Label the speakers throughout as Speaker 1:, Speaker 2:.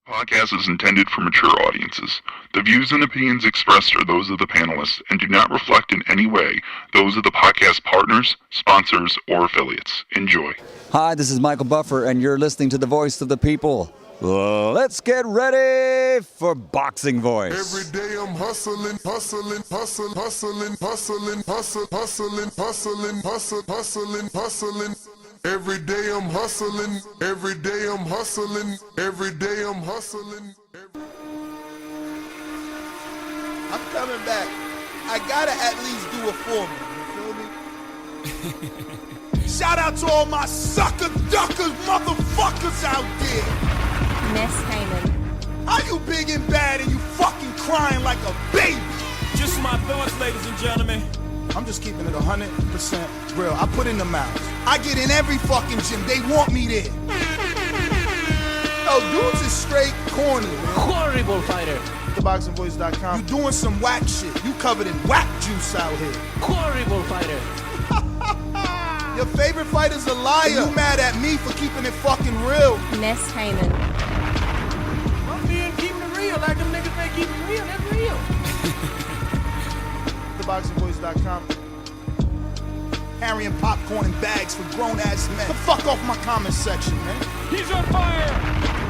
Speaker 1: Podcast is intended for mature audiences. The views and opinions expressed are those of the panelists and do not reflect in any way those of the podcast partners, sponsors, or affiliates. Enjoy.
Speaker 2: Hi, this is Michael Buffer, and you're listening to the Voice of the People. Let's get ready for Boxing Voice.
Speaker 3: Every day I'm hustling, hustling, hustling, hustling, hustling, hustling, hustling, hustling, hustling, hustling, hustling. Every day I'm hustling, every day I'm hustling, every day I'm hustling.
Speaker 4: I'm coming back. I gotta at least do a for me, you feel me? Shout out to all my sucker duckers, motherfuckers out there.
Speaker 5: Miss Heyman.
Speaker 4: How you big and bad and you fucking crying like a baby?
Speaker 6: Just my thoughts, ladies and gentlemen.
Speaker 4: I'm just keeping it 100% real. I put in the miles. I get in every fucking gym. They want me there. Yo, dudes is straight corny, man.
Speaker 6: Horrible fighter.
Speaker 4: TheBoxingVoice.com. You doing some whack shit. You covered in whack juice out here.
Speaker 6: Horrible fighter.
Speaker 4: Your favorite fighter's a liar. You mad at me for keeping it fucking real.
Speaker 5: Miss Heyman.
Speaker 6: I'm being keeping it real. Like them niggas they keep it real. That's real.
Speaker 4: TheBoxingVoice.com. Carrying popcorn in bags for grown-ass men. The fuck off my comment section, man.
Speaker 6: He's on fire.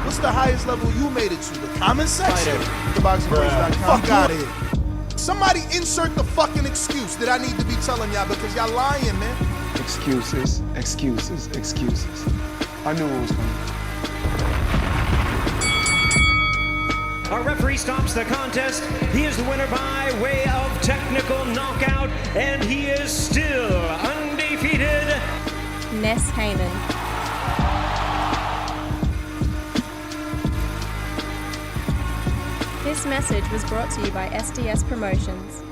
Speaker 4: What's the highest level you made it to? The comment section?
Speaker 6: Fighter.
Speaker 4: TheBoxingVoice.com. Fuck out of here. Somebody insert the fucking excuse that I need to be telling y'all because y'all lying, man.
Speaker 7: Excuses, excuses, excuses. I knew it was coming.
Speaker 8: Our referee stops the contest. He is the winner by way of technical knockout, and he is still undefeated.
Speaker 5: Miss Heyman. This message was brought to you by SDS Promotions.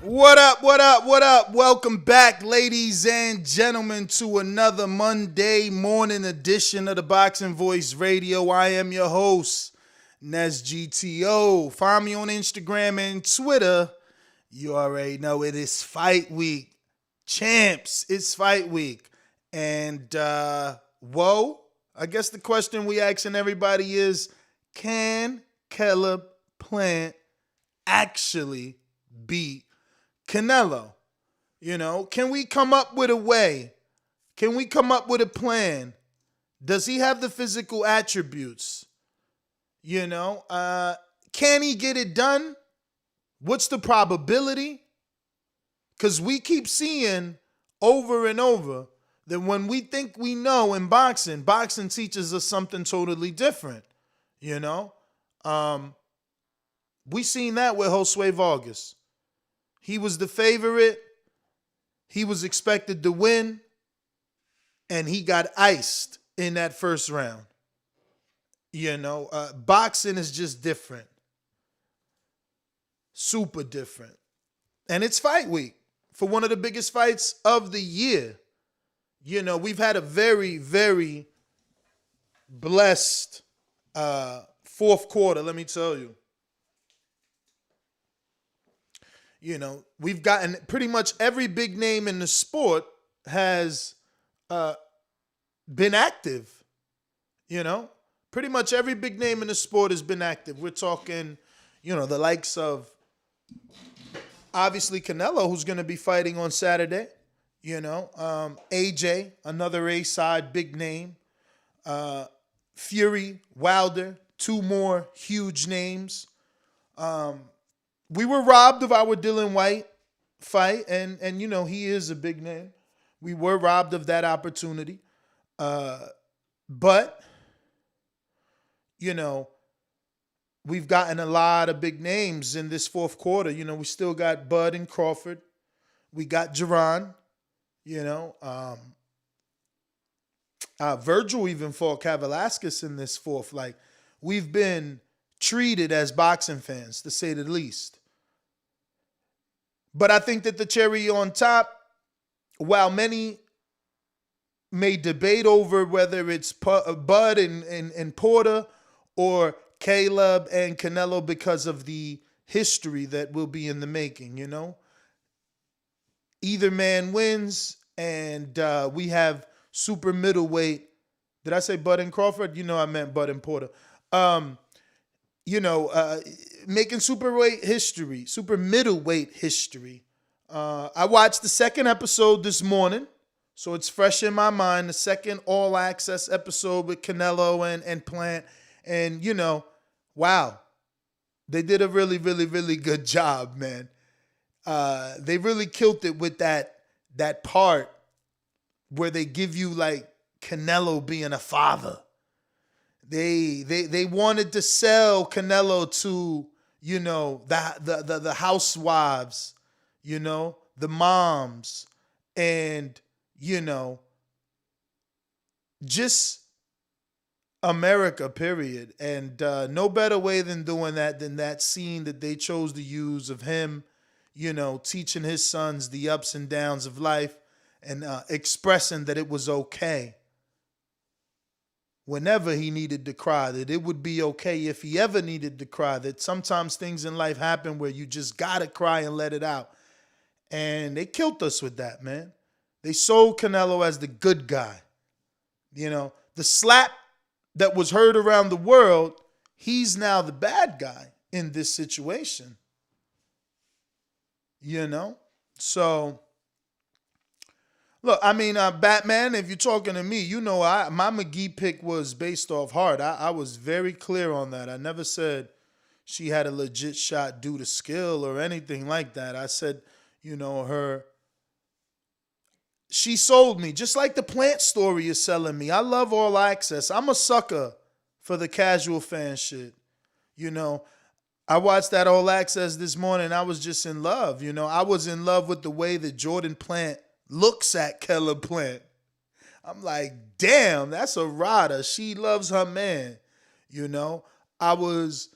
Speaker 4: What up, what up, what up? Welcome back, ladies and gentlemen, to another Monday morning edition of the Boxing Voice Radio. I am your host, Nez GTO. Find me on Instagram and Twitter. You already know it is fight week. Champs, it's fight week. And, I guess the question we asking everybody is, can Caleb Plant actually beat Canelo? You know, can we come up with a way? Can we come up with a plan? Does he have the physical attributes? You know, can he get it done? What's the probability? Because we keep seeing over and over that when we think we know in boxing, boxing teaches us something totally different. You know, we seen that with Josue Vargas. He was the favorite. He was expected to win. And he got iced in that first round. You know, boxing is just different. Super different. And it's fight week for one of the biggest fights of the year. You know, we've had a very, very blessed fourth quarter, let me tell you. You know, we've gotten pretty much every big name in the sport has been active. You know, pretty much every big name in the sport has been active. We're talking, you know, the likes of obviously Canelo, who's going to be fighting on Saturday. You know, AJ, another A-side big name. Fury, Wilder, two more huge names. We were robbed of our Dylan White fight, and you know, he is a big name. We were robbed of that opportunity. But, you know, we've gotten a lot of big names in this fourth quarter. You know, we still got Bud and Crawford. We got Jerron, you know. Virgil even fought Kavaliauskas in this fourth. Like, we've been treated as boxing fans, to say the least. But I think that the cherry on top, while many may debate over whether it's Bud and Porter or Caleb and Canelo because of the history that will be in the making, you know? Either man wins, And we have super middleweight. Did I say Bud and Crawford? You know I meant Bud and Porter. Making super middleweight history. I watched the second episode this morning, so it's fresh in my mind. The second All Access episode with Canelo and Plant. And, wow. They did a really, really, really good job, man. They really killed it with that part where they give you like Canelo being a father. They wanted to sell Canelo to, the housewives, the moms, and, just America, period. And no better way than doing that than that scene that they chose to use of him, teaching his sons the ups and downs of life and expressing that it was okay whenever he needed to cry, that it would be okay if he ever needed to cry, that sometimes things in life happen where you just gotta cry and let it out. And they killed us with that, man. They sold Canelo as the good guy. The slap that was heard around the world, he's now the bad guy in this situation. So, look, Batman, if you're talking to me, my McGee pick was based off heart. I was very clear on that. I never said she had a legit shot due to skill or anything like that. I said, she sold me, just like the Plant story is selling me. I love All Access. I'm a sucker for the casual fan shit. I watched that All Access this morning. I was just in love. I was in love with the way that Jordan Plant looks at Caleb Plant. I'm like, damn, that's a rider. She loves her man. I was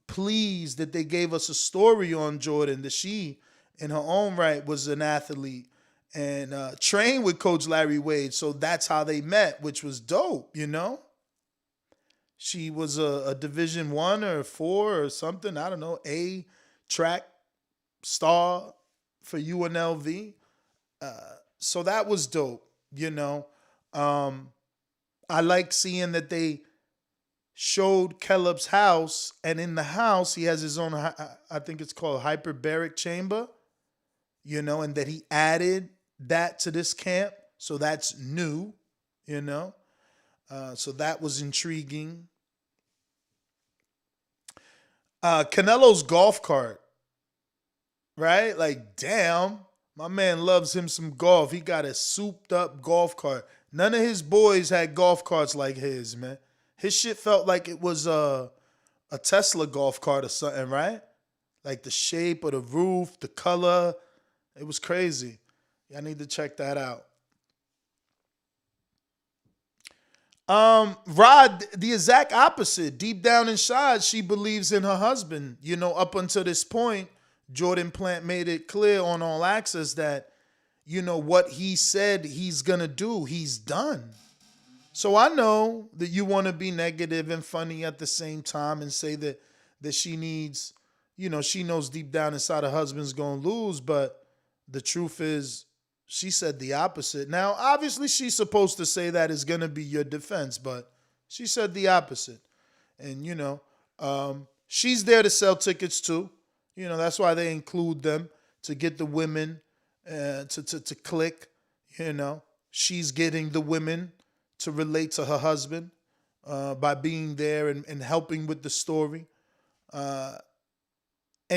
Speaker 4: pleased that they gave us a story on Jordan, that she, in her own right, was an athlete and trained with Coach Larry Wade. So that's how they met, which was dope, She was a Division 1 or 4 or something, I don't know, A track star for UNLV. So that was dope, I like seeing that they showed Caleb's house, and in the house he has his own, I think it's called hyperbaric chamber, and that he added that to this camp. So that's new, so that was intriguing. Canelo's golf cart, right? Like, damn, my man loves him some golf. He got a souped up golf cart. None of his boys had golf carts like his, man. His shit felt like it was a Tesla golf cart or something, right? Like the shape of the roof, the color. It was crazy. Y'all need to check that out. Rod, the exact opposite. Deep down inside, she believes in her husband. Up until this point, Jordan Plant made it clear on All Access that, what he said he's going to do, he's done. So I know that you want to be negative and funny at the same time and say that she needs, she knows deep down inside her husband's going to lose, but the truth is, she said the opposite. Now, obviously, she's supposed to say that is going to be your defense, but she said the opposite. And, she's there to sell tickets too. That's why they include them, to get the women to click. She's getting the women to relate to her husband by being there and helping with the story. And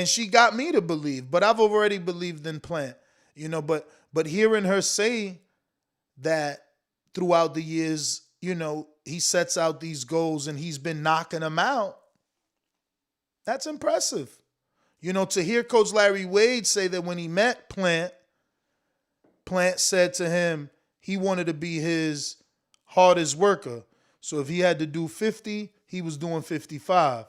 Speaker 4: she got me to believe, but I've already believed in Plant. But hearing her say that throughout the years, he sets out these goals and he's been knocking them out, that's impressive. To hear Coach Larry Wade say that when he met Plant said to him he wanted to be his hardest worker. So if he had to do 50, he was doing 55.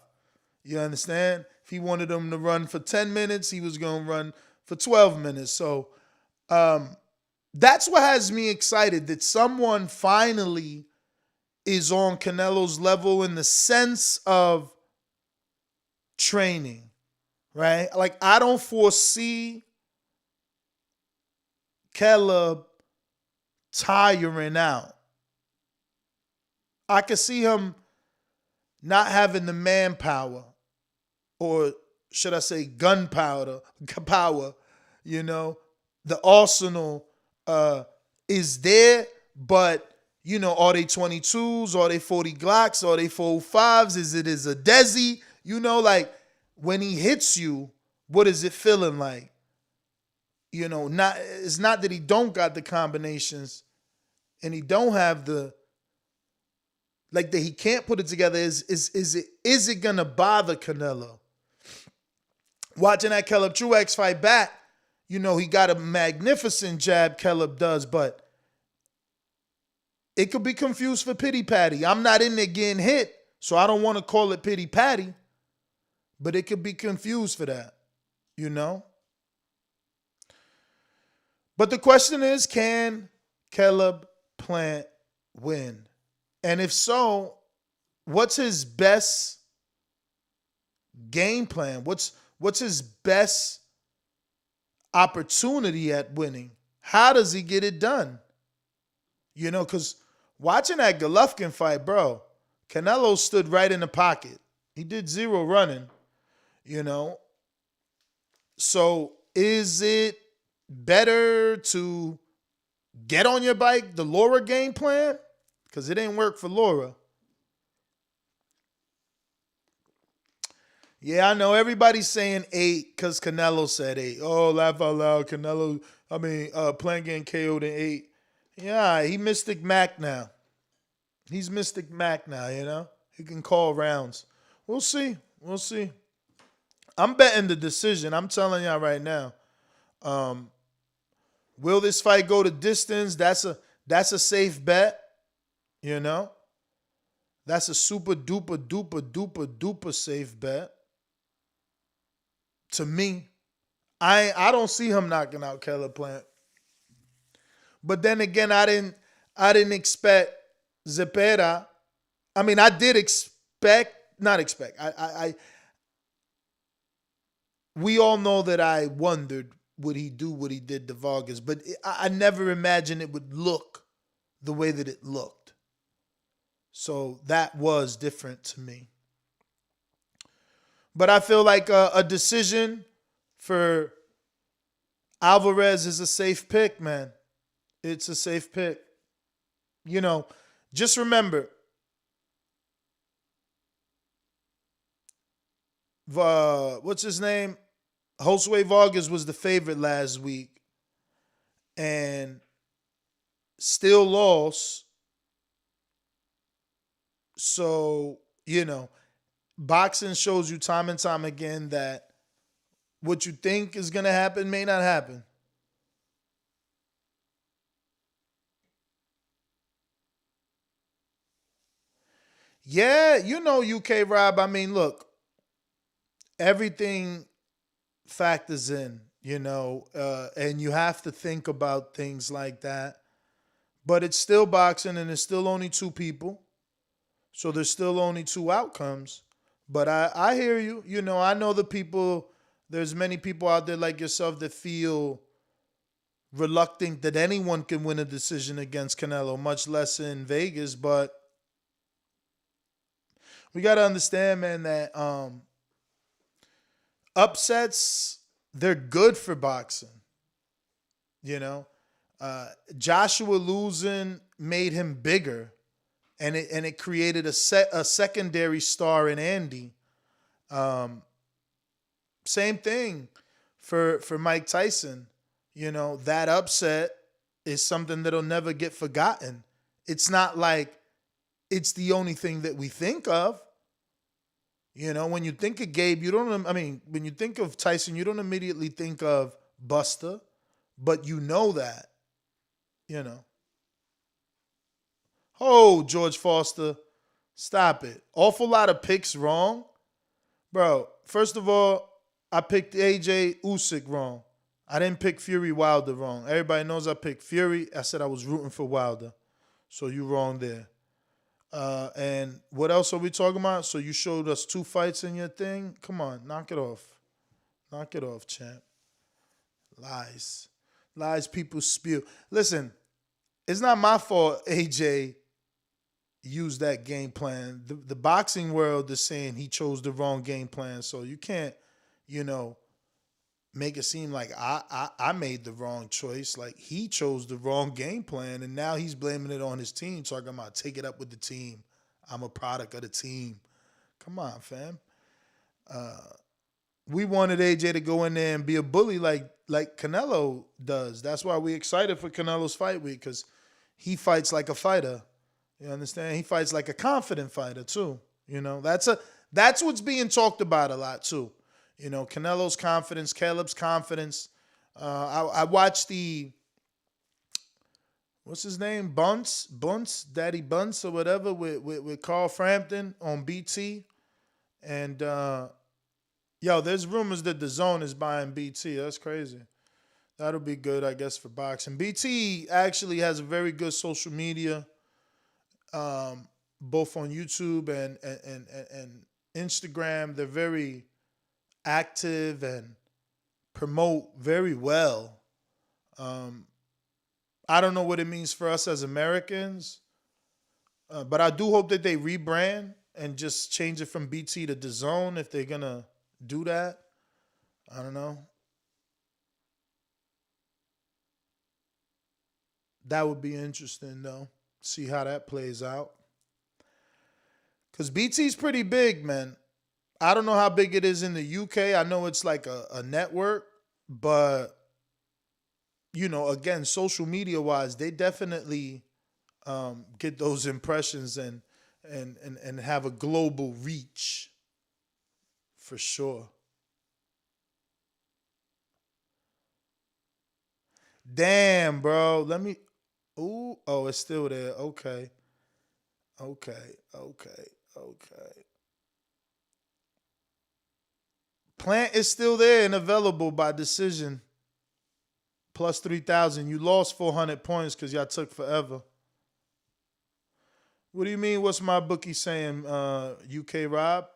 Speaker 4: You understand? If he wanted him to run for 10 minutes, he was going to run for 12 minutes. So that's what has me excited, that someone finally is on Canelo's level in the sense of training, right? Like, I don't foresee Caleb tiring out. I could see him not having the manpower, or should I say gunpowder, power, the arsenal is there, but, are they 22s? Are they 40 Glocks? Are they 405s? Is it a Dazn? Like when he hits you, what is it feeling like? It's not that he don't got the combinations and he don't have that he can't put it together. Is it gonna bother Canelo? Watching that Caleb Truex fight back, he got a magnificent jab, Caleb does, but it could be confused for pity patty. I'm not in there getting hit, so I don't want to call it pity patty, but it could be confused for that, But the question is, can Caleb Plant win? And if so, what's his best game plan? What's his best opportunity at winning? How does he get it done? Because watching that Golovkin fight, bro, Canelo stood right in the pocket. He did zero running, So is it better to get on your bike, the Laura game plan? Because it ain't work for Laura. Yeah, I know everybody's saying 8 because Canelo said 8. Oh, laugh out loud. Plant getting KO'd in 8. Yeah, he Mystic Mac now. He's Mystic Mac now, He can call rounds. We'll see. I'm betting the decision. I'm telling y'all right now. Will this fight go to distance? That's a safe bet. That's a super duper safe bet. To me, I don't see him knocking out Caleb Plant. But then again, I didn't expect Zepeda. I did not expect. We all know that I wondered would he do what he did to Vargas, but I never imagined it would look the way that it looked. So that was different to me. But I feel like a decision for Alvarez is a safe pick, man. It's a safe pick. Just remember, what's his name? Josue Vargas was the favorite last week and still lost. So, boxing shows you time and time again that what you think is going to happen may not happen. Yeah, UK Rob. Look, everything factors in, and you have to think about things like that. But it's still boxing, and it's still only 2 people. So there's still only 2 outcomes. But I hear you. I know the people, there's many people out there like yourself that feel reluctant that anyone can win a decision against Canelo, much less in Vegas. But we got to understand, man, that upsets, they're good for boxing. Joshua losing made him bigger, and it created a secondary star in Andy. Same thing for Mike Tyson. That upset is something that'll never get forgotten. It's not like it's the only thing that we think of. When you think of Gabe, when you think of Tyson, you don't immediately think of Buster, but that. Oh, George Foster, stop it. Awful lot of picks wrong. Bro, first of all, I picked AJ Usyk wrong. I didn't pick Fury Wilder wrong. Everybody knows I picked Fury. I said I was rooting for Wilder. So you wrong there. And what else are we talking about? So you showed us 2 fights in your thing? Come on, knock it off. Knock it off, champ. Lies people spew. Listen, it's not my fault AJ used that game plan. The boxing world is saying he chose the wrong game plan. So you can't, make it seem like I made the wrong choice. Like he chose the wrong game plan and now he's blaming it on his team, talking about take it up with the team. I'm a product of the team. Come on, fam. We wanted AJ to go in there and be a bully like Canelo does. That's why we're excited for Canelo's fight week, because he fights like a fighter. You understand? He fights like a confident fighter too. That's what's being talked about a lot too. Canelo's confidence, Caleb's confidence. I watched what's his name? Bunce, Daddy Bunce or whatever with Carl Frampton on BT. And there's rumors that Dazn is buying BT. That's crazy. That'll be good, I guess, for boxing. BT actually has a very good social media, both on YouTube and Instagram. They're very active and promote very well. I don't know what it means for us as Americans, but I do hope that they rebrand and just change it from BT to Dazn if they're going to do that. I don't know. That would be interesting, though. See how that plays out. Because BT's pretty big, man. I don't know how big it is in the UK. I know it's like a network, but, again, social media-wise, they definitely get those impressions and have a global reach for sure. Damn, bro. Oh, it's still there. Okay. Plant is still there and available by decision. Plus 3,000. You lost 400 points because y'all took forever. What do you mean? What's my bookie saying, UK Rob?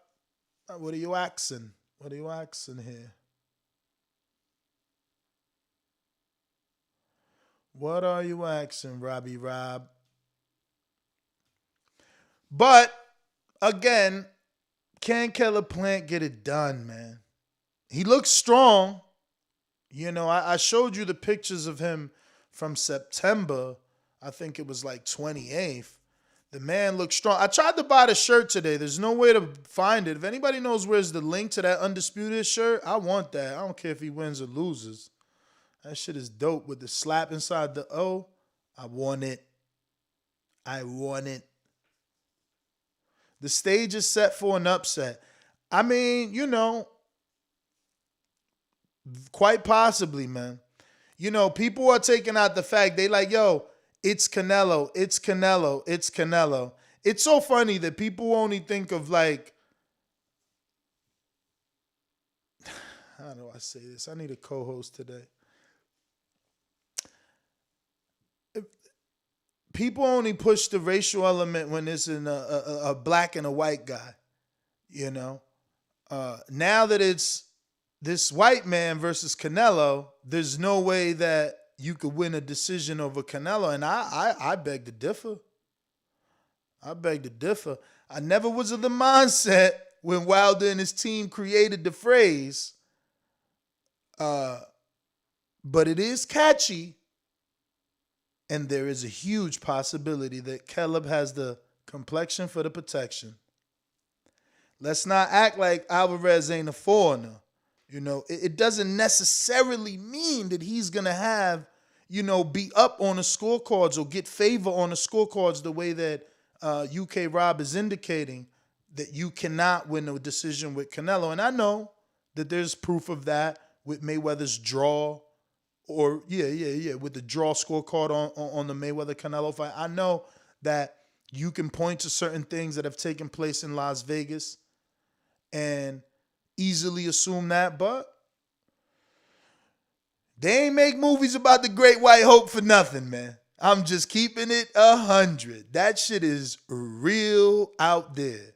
Speaker 4: What are you asking? What are you asking here? What are you asking, Robbie Rob? But, again, can Caleb Plant get it done, man? He looks strong. I showed you the pictures of him from September. I think it was like 28th. The man looks strong. I tried to buy the shirt today. There's no way to find it. If anybody knows where's the link to that undisputed shirt, I want that. I don't care if he wins or loses. That shit is dope with the slap inside the O. I want it. The stage is set for an upset. I mean, quite possibly, man. People are taking out the fact, they like, yo, it's Canelo. It's so funny that people only think of like, how do I say this? I need a co-host today. People only push the racial element when it's in a black and a white guy, Now that it's this white man versus Canelo, there's no way that you could win a decision over Canelo. And I beg to differ. I never was of the mindset when Wilder and his team created the phrase, but it is catchy. And there is a huge possibility that Caleb has the complexion for the protection. Let's not act like Alvarez ain't a foreigner. It doesn't necessarily mean that he's going to have, be up on the scorecards or get favor on the scorecards the way that UK Rob is indicating that you cannot win a decision with Canelo. And I know that there's proof of that with Mayweather's draw. Or, with the draw scorecard on the Mayweather-Canelo fight. I know that you can point to certain things that have taken place in Las Vegas and easily assume that, but they ain't make movies about the Great White Hope for nothing, man. I'm just keeping it 100. That shit is real out there.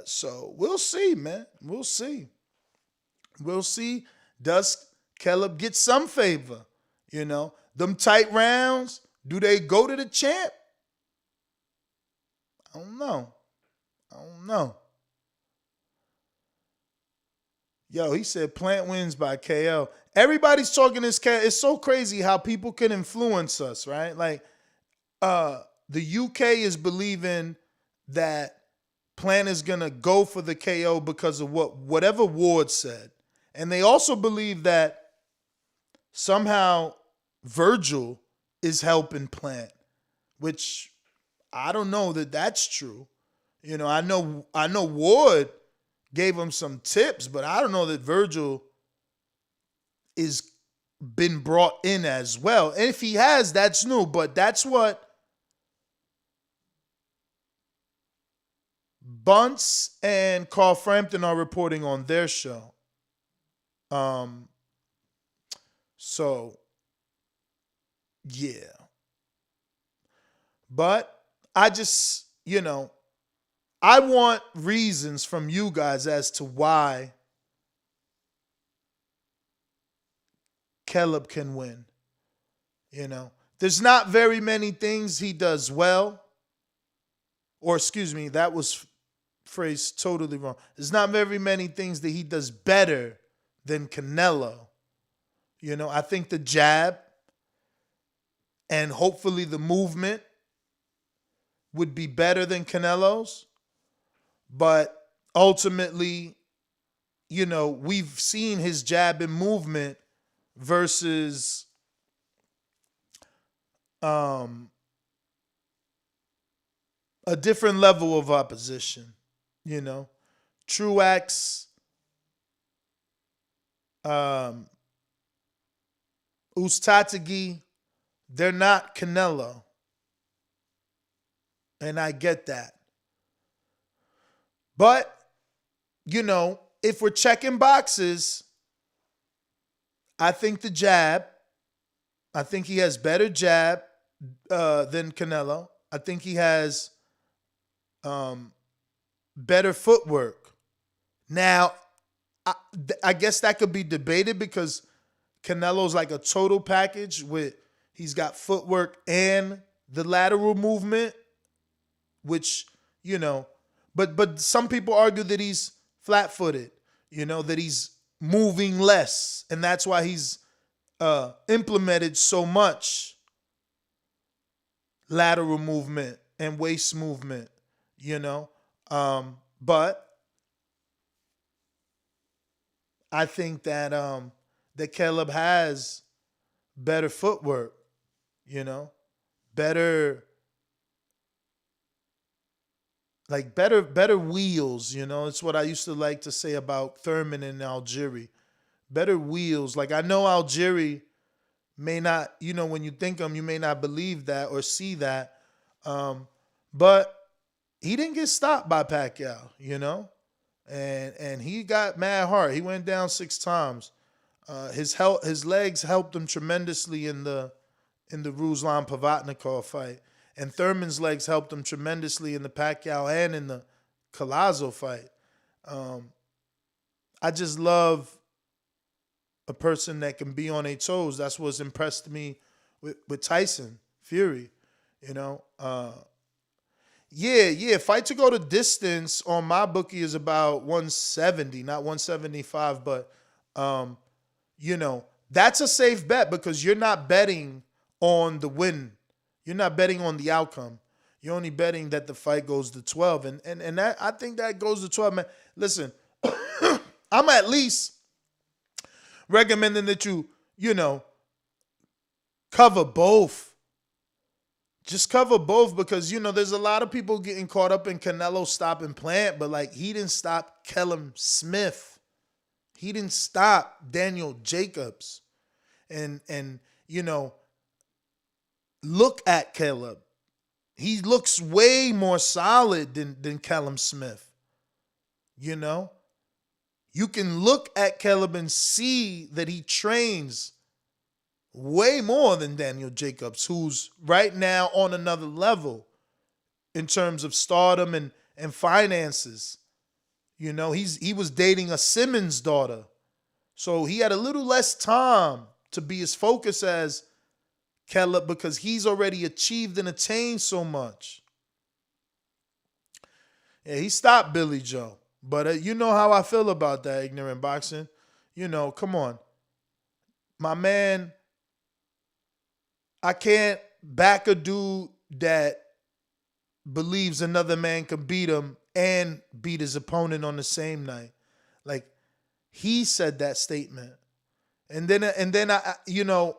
Speaker 4: So we'll see, man. We'll see. Does Caleb get some favor? Them tight rounds, Do they go to the champ? I don't know. Yo, he said Plant wins by KO. Everybody's talking this KO. It's so crazy how people can influence us, right? Like, the UK is believing that Plant is gonna go for the KO because of whatever Ward said. And they also believe that somehow Virgil is helping Plant, which I don't know that that's true. You know, I know Ward gave him some tips, but I don't know that Virgil is been brought in as well. And if he has, that's new, but that's what Bunce and Carl Frampton are reporting on their show. So yeah. But I just, I want reasons from you guys as to why Caleb can win. There's not very many things he does well. Or excuse me, that was phrased totally wrong. There's not very many things that he does better than Canelo. I think the jab and hopefully the movement would be better than Canelo's. But ultimately, we've seen his jab and movement versus a different level of opposition. Truax, Uzcategui, they're not Canelo. And I get that. But, if we're checking boxes, I think the jab, I think he has better jab than Canelo. I think he has better footwork. Now, I guess that could be debated because Canelo's like a total package he's got footwork and the lateral movement, which, but some people argue that he's flat-footed, that he's moving less, and that's why he's implemented so much lateral movement and waist movement, but I think that that Caleb has better footwork, better wheels, It's what I used to like to say about Thurman and Algieri. Better wheels. Like, I know Algieri may not, when you think him, you may not believe that or see that. But he didn't get stopped by Pacquiao, and he got mad hard. He went down 6 times. His legs helped him tremendously in the Ruslan Pavatnikov fight. And Thurman's legs helped him tremendously in the Pacquiao and in the Collazo fight. I just love a person that can be on their toes. That's what's impressed me with Tyson Fury. Fight to go to distance on my bookie is about 170, not 175, but that's a safe bet because you're not betting on the win. You're not betting on the outcome. You're only betting that the fight goes to 12. And that, I think that goes to 12, man. Listen, I'm at least recommending that you cover both. Just cover both because, there's a lot of people getting caught up in Canelo stopping Plant, but he didn't stop Callum Smith. He didn't stop Daniel Jacobs. And look at Caleb. He looks way more solid than Callum Smith. You can look at Caleb and see that he trains way more than Daniel Jacobs, who's right now on another level in terms of stardom and finances. He was dating a Simmons daughter. So he had a little less time to be as focused as Keller because he's already achieved and attained so much. Yeah, he stopped Billy Joe. But you know how I feel about that, ignorant boxing. You know, come on. My man, I can't back a dude that believes another man can beat him and beat his opponent on the same night. Like, he said that statement. And then I you know,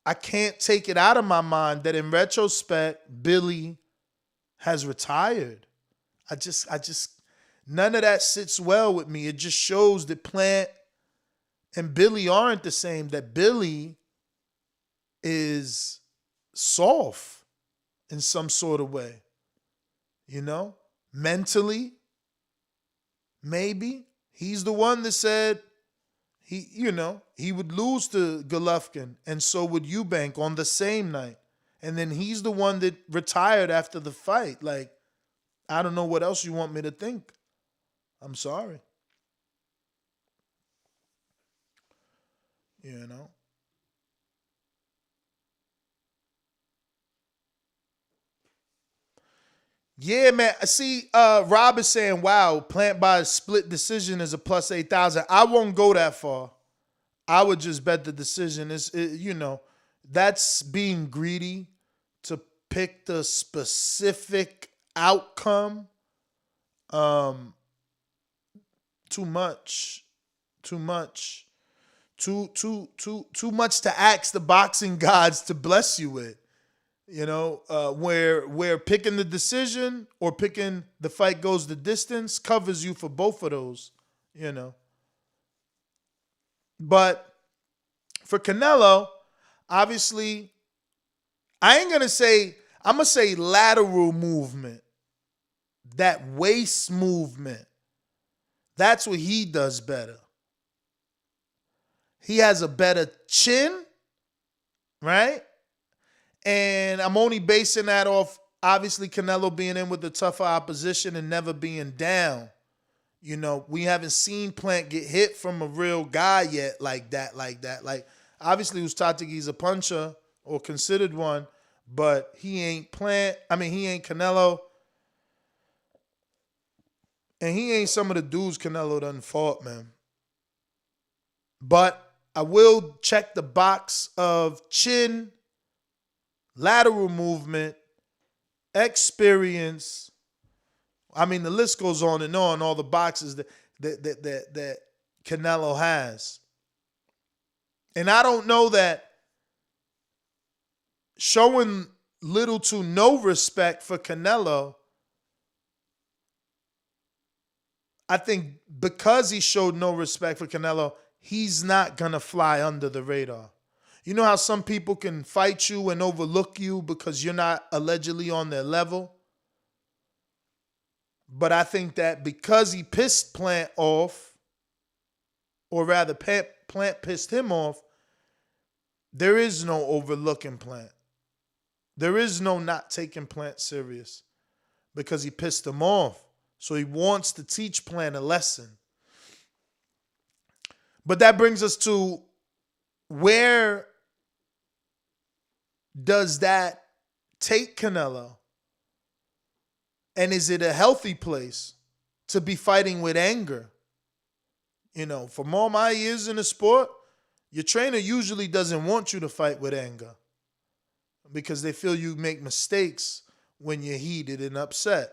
Speaker 4: I can't take it out of my mind that in retrospect, Billy has retired. I just none of that sits well with me. It just shows that Plant and Billy aren't the same, that Billy is soft in some sort of way. You know? Mentally, maybe. He's the one that said he would lose to Golovkin, and so would Eubank on the same night. And then he's the one that retired after the fight. Like, I don't know what else you want me to think. I'm sorry. You know? Yeah, man. See, Rob is saying, wow, Plant by a split decision is a plus 8,000. I won't go that far. I would just bet the decision is, that's being greedy to pick the specific outcome. Too much to ask the boxing gods to bless you with. You know, where picking the decision or picking the fight goes the distance covers you for both of those, you know. But for Canelo, obviously, I'm going to say lateral movement, that waist movement. That's what he does better. He has a better chin, right? And I'm only basing that off, obviously, Canelo being in with the tougher opposition and never being down. You know, we haven't seen Plant get hit from a real guy yet like that. Like, obviously, Ustategi's a puncher or considered one, but he ain't Plant. I mean, he ain't Canelo. And he ain't some of the dudes Canelo done fought, man. But I will check the box of chin, lateral movement, experience. I mean, the list goes on and on, all the boxes that Canelo has. And I don't know that showing little to no respect for Canelo, I think because he showed no respect for Canelo, he's not going to fly under the radar. You know how some people can fight you and overlook you because you're not allegedly on their level? But I think that because he pissed Plant off, or rather Plant pissed him off, there is no overlooking Plant. There is no not taking Plant serious because he pissed him off. So he wants to teach Plant a lesson. But that brings us to where does that take Canelo? And is it a healthy place to be fighting with anger? You know, from all my years in the sport, your trainer usually doesn't want you to fight with anger because they feel you make mistakes when you're heated and upset.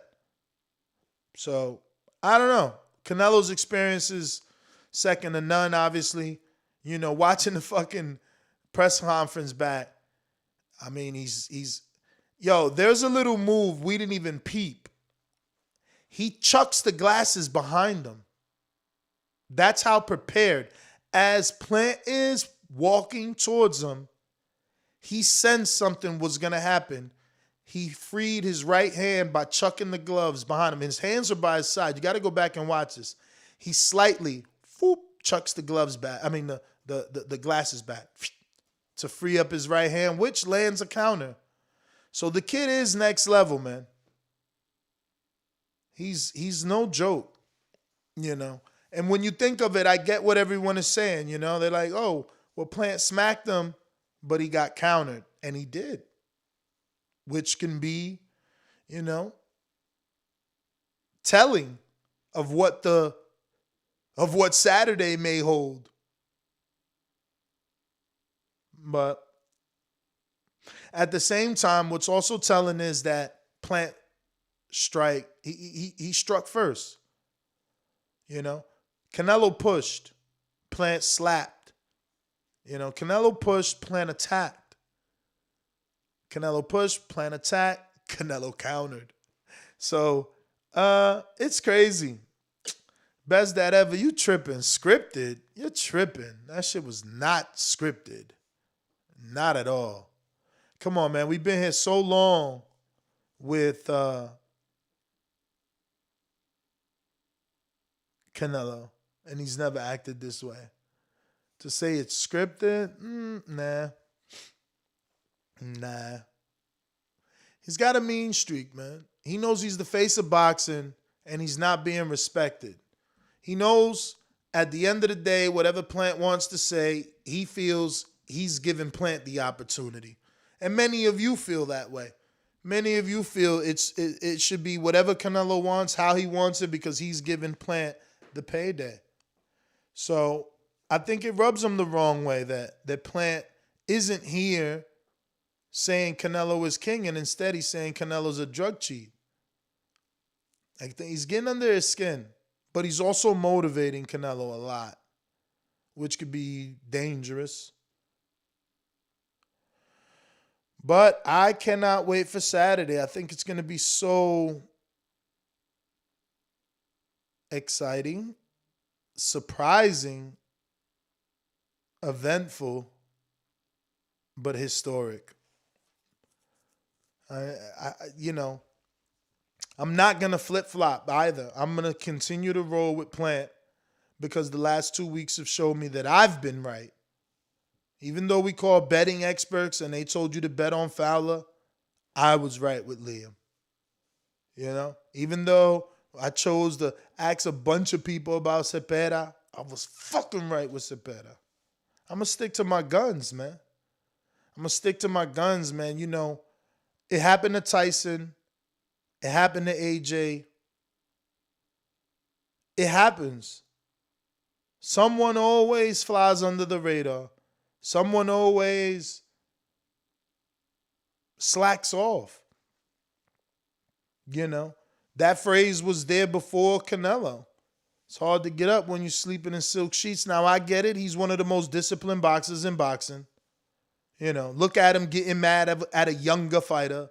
Speaker 4: So, I don't know. Canelo's experience is second to none, obviously. You know, watching the fucking press conference back, I mean, there's a little move we didn't even peep. He chucks the glasses behind him. That's how prepared. As Plant is walking towards him, he sensed something was going to happen. He freed his right hand by chucking the gloves behind him. His hands are by his side. You got to go back and watch this. He slightly chucks the gloves back. I mean, the glasses back to free up his right hand, which lands a counter. So the kid is next level, man. He's no joke, you know. And when you think of it, I get what everyone is saying, you know. They're like, oh, well, Plant smacked him, but he got countered. And he did, which can be, telling of what Saturday may hold. But at the same time, what's also telling is that Plant he struck first. Canelo pushed, Plant slapped. Canelo pushed, Plant attacked. Canelo pushed, Plant attacked, Canelo countered. So it's crazy. Best dad ever, you tripping. Scripted, you're tripping. That shit was not scripted. Not at all. Come on, man. We've been here so long with Canelo, and he's never acted this way. To say it's scripted, nah. He's got a mean streak, man. He knows he's the face of boxing, and he's not being respected. He knows at the end of the day, whatever Plant wants to say, he feels he's given Plant the opportunity. And many of you feel that way. Many of you feel it should be whatever Canelo wants, how he wants it, because he's given Plant the payday. So I think it rubs him the wrong way that Plant isn't here saying Canelo is king, and instead he's saying Canelo's a drug cheat. I think he's getting under his skin, but he's also motivating Canelo a lot, which could be dangerous. But I cannot wait for Saturday. I think it's going to be so exciting, surprising, eventful, but historic. I'm not going to flip-flop either. I'm going to continue to roll with Plant because the last 2 weeks have shown me that I've been right. Even though we call betting experts and they told you to bet on Fowler, I was right with Liam. Even though I chose to ask a bunch of people about Cepeda, I was fucking right with Cepeda. I'm going to stick to my guns, man. It happened to Tyson. It happened to AJ. It happens. Someone always flies under the radar. Someone always slacks off. That phrase was there before Canelo. It's hard to get up when you're sleeping in silk sheets. Now, I get it. He's one of the most disciplined boxers in boxing. Look at him getting mad at a younger fighter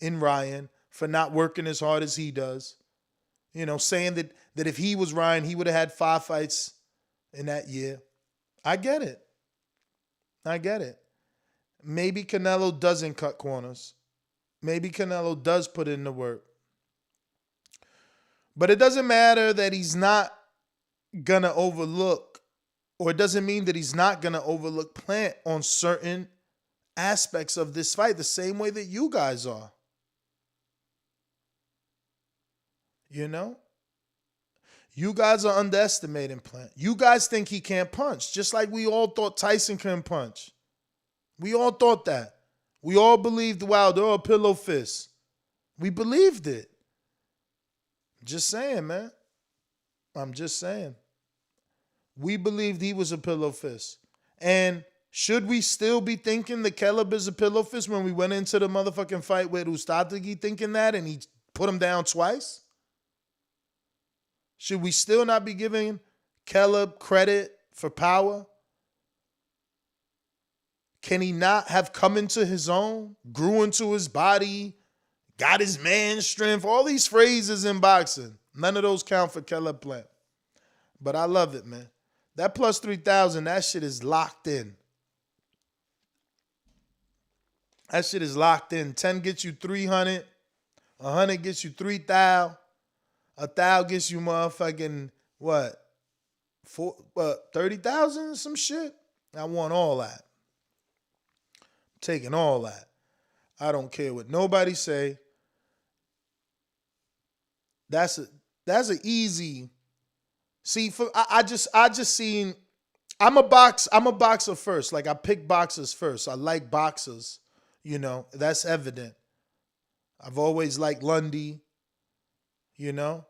Speaker 4: in Ryan for not working as hard as he does. Saying that if he was Ryan, he would have had 5 fights in that year. I get it. Maybe Canelo doesn't cut corners. Maybe Canelo does put in the work. But it doesn't matter that he's not going to overlook, or it doesn't mean that he's not going to overlook Plant on certain aspects of this fight the same way that you guys are. You guys are underestimating Plant. You guys think he can't punch, just like we all thought Tyson couldn't punch. We all thought that. We all believed Wilder a pillow fist. We believed it. Just saying, man. I'm just saying. We believed he was a pillow fist. And should we still be thinking that Caleb is a pillow fist when we went into the motherfucking fight with Ustadagi thinking that and he put him down twice? Should we still not be giving Caleb credit for power? Can he not have come into his own, grew into his body, got his man strength? All these phrases in boxing, none of those count for Caleb Plant. But I love it, man. That plus 3,000, that shit is locked in. That shit is locked in. 10 gets you 300. 100 gets you 3,000. 1,000 gets you motherfucking, what? 30,000 some shit? I want all that. I'm taking all that. I don't care what nobody say. That's an easy. See, I just seen. I'm a boxer first. Like I pick boxers first. I like boxers You know, that's evident. I've always liked Lundy, you know.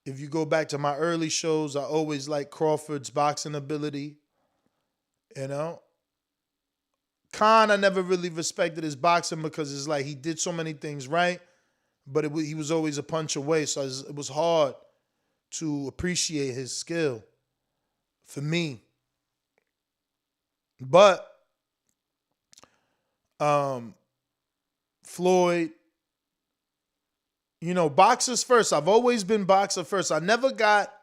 Speaker 4: If you go back to my early shows, I always liked Crawford's boxing ability, you know. Khan, I never really respected his boxing because it's like he did so many things right, but he was always a punch away, so it was hard to appreciate his skill for me. But Floyd, you know, boxers first. I've always been boxer first. I never got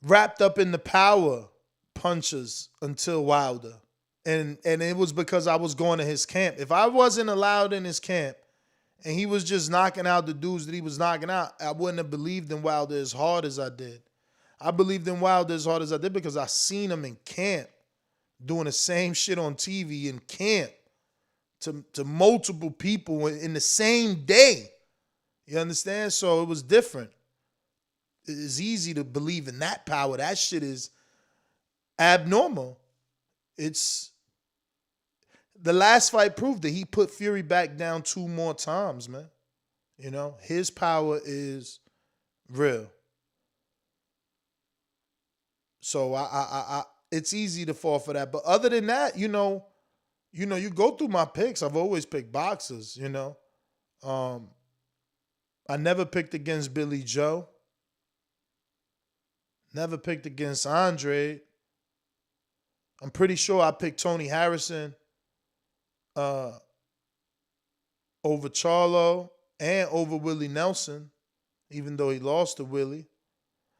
Speaker 4: wrapped up in the power punches until Wilder. And it was because I was going to his camp. If I wasn't allowed in his camp and he was just knocking out the dudes that he was knocking out, I wouldn't have believed in Wilder as hard as I did. I believed in Wilder as hard as I did because I seen him in camp doing the same shit on TV in camp to multiple people in the same day. You understand? So it was different. It's easy to believe in that power. That shit is abnormal. It's the last fight proved that he put Fury back down 2 more times, man. You know, his power is real. So I it's easy to fall for that. But other than that, you know, you go through my picks. I've always picked boxers, you know. I never picked against Billy Joe. Never picked against Andre. I'm pretty sure I picked Tony Harrison over Charlo and over Willie Nelson, even though he lost to Willie.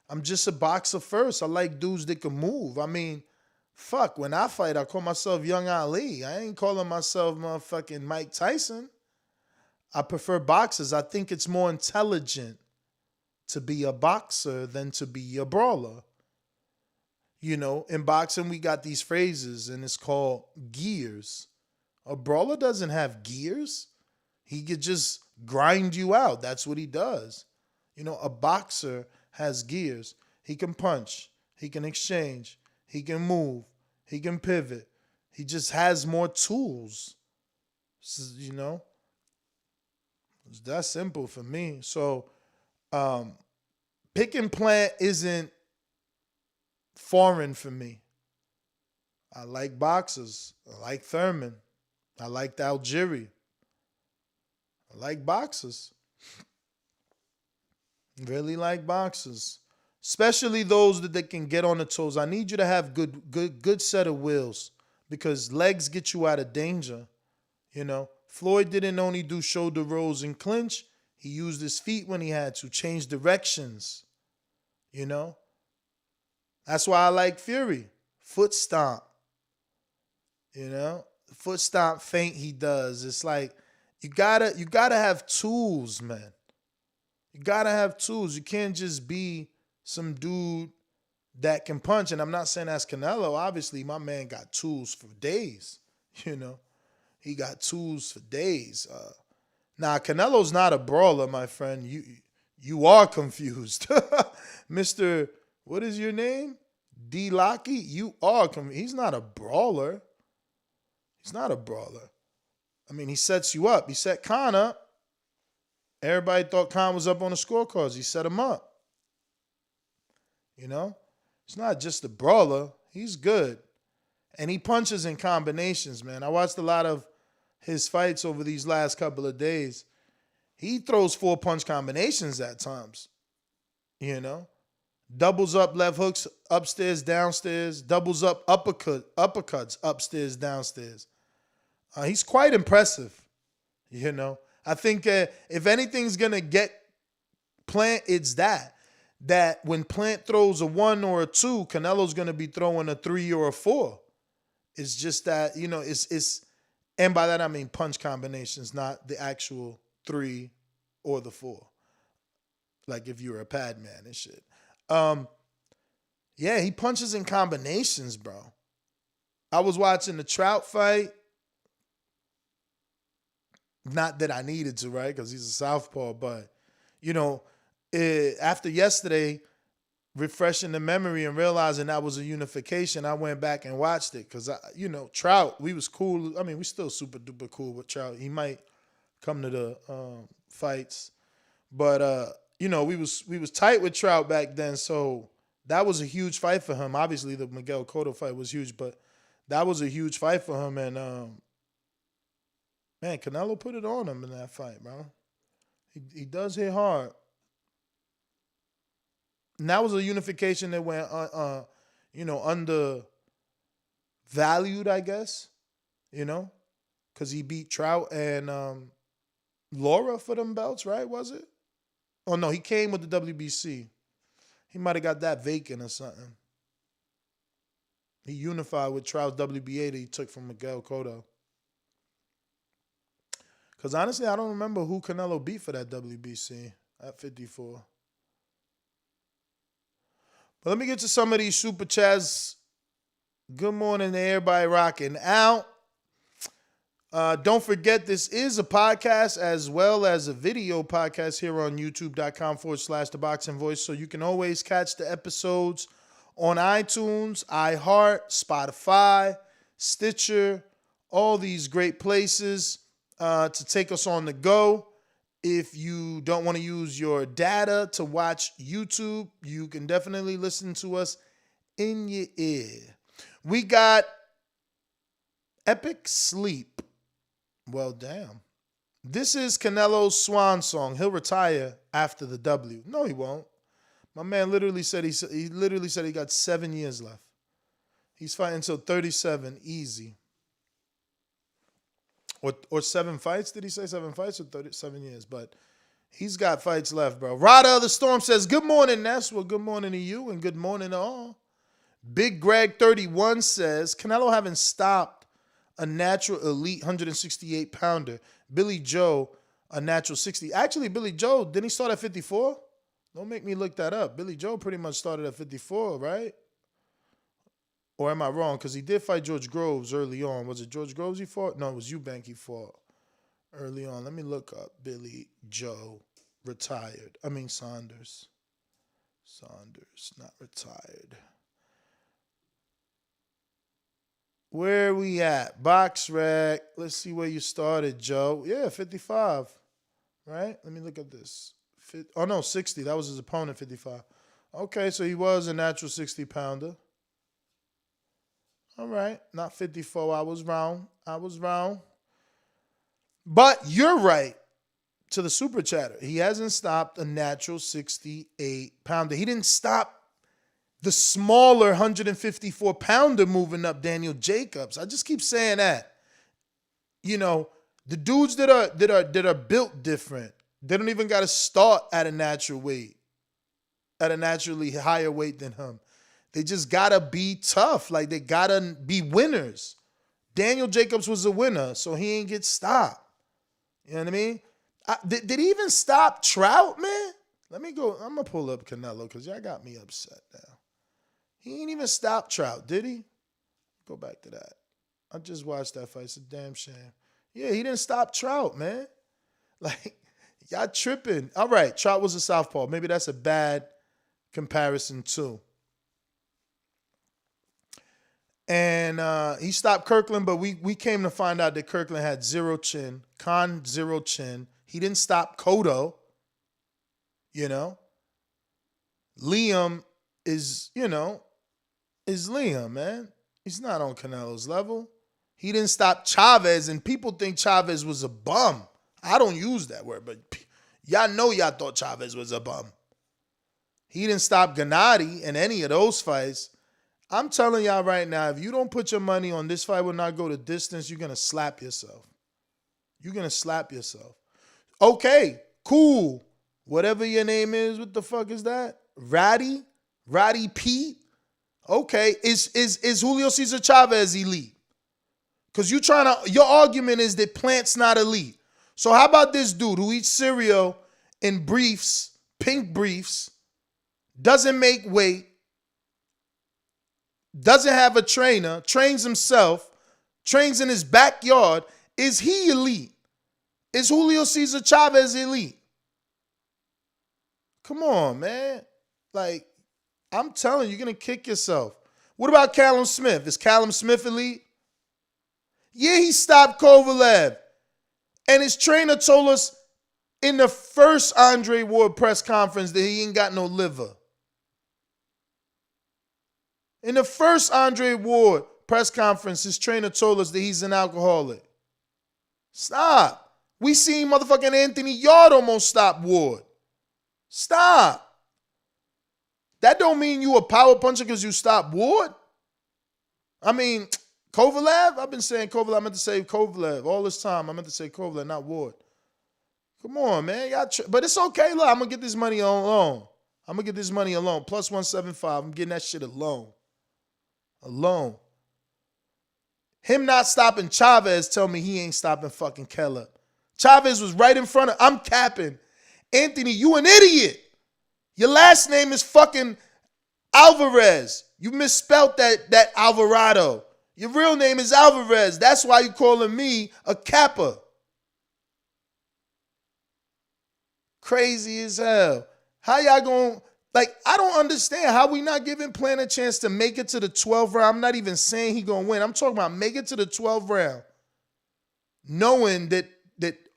Speaker 4: I'm just a boxer first. I like dudes that can move. I mean, fuck, when I fight, I call myself Young Ali. I ain't calling myself motherfucking Mike Tyson. I prefer boxers. I think it's more intelligent to be a boxer than to be a brawler. You know, in boxing, we got these phrases, and it's called gears. A brawler doesn't have gears. He could just grind you out. That's what he does. You know, a boxer has gears. He can punch. He can exchange. He can move. He can pivot. He just has more tools. You know, it's that simple for me. So, pick and plant isn't foreign for me. I like boxers. I like Thurman. I like Algieri. I like boxers. Really like boxers. Especially those that they can get on the toes. I need you to have good set of wheels because legs get you out of danger. You know, Floyd didn't only do shoulder rolls and clinch. He used his feet when he had to change directions. You know, that's why I like Fury. Foot stomp. You know, the foot stomp feint he does. It's like you gotta have tools, man. You gotta have tools. You can't just be some dude that can punch. And I'm not saying that's Canelo. Obviously, my man got tools for days. You know, he got tools for days. Now, Canelo's not a brawler, my friend. You are confused. Mr. What is your name? D. Locky? You are confused. He's not a brawler. He's not a brawler. I mean, he sets you up. He set Khan up. Everybody thought Khan was up on the scorecards. He set him up. You know? It's not just a brawler. He's good. And he punches in combinations, man. I watched a lot of his fights over these last couple of days. He throws 4-punch combinations at times. You know? Doubles up left hooks upstairs, downstairs. Doubles up uppercuts upstairs, downstairs. He's quite impressive. You know? I think if anything's going to get Plant, it's that when Plant throws a 1 or a 2, Canelo's going to be throwing a 3 or a 4. It's just that, you know, it's and by that I mean punch combinations, not the actual 3 or the 4. Like if you're a pad man and shit. Yeah, he punches in combinations, bro. I was watching the Trout fight. Not that I needed to, right? Because he's a southpaw, but, you know, after yesterday, refreshing the memory and realizing that was a unification, I went back and watched it because, Trout, we was cool. I mean, we still super duper cool with Trout. He might come to the fights, but we was tight with Trout back then, so that was a huge fight for him. Obviously, the Miguel Cotto fight was huge, but that was a huge fight for him. And man, Canelo put it on him in that fight, bro. He does hit hard. And that was a unification that went, undervalued, I guess, because he beat Trout and Laura for them belts, right? Was it? Oh, no, he came with the WBC. He might have got that vacant or something. He unified with Trout's WBA that he took from Miguel Cotto. Because honestly, I don't remember who Canelo beat for that WBC at 54. But let me get to some of these super chats. Good morning to everybody rocking out. Don't forget, this is a podcast as well as a video podcast here on youtube.com/The Boxing Voice. So you can always catch the episodes on iTunes, iHeart, Spotify, Stitcher, all these great places to take us on the go. If you don't want to use your data to watch YouTube, you can definitely listen to us in your ear. We got Epic Sleep. Well, damn. This is Canelo's swan song. He'll retire after the W. No, he won't. My man literally said he got 7 years left. He's fighting until 37, easy. Or 7 fights? Did he say 7 fights or 37 years? But he's got fights left, bro. Rada of the Storm says, good morning, Ness. Well, good morning to you and good morning to all. Big Greg 31 says, Canelo haven't stopped a natural elite 168 pounder. Billy Joe, a natural 60. Actually, Billy Joe, didn't he start at 54? Don't make me look that up. Billy Joe pretty much started at 54, right? Or am I wrong? Because he did fight George Groves early on. Was it George Groves he fought? No, it was Eubank he fought early on. Let me look up Billy Joe retired. I mean Saunders. Saunders, not retired. Where we at? Box Rec. Let's see where you started, Joe. Yeah, 55. Right? Let me look at this. 60. That was his opponent, 55. Okay, so he was a natural 60-pounder. All right, not 54. I was wrong. But you're right to the super chatter. He hasn't stopped a natural 68-pounder. He didn't stop the smaller 154-pounder moving up, Daniel Jacobs. I just keep saying that. The dudes that are built different, they don't even got to start at a natural weight, at a naturally higher weight than him. They just got to be tough. Like, they got to be winners. Daniel Jacobs was a winner, so he ain't get stopped. You know what I mean? Did he even stop Trout, man? Let me go. I'm going to pull up Canelo because y'all got me upset now. He ain't even stopped Trout, did he? Go back to that. I just watched that fight. It's a damn shame. Yeah, he didn't stop Trout, man. Like, y'all tripping. All right, Trout was a southpaw. Maybe that's a bad comparison, too. And he stopped Kirkland, but we came to find out that Kirkland had zero chin. Khan, zero chin. He didn't stop Cotto. Liam is Liam, man. He's not on Canelo's level. He didn't stop Chavez, and people think Chavez was a bum. I don't use that word, but y'all know y'all thought Chavez was a bum. He didn't stop Gennady in any of those fights. I'm telling y'all right now, if you don't put your money on this fight will not go the distance, you're going to slap yourself. You're going to slap yourself. Okay, cool. Whatever your name is, what the fuck is that? Ratty Pete? Okay, is Julio Cesar Chavez elite? Because your argument is that Plant's not elite. So how about this dude who eats cereal in briefs, pink briefs, doesn't make weight, doesn't have a trainer, trains himself, trains in his backyard. Is he elite? Is Julio Cesar Chavez elite? Come on, man. Like, I'm telling you, you're going to kick yourself. What about Callum Smith? Is Callum Smith elite? Yeah, he stopped Kovalev. And his trainer told us in the first Andre Ward press conference that he ain't got no liver. In the first Andre Ward press conference, his trainer told us that he's an alcoholic. Stop. We seen motherfucking Anthony Yard almost stop Ward. Stop. That don't mean you a power puncher because you stop Ward. I mean, Kovalev, I've been saying Kovalev. I meant to say Kovalev all this time. I meant to say Kovalev, not Ward. Come on, man. But it's okay. Look, I'm going to get this money on loan. I'm going to get this money alone. Plus 175. I'm getting that shit alone. Alone. Him not stopping Chavez tell me he ain't stopping fucking Keller. Chavez was right in front of, I'm capping. Anthony, you an idiot. Your last name is fucking Alvarez. You misspelled that Alvarado. Your real name is Alvarez. That's why you calling me a capper. Crazy as hell. How y'all going, I don't understand how we not giving Plant a chance to make it to the 12th round. I'm not even saying he going to win. I'm talking about make it to the 12th round. Knowing that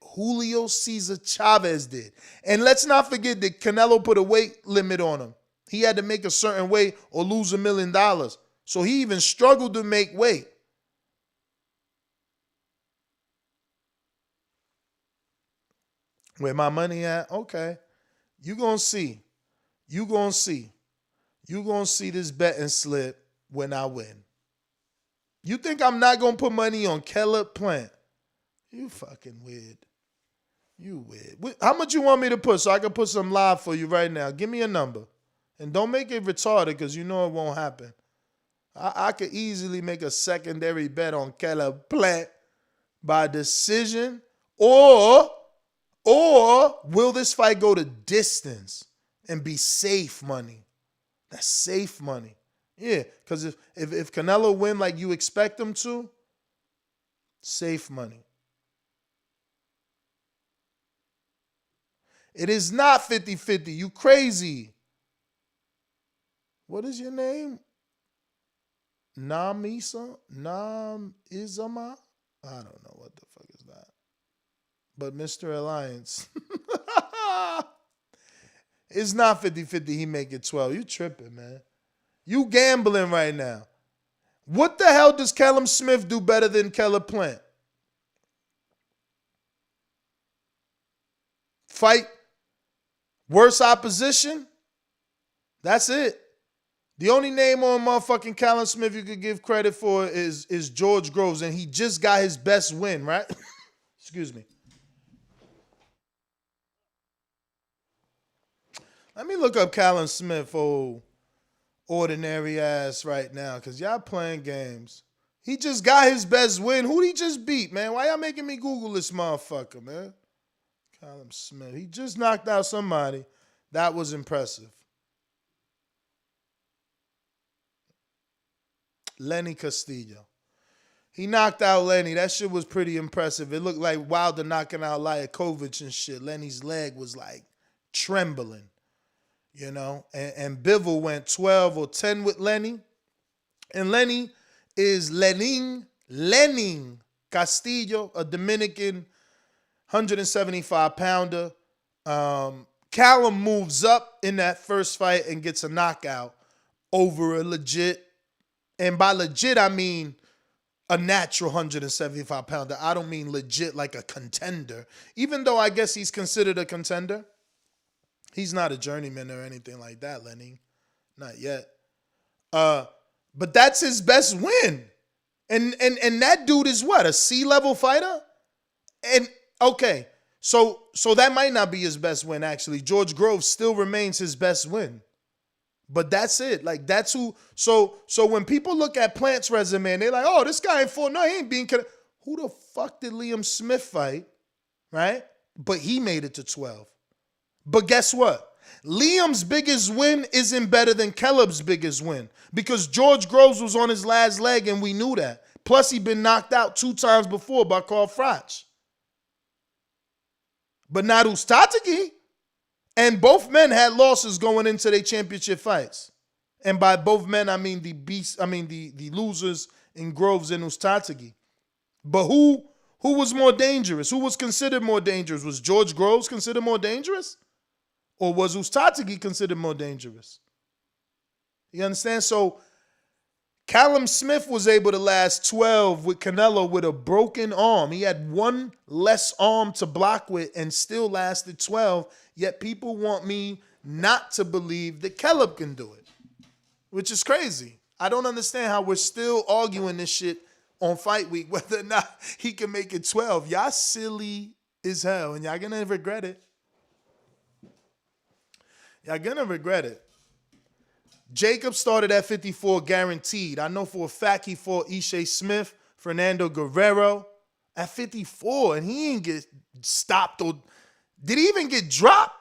Speaker 4: Julio Cesar Chavez did. And let's not forget that Canelo put a weight limit on him. He had to make a certain weight or lose $1 million. So he even struggled to make weight. Where my money at? Okay. You gonna see. You gonna see. You gonna see this betting slip when I win. You think I'm not gonna put money on Keller Plant? You fucking weird. You weird. How much you want me to put so I can put some live for you right now? Give me a number. And don't make it retarded because you know it won't happen. I could easily make a secondary bet on Keller Plant by decision, or will this fight go to distance and be safe money? That's safe money. Yeah, because if Canelo win like you expect him to, safe money. It is not 50-50. You crazy. What is your name? Nam-Izama? I don't know what the fuck is that. But Mr. Alliance. It's not 50-50 he make it 12. You tripping, man. You gambling right now. What the hell does Callum Smith do better than Keller Plant? Fight worse opposition? That's it. The only name on motherfucking Callum Smith you could give credit for is George Groves, and he just got his best win, right? Excuse me. Let me look up Callum Smith, old ordinary ass right now, because y'all playing games. He just got his best win. Who'd he just beat, man? Why y'all making me Google this motherfucker, man? Callum Smith. He just knocked out somebody. That was impressive. Lenny Castillo. He knocked out Lenny. That shit was pretty impressive. It looked like Wilder knocking out Liakovic and shit. Lenny's leg was like trembling, you know. And Bivol went 12 or 10 with Lenny. And Lenny is Lenin Castillo, a Dominican 175-pounder. Callum moves up in that first fight and gets a knockout over a legit, and by legit, I mean a natural 175-pounder. I don't mean legit like a contender. Even though I guess he's considered a contender, he's not a journeyman or anything like that, Lenny. Not yet. But that's his best win. And that dude is what? A C-level fighter? And okay, so that might not be his best win, actually. George Groves still remains his best win. But that's it. Like, that's who. So when people look at Plant's resume and they're like, oh, this guy ain't fought. No, he ain't being. Who the fuck did Liam Smith fight? Right? But he made it to 12. But guess what? Liam's biggest win isn't better than Caleb's biggest win, because George Groves was on his last leg and we knew that. Plus, he'd been knocked out 2 times before by Carl Froch. But not Ustatigi. And both men had losses going into their championship fights. And by both men, I mean the losers in Groves and Ustatsegi. But who was more dangerous? Who was considered more dangerous? Was George Groves considered more dangerous? Or was Ustatsegi considered more dangerous? You understand? So Callum Smith was able to last 12 with Canelo with a broken arm. He had one less arm to block with and still lasted 12. Yet people want me not to believe that Caleb can do it, which is crazy. I don't understand how we're still arguing this shit on fight week, whether or not he can make it 12. Y'all silly as hell, and y'all gonna regret it. Y'all gonna regret it. Jacob started at 54 guaranteed. I know for a fact he fought Ishe Smith, Fernando Guerrero at 54, and he didn't get stopped or did he even get dropped?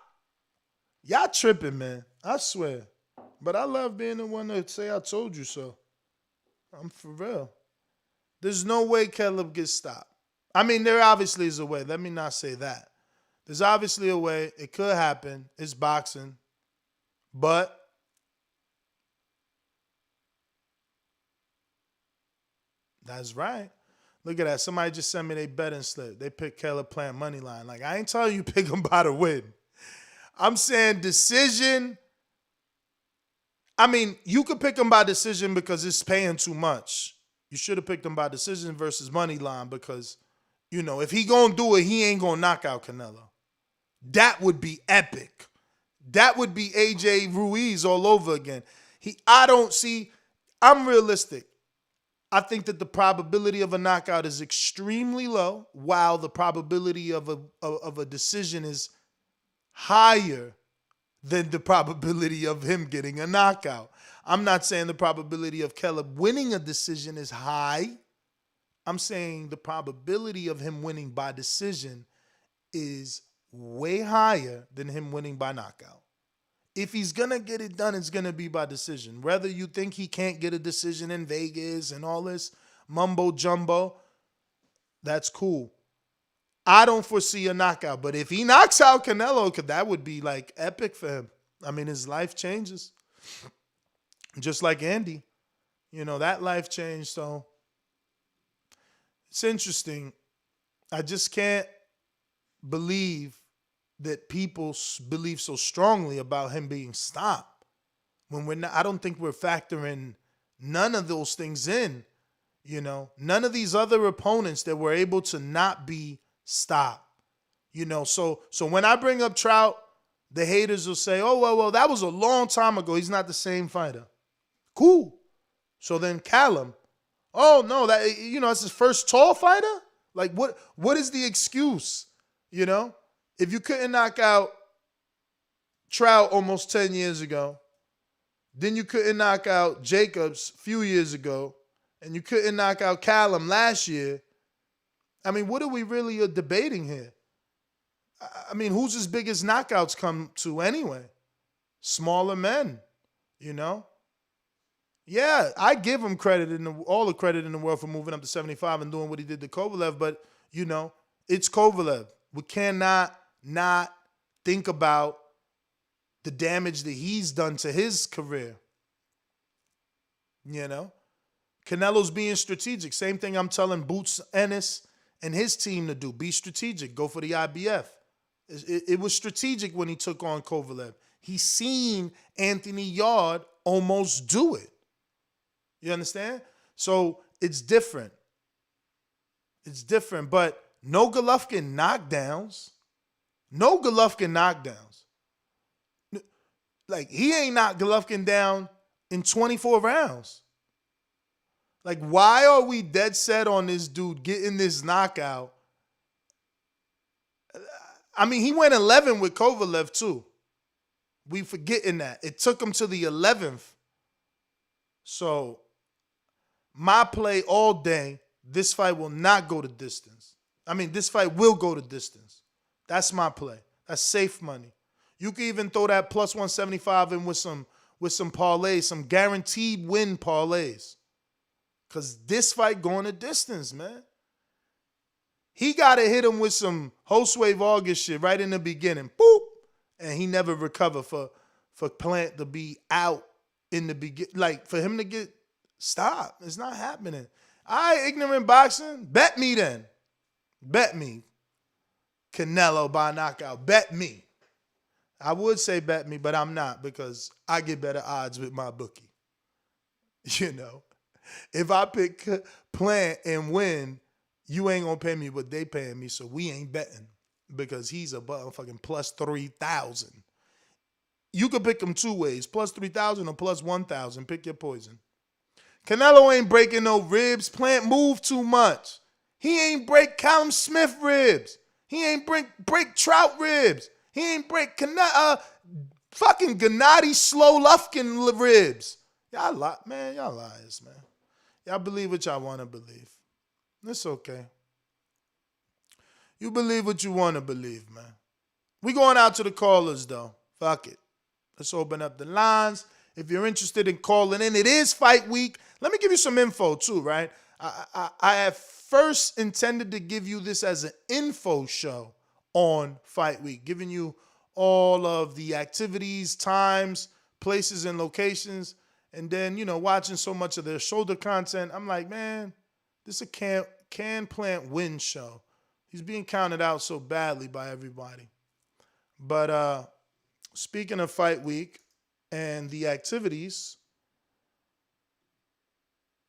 Speaker 4: Y'all tripping, man. I swear. But I love being the one to say I told you so. I'm for real. There's no way Caleb gets stopped. I mean, there obviously is a way. Let me not say that. There's obviously a way. It could happen. It's boxing. But that's right. Look at that. Somebody just sent me their betting slip. They picked Caleb Plant money line. Like, I ain't telling you pick him by the win. I'm saying decision. I mean, you could pick him by decision because it's paying too much. You should have picked him by decision versus money line because, you know, if he gonna do it, he ain't gonna knock out Canelo. That would be epic. That would be AJ Ruiz all over again. I'm realistic. I think that the probability of a knockout is extremely low, while the probability of a decision is higher than the probability of him getting a knockout. I'm not saying the probability of Caleb winning a decision is high. I'm saying the probability of him winning by decision is way higher than him winning by knockout. If he's going to get it done, it's going to be by decision. Whether you think he can't get a decision in Vegas and all this mumbo jumbo, that's cool. I don't foresee a knockout. But if he knocks out Canelo, that would be like epic for him. I mean, his life changes. Just like Andy. You know, that life changed. So it's interesting. I just can't believe that people believe so strongly about him being stopped when we're not. I don't think we're factoring none of those things in, you know, none of these other opponents that were able to not be stopped, you know. So when I bring up Trout, the haters will say, oh, well, that was a long time ago. He's not the same fighter. Cool. So then Callum, oh no, that, you know, it's his first tall fighter. Like what is the excuse, you know? If you couldn't knock out Trout almost 10 years ago, then you couldn't knock out Jacobs a few years ago, and you couldn't knock out Callum last year, I mean, what are we really debating here? I mean, who's his biggest knockouts come to anyway? Smaller men, you know? Yeah, I give him credit, all the credit in the world for moving up to 75 and doing what he did to Kovalev, but, you know, it's Kovalev. We cannot not think about the damage that he's done to his career. You know? Canelo's being strategic. Same thing I'm telling Boots Ennis and his team to do. Be strategic. Go for the IBF. It was strategic when he took on Kovalev. He seen Anthony Yard almost do it. You understand? So it's different. It's different, but no Golovkin knockdowns. No Golovkin knockdowns. Like, he ain't knocked Golovkin down in 24 rounds. Like, why are we dead set on this dude getting this knockout? I mean, he went 11 with Kovalev, too. We forgetting that. It took him to the 11th. So, my play all day, this fight will not go the distance. I mean, this fight will go the distance. That's my play. That's safe money. You can even throw that plus 175 in with some parlays, some guaranteed win parlays. Because this fight going the distance, man. He got to hit him with some Josue Vargas shit right in the beginning. Boop. And he never recovered for Plant to be out in the begin, like for him to get stopped. It's not happening. All right, ignorant boxing. Bet me then. Bet me. Canelo by knockout. Bet me. I would say bet me, but I'm not because I get better odds with my bookie. You know, if I pick Plant and win, you ain't gonna pay me what they paying me, so we ain't betting because he's a motherfucking plus 3,000. You could pick him two ways, plus 3,000 or plus 1,000. Pick your poison. Canelo ain't breaking no ribs. Plant moved too much. He ain't break Callum Smith ribs. He ain't break Trout ribs. He ain't break fucking Gennady Slow Lufkin ribs. Y'all lie, man. Y'all liars, man. Y'all believe what y'all want to believe. It's okay. You believe what you want to believe, man. We going out to the callers, though. Fuck it. Let's open up the lines. If you're interested in calling in, it is fight week. Let me give you some info, too, right? I have first intended to give you this as an info show on fight week, giving you all of the activities, times, places, and locations. And then, you know, watching so much of their shoulder content, I'm like, man, this is a can Plant win show. He's being counted out so badly by everybody. But speaking of fight week and the activities,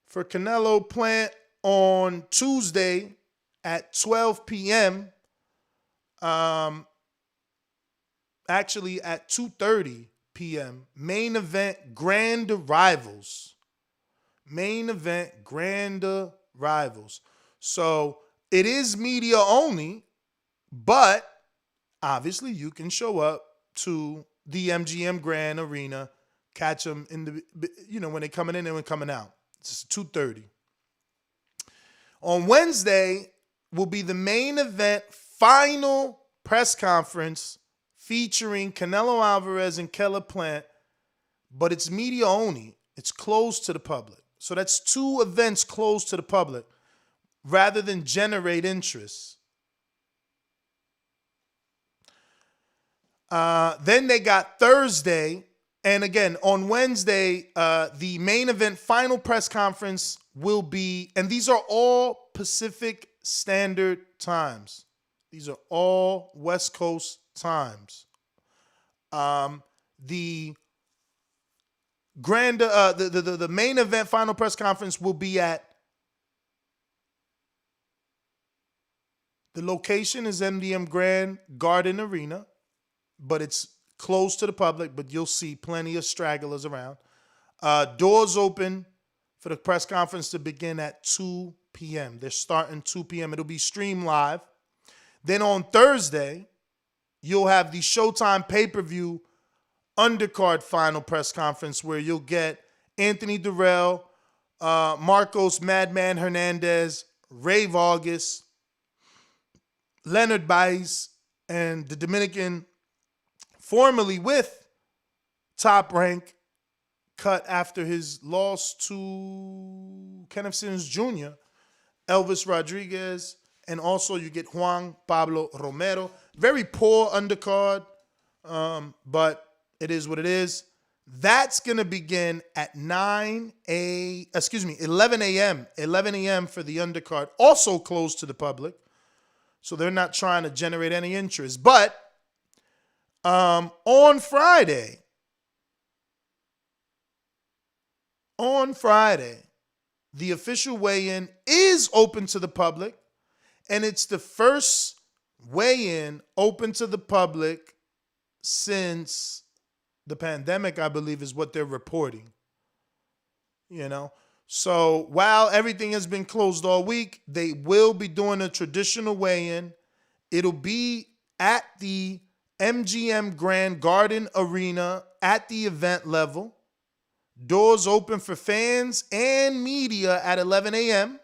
Speaker 4: for Canelo Plant on Tuesday at 12 p.m., actually at 2:30 p.m., main event Grand Rivals. Main event Grand Rivals. So it is media only, but obviously you can show up to the MGM Grand Arena, catch them in the, you know, when they're coming in and when coming out. It's 2:30. On Wednesday will be the main event final press conference featuring Canelo Alvarez and Caleb Plant, but it's media only. It's closed to the public. So that's two events closed to the public rather than generate interest. Then they got Thursday. And again, on Wednesday, the main event final press conference will be, and these are all Pacific Standard Times. These are all West Coast times. The main event final press conference will be at, the location is MGM Grand Garden Arena, but it's closed to the public, but you'll see plenty of stragglers around. Doors open for the press conference to begin at 2 p.m. They're starting 2 p.m. It'll be streamed live. Then on Thursday, you'll have the Showtime pay-per-view undercard final press conference where you'll get Anthony Durrell, Marcos Madman Hernandez, Rave August, Leonard Baez, and the Dominican formerly with Top Rank, cut after his loss to Kenneth Sims Jr., Elvis Rodriguez, and also you get Juan Pablo Romero. Very poor undercard, but it is what it is. That's going to begin at 11 a.m. 11 a.m. for the undercard, also closed to the public. So they're not trying to generate any interest. But on Friday, the official weigh-in is open to the public, and it's the first weigh-in open to the public since the pandemic, I believe, is what they're reporting. You know, so while everything has been closed all week, they will be doing a traditional weigh-in. It'll be at the MGM Grand Garden Arena at the event level. Doors open for fans and media at 11 a.m.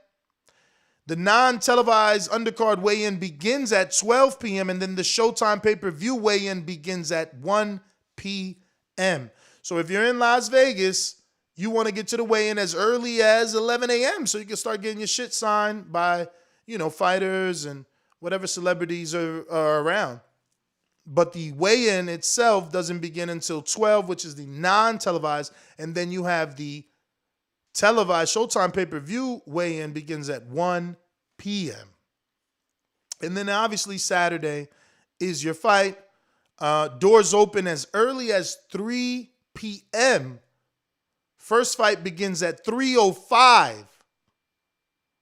Speaker 4: The non-televised undercard weigh-in begins at 12 p.m. and then the Showtime pay-per-view weigh-in begins at 1 p.m. So if you're in Las Vegas, you want to get to the weigh-in as early as 11 a.m. so you can start getting your shit signed by, you know, fighters and whatever celebrities are around. But the weigh-in itself doesn't begin until 12, which is the non-televised. And then you have the televised Showtime pay-per-view weigh-in begins at 1 p.m. And then obviously Saturday is your fight. Doors open as early as 3 p.m. First fight begins at 3:05.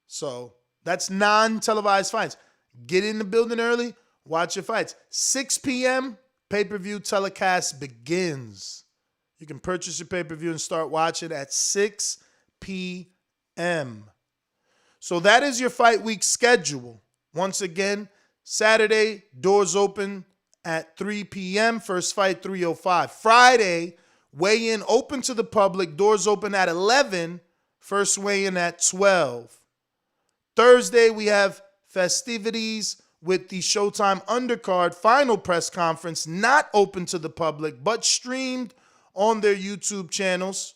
Speaker 4: So that's non-televised fights. Get in the building early, watch your fights. 6 p.m. pay-per-view telecast begins. You can purchase your pay-per-view and start watching at 6 p.m. So that is your fight week schedule. Once again, Saturday, doors open at 3 p.m. First fight, 3:05. Friday, weigh-in open to the public. Doors open at 11. First weigh-in at 12. Thursday, we have festivities with the Showtime undercard final press conference, not open to the public, but streamed on their YouTube channels.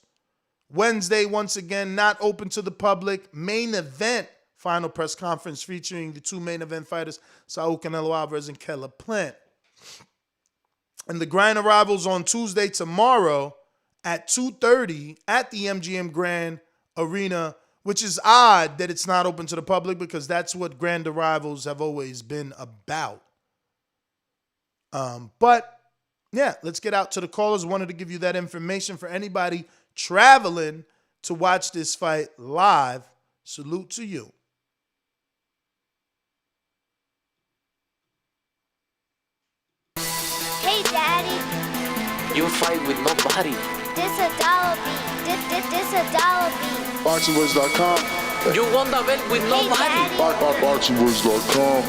Speaker 4: Wednesday, once again, not open to the public. Main event final press conference featuring the two main event fighters, Saul Canelo Alvarez and Caleb Plant. And the grand arrivals on Tuesday, tomorrow at 2:30 at the MGM Grand Arena, which is odd that it's not open to the public because that's what grand arrivals have always been about. But yeah, let's get out to the callers. Wanted to give you that information for anybody traveling to watch this fight live. Salute to you.
Speaker 9: Hey, Daddy.
Speaker 10: You fight with nobody.
Speaker 9: This a dollar beat. This a dollar beat.
Speaker 7: BoxingWords.com.
Speaker 10: You won the bet with
Speaker 9: Hey,
Speaker 10: nobody.
Speaker 9: Daddy.
Speaker 3: BoxingWords.com.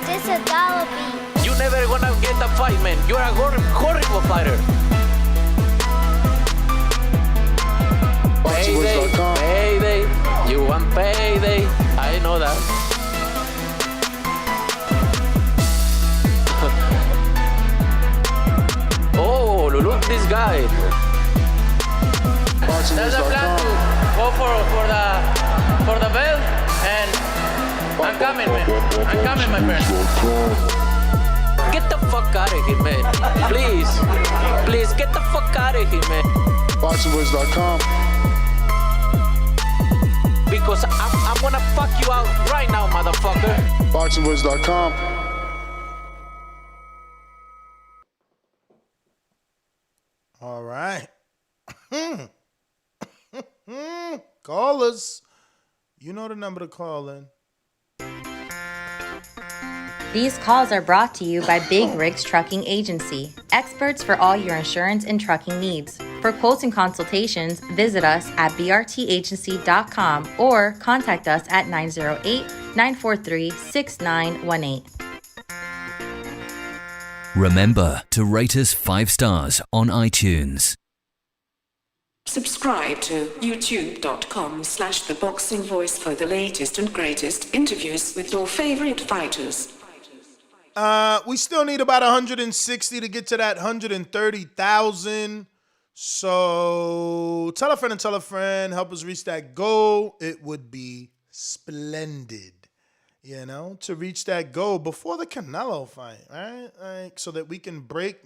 Speaker 9: This a dollar beat.
Speaker 10: You never gonna get the fight, man. You're a horrible fighter. Payday,
Speaker 7: BoxingWords.com.
Speaker 10: payday. You want payday. I know that. Oh, look this guy. There's a plan to go for the belt, and I'm coming, man. I'm coming, my friend. Get the fuck out of here, man. Please, get the fuck out of here, man.
Speaker 7: BoxingWords.com.
Speaker 10: Because I'm gonna fuck you out right now, motherfucker.
Speaker 7: BoxingWords.com.
Speaker 4: All right. Callers, you know the number to call in.
Speaker 11: These calls are brought to you by Big Rigs Trucking Agency, experts for all your insurance and trucking needs. For quotes and consultations, visit us at brtagency.com or contact us at 908-943-6918.
Speaker 12: Remember to rate us 5 stars on iTunes.
Speaker 13: Subscribe to youtube.com/theboxingvoice for the latest and greatest interviews with your favorite fighters.
Speaker 4: We still need about 160 to get to that 130,000. So tell a friend and tell a friend. Help us reach that goal. It would be splendid, you know, to reach that goal before the Canelo fight, right? Like, so that we can break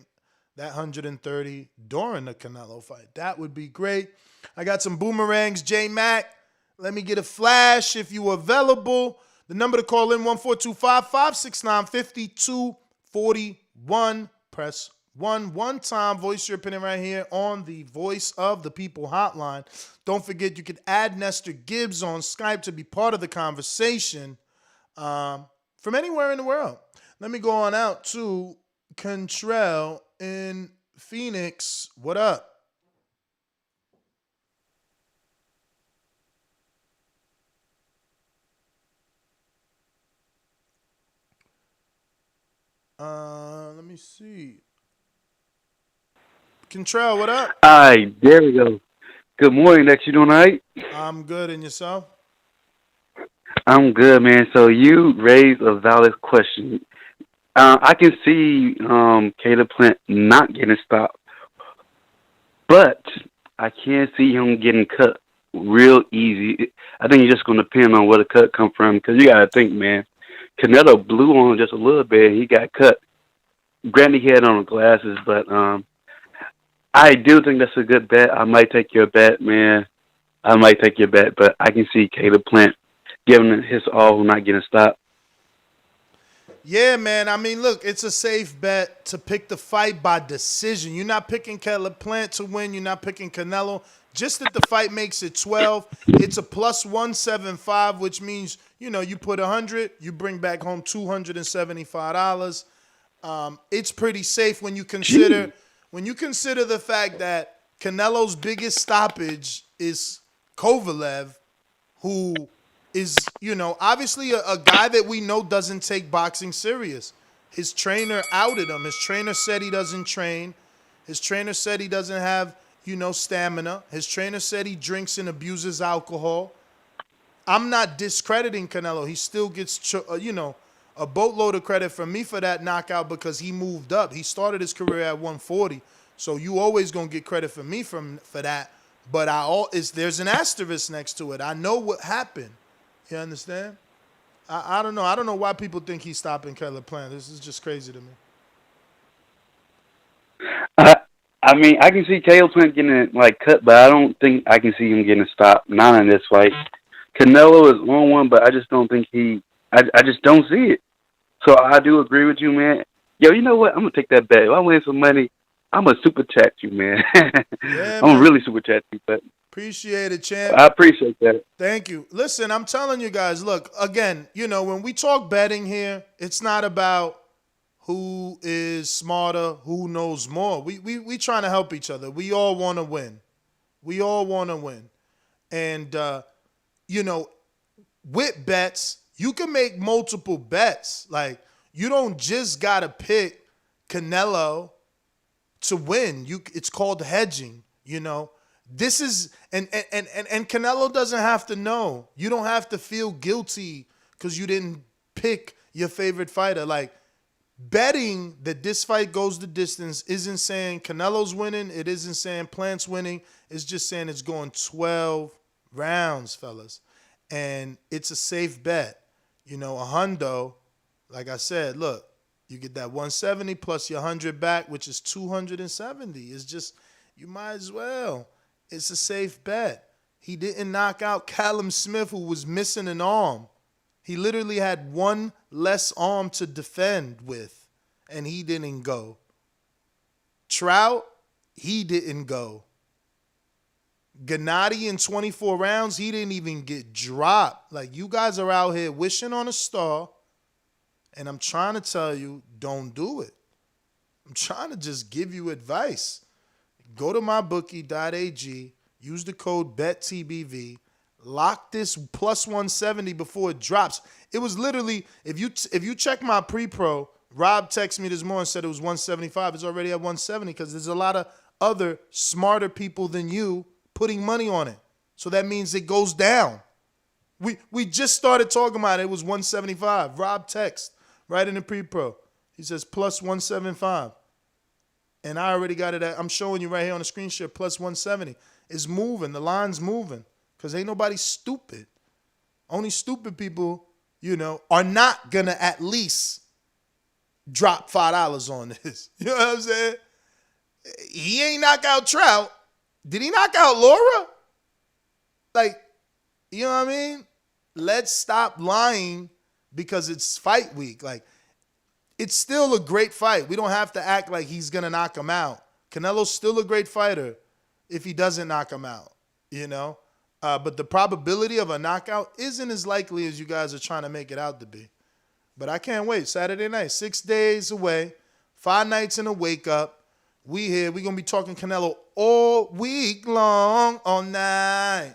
Speaker 4: that 130 during the Canelo fight. That would be great. I got some boomerangs. J Mac, let me get a flash if you available. The number to call in, 1-425-569-5241. Press 1. One time, voice your opinion right here on the Voice of the People hotline. Don't forget, you can add Nestor Gibbs on Skype to be part of the conversation from anywhere in the world. Let me go on out to Contrell in Phoenix. What up? Let me see. Contrell, what up?
Speaker 14: All right, there we go. Good morning, Lex. You doing all right?
Speaker 4: I'm good, and yourself?
Speaker 14: I'm good, man. So you raised a valid question. I can see Caleb Plant not getting stopped, but I can't see him getting cut real easy. I think it's just going to depend on where the cut come from, because you got to think, man, Canelo blew on just a little bit, and he got cut. granted he had on glasses, but I do think that's a good bet. I might take your bet, man. I might take your bet, but I can see Caleb Plant giving it his all, not getting stopped.
Speaker 4: Yeah, man. I mean, look, it's a safe bet to pick the fight by decision. You're not picking Caleb Plant to win. You're not picking Canelo. Just that the fight makes it 12. It's a plus 175, which means, you know, you put 100, you bring back home $275. It's pretty safe when you consider the fact that Canelo's biggest stoppage is Kovalev, who is, you know, obviously a guy that we know doesn't take boxing serious. His trainer outed him. His trainer said he doesn't train. His trainer said he doesn't have, you know, stamina. His trainer said he drinks and abuses alcohol. I'm not discrediting Canelo. He still gets, you know, a boatload of credit from me for that knockout because he moved up. He started his career at 140. So you always going to get credit from me for that. But there's an asterisk next to it. I know what happened. You understand? I don't know. I don't know why people think he's stopping Caleb Plant. This is just crazy to me.
Speaker 14: I mean, I can see Caleb Plant getting like cut, but I don't think I can see him getting stopped. Not in this fight. Canelo is on one, but I just don't think I just don't see it. So I do agree with you, man. Yo, you know what? I'm gonna take that bet. If I win some money, I'm gonna super chat you, man.
Speaker 4: Yeah,
Speaker 14: I'm gonna really super chat you, but
Speaker 4: appreciate it, champ.
Speaker 14: I appreciate that.
Speaker 4: Thank you. Listen, I'm telling you guys, look, again, you know, when we talk betting here, it's not about who is smarter, who knows more. We trying to help each other. We all want to win. We all want to win. And, you know, with bets, you can make multiple bets. Like, you don't just got to pick Canelo to win. It's called hedging, you know. This is and Canelo doesn't have to know. You don't have to feel guilty because you didn't pick your favorite fighter. Like, betting that this fight goes the distance isn't saying Canelo's winning. It isn't saying Plant's winning. It's just saying it's going 12 rounds, fellas. And it's a safe bet. You know, a hundo, like I said, look, you get that 170 plus your 100 back, which is 270. It's just, you might as well. It's a safe bet. He didn't knock out Callum Smith, who was missing an arm. He literally had one less arm to defend with, and he didn't go. Trout, he didn't go. Gennady in 24 rounds, he didn't even get dropped. Like, you guys are out here wishing on a star, and I'm trying to tell you, don't do it. I'm trying to just give you advice. Go to mybookie.ag, use the code BETTBV, lock this plus 170 before it drops. It was literally, if you check my pre-pro, Rob texted me this morning and said it was 175. It's already at 170 because there's a lot of other smarter people than you putting money on it. So that means it goes down. We just started talking about it. It was 175. Rob text right in the pre-pro. He says plus 175. And I already got it at, I'm showing you right here on the screen share, plus 170. It's moving. The line's moving because ain't nobody stupid. Only stupid people, you know, are not going to at least drop $5 on this. You know what I'm saying? He ain't knock out Trout. Did he knock out Laura? Like, you know what I mean? Let's stop lying because it's fight week. Like, it's still a great fight. We don't have to act like he's going to knock him out. Canelo's still a great fighter if he doesn't knock him out, you know? But the probability of a knockout isn't as likely as you guys are trying to make it out to be. But I can't wait. Saturday night, 6 days away, 5 nights in a wake-up. We here. We're going to be talking Canelo all week long, all night.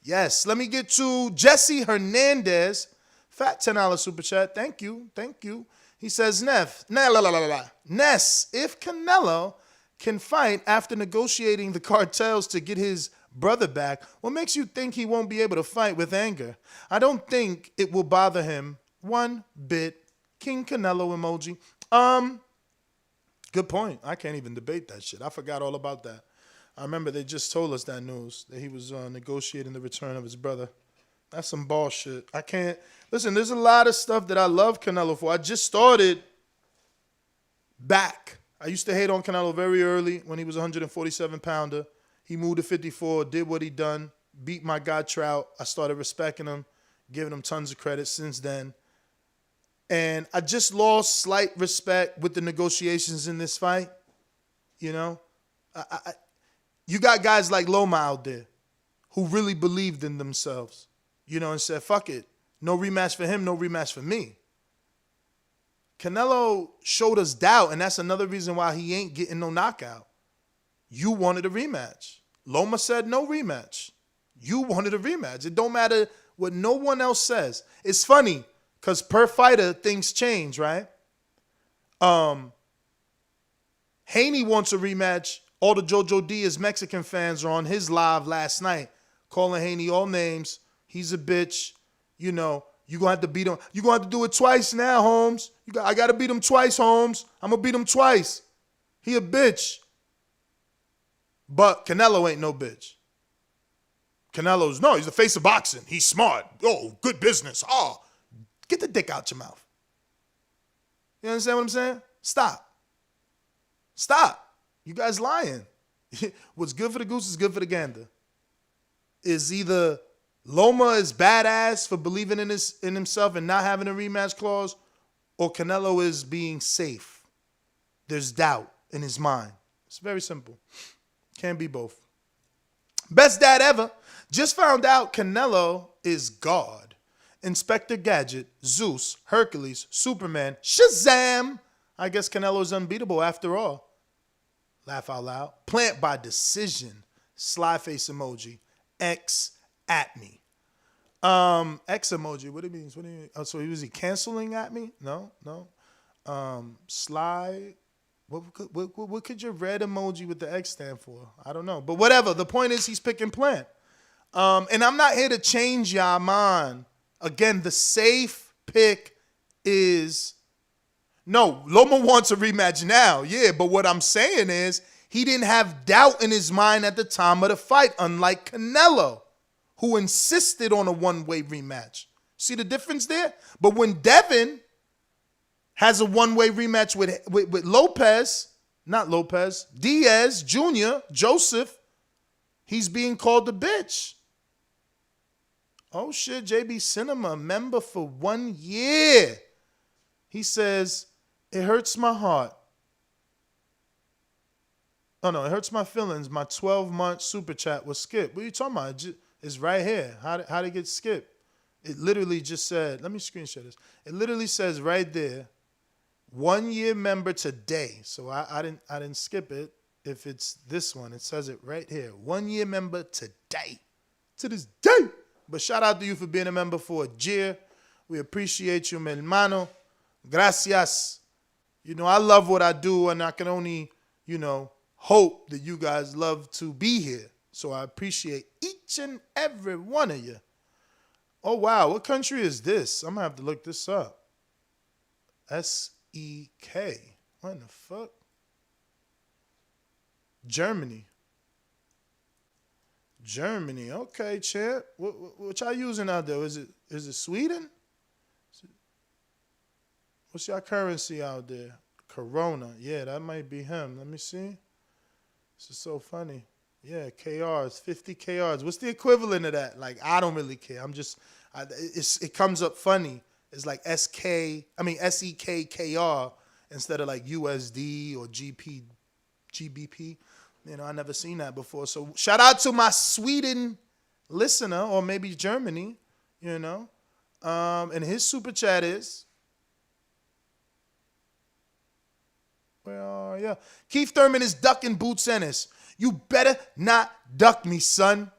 Speaker 4: Yes, let me get to Jesse Hernandez. Fat $10 super chat. Thank you. Thank you. He says, Ness, if Canelo can fight after negotiating the cartels to get his brother back, what makes you think he won't be able to fight with anger? I don't think it will bother him one bit. King Canelo emoji. Good point. I can't even debate that shit. I forgot all about that. I remember they just told us that news, that he was negotiating the return of his brother. That's some bullshit. I can't. Listen, there's a lot of stuff that I love Canelo for. I just started back. I used to hate on Canelo very early when he was a 147-pounder. He moved to 54, did what he done, beat my guy Trout. I started respecting him, giving him tons of credit since then. And I just lost slight respect with the negotiations in this fight. You know, you got guys like Loma out there who really believed in themselves, you know, and said, fuck it. No rematch for him, no rematch for me. Canelo showed us doubt, and that's another reason why he ain't getting no knockout. You wanted a rematch. Loma said no rematch. You wanted a rematch. It don't matter what no one else says. It's funny, because per fighter, things change, right? Haney wants a rematch. All the Jojo Diaz Mexican fans are on his live last night, calling Haney all names. He's a bitch. You know, you're going to have to beat him. You're going to have to do it twice now, Holmes. I got to beat him twice, Holmes. I'm going to beat him twice. He a bitch. But Canelo ain't no bitch. Canelo's, no, he's the face of boxing. He's smart. Oh, good business. Oh, get the dick out your mouth. You understand what I'm saying? Stop. You guys lying. What's good for the goose is good for the gander. Is either Loma is badass for believing in himself and not having a rematch clause, or Canelo is being safe. There's doubt in his mind. It's very simple. Can't be both. Best dad ever. Just found out Canelo is God. Inspector Gadget, Zeus, Hercules, Superman, Shazam. I guess Canelo is unbeatable after all. Laugh out loud. Plant by decision. Sly face emoji. X at me. X emoji. What it means? What do you mean? Oh, so was he canceling at me? No. Sly. What could your red emoji with the X stand for? I don't know. But whatever. The point is he's picking Plant. And I'm not here to change y'all mind. Again, the safe pick is no, Loma wants a rematch now. Yeah, but what I'm saying is he didn't have doubt in his mind at the time of the fight, unlike Canelo, who insisted on a one-way rematch. See the difference there? But when Devin has a one-way rematch with Diaz Jr., Joseph, he's being called a bitch. Oh shit, JB Cinema, member for 1 year. He says, it hurts my heart. Oh no, it hurts my feelings. My 12-month super chat was skipped. What are you talking about? It's right here. How did it get skipped? It literally just said, let me screenshot this. It literally says right there, 1 year member today. So I didn't skip it. If it's this one, it says it right here. 1 year member today. To this day. But shout out to you for being a member for a year. We appreciate you, mi hermano. Gracias. You know, I love what I do, and I can only, hope that you guys love to be here. So I appreciate each and every one of you. Oh, wow. What country is this? I'm going to have to look this up. SEK. What in the fuck? Germany. Okay, champ. What y'all using out there? Is it Sweden? What's your currency out there? Corona. Yeah, that might be him. Let me see. This is so funny. Yeah, KRs, 50 KRs. What's the equivalent of that? Like, I don't really care. It comes up funny. It's like SEKKR instead of like USD or GBP. I never seen that before. So shout out to my Sweden listener, or maybe Germany, and his super chat is, yeah. Keith Thurman is ducking Boots Ennis. You better not duck me, son.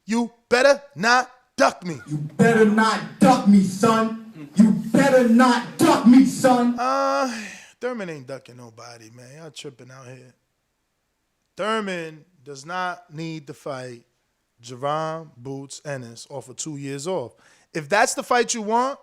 Speaker 4: You better not duck me.
Speaker 15: You better not duck me, son. You better not duck me, son.
Speaker 4: Thurman ain't ducking nobody, man. Y'all tripping out here. Thurman does not need to fight Jerome Boots Ennis off of 2 years off. If that's the fight you want,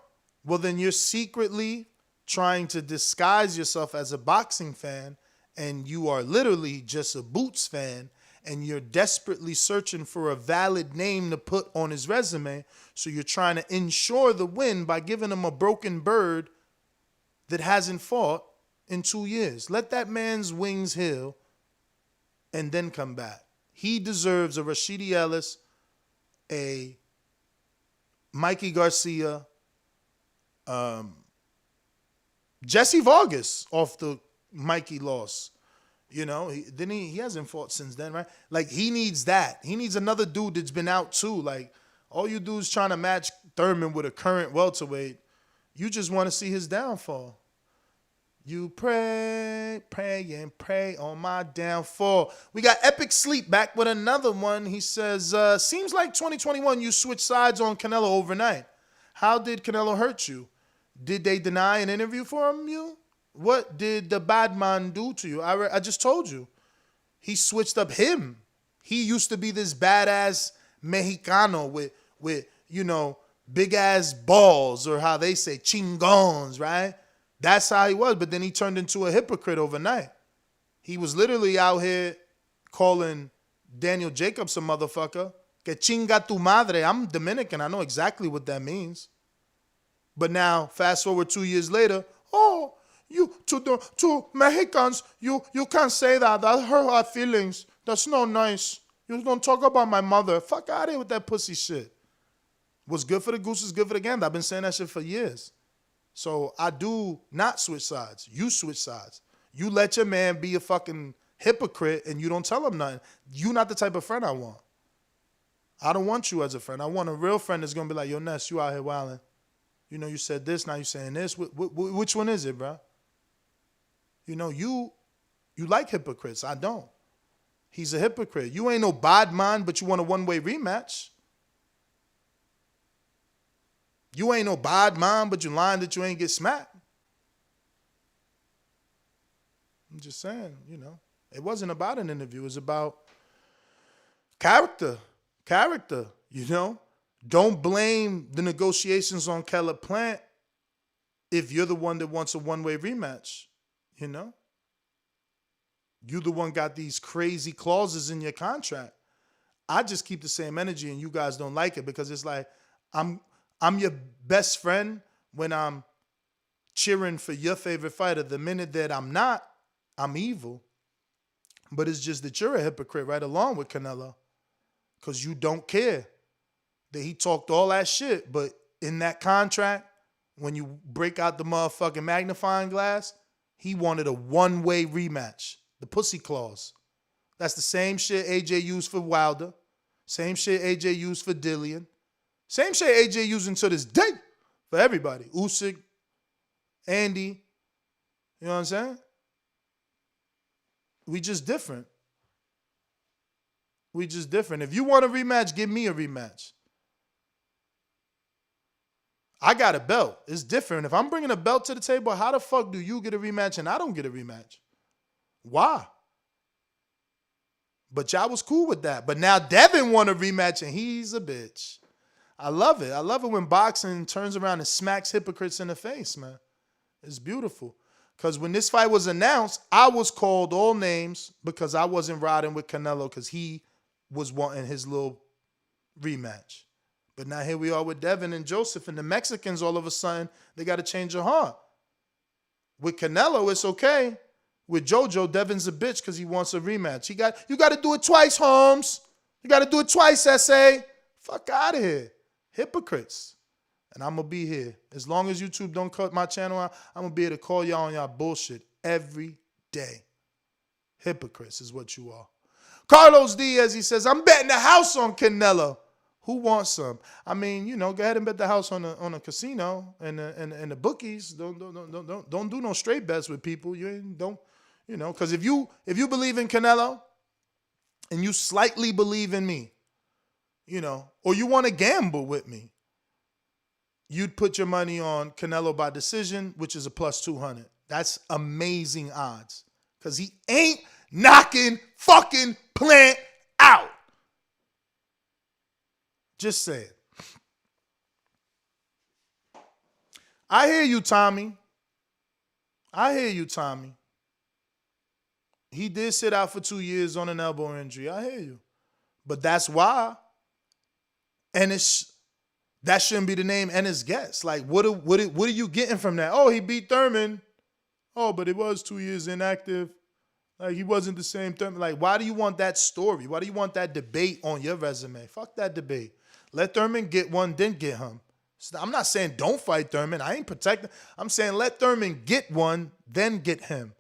Speaker 4: well, then you're secretly trying to disguise yourself as a boxing fan, and you are literally just a Boots fan, and you're desperately searching for a valid name to put on his resume, so you're trying to ensure the win by giving him a broken bird that hasn't fought in 2 years. Let that man's wings heal and then come back. He deserves a Rashidi Ellis, a Mikey Garcia, Jesse Vargas off the Mikey loss. You know, he hasn't fought since then, right? Like, he needs that. He needs another dude that's been out too. Like, all you dudes trying to match Thurman with a current welterweight, you just want to see his downfall. You pray, pray, and pray on my downfall. We got Epic Sleep back with another one. He says, seems like 2021 you switched sides on Canelo overnight. How did Canelo hurt you? Did they deny an interview for you? What did the bad man do to you? I just told you. He switched up him. He used to be this badass Mexicano with you know, big-ass balls, or how they say, chingons, right? That's how he was, but then he turned into a hypocrite overnight. He was literally out here calling Daniel Jacobs a motherfucker. Que chinga tu madre. I'm Dominican. I know exactly what that means. But now, fast forward 2 years later, oh, you to Mexicans, you can't say that. That hurt our feelings. That's not nice. You're gonna talk about my mother. Fuck out of here with that pussy shit. What's good for the goose is good for the gander. I've been saying that shit for years. So I do not switch sides. You switch sides. You let your man be a fucking hypocrite and you don't tell him nothing. You're not the type of friend I want. I don't want you as a friend. I want a real friend that's gonna be like, yo, Ness, you out here wilding. You know, you said this, now you saying this. Which one is it, bro? You know, you like hypocrites. I don't. He's a hypocrite. You ain't no bad man, but you want a one-way rematch. You ain't no bad man, but you lying that you ain't get smacked. I'm just saying, you know. It wasn't about an interview. It was about character. Character, you know. Don't blame the negotiations on Caleb Plant if you're the one that wants a one-way rematch, you know? You the one got these crazy clauses in your contract. I just keep the same energy and you guys don't like it because it's like I'm your best friend when I'm cheering for your favorite fighter. The minute that I'm not, I'm evil. But it's just that you're a hypocrite right along with Canelo because you don't care that he talked all that shit, but in that contract, when you break out the motherfucking magnifying glass, he wanted a one-way rematch. The pussy clause. That's the same shit AJ used for Wilder. Same shit AJ used for Dillian. Same shit AJ using to this day for everybody. Usyk, Andy. You know what I'm saying? We just different. We just different. If you want a rematch, give me a rematch. I got a belt. It's different. If I'm bringing a belt to the table, how the fuck do you get a rematch and I don't get a rematch? Why? But y'all was cool with that. But now Devin won a rematch and he's a bitch. I love it. I love it when boxing turns around and smacks hypocrites in the face, man. It's beautiful. Because when this fight was announced, I was called all names because I wasn't riding with Canelo because he was wanting his little rematch. But now here we are with Devin and Joseph, and the Mexicans all of a sudden, they got to change their heart. With Canelo, it's okay. With JoJo, Devin's a bitch because he wants a rematch. You got to do it twice, Holmes. You got to do it twice, SA. Fuck out of here. Hypocrites. And I'm going to be here. As long as YouTube don't cut my channel out, I'm going to be here to call y'all on y'all bullshit every day. Hypocrites is what you are. Carlos Diaz, he says, I'm betting the house on Canelo. Who wants some? I mean, you know, go ahead and bet the house on a casino and the bookies. Don't do no straight bets with people. Because if you believe in Canelo and you slightly believe in me, you know, or you want to gamble with me, you'd put your money on Canelo by decision, which is a plus 200. That's amazing odds because he ain't knocking fucking Plant out. Just saying. I hear you, Tommy. I hear you, Tommy. He did sit out for 2 years on an elbow injury. I hear you. But that's why. And that shouldn't be the name and his guess. Like, what are you getting from that? Oh, he beat Thurman. Oh, but it was 2 years inactive. Like, he wasn't the same Thurman. Like, why do you want that story? Why do you want that debate on your resume? Fuck that debate. Let Thurman get one, then get him. I'm not saying don't fight Thurman. I ain't protecting. I'm saying let Thurman get one, then get him.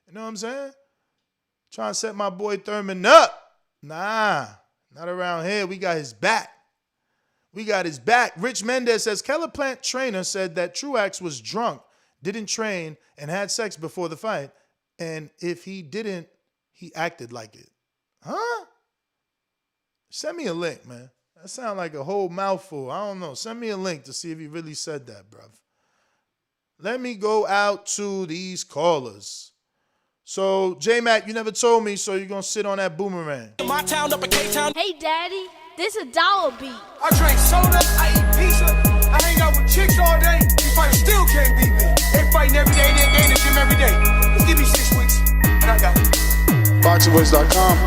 Speaker 4: You know what I'm saying? Trying to set my boy Thurman up. Nah, not around here. We got his back. We got his back. Rich Mendez says, Keller Plant trainer said that Truax was drunk, didn't train, and had sex before the fight. And if he didn't, he acted like it. Huh? Send me a link, man. That sounds like a whole mouthful. I don't know. Send me a link to see if he really said that, bruv. Let me go out to these callers. So, J-Mac, you never told me, so you're going to sit on that boomerang.
Speaker 6: My town up in K-Town.
Speaker 9: Hey, Daddy, this a Dolla beat.
Speaker 6: I drink soda, I eat pizza, I hang out with chicks all day. These fighters still can't beat me. They fighting every day, they in the gym every day. Just give me 6 weeks, and I got it.
Speaker 7: BoxingVoice.com.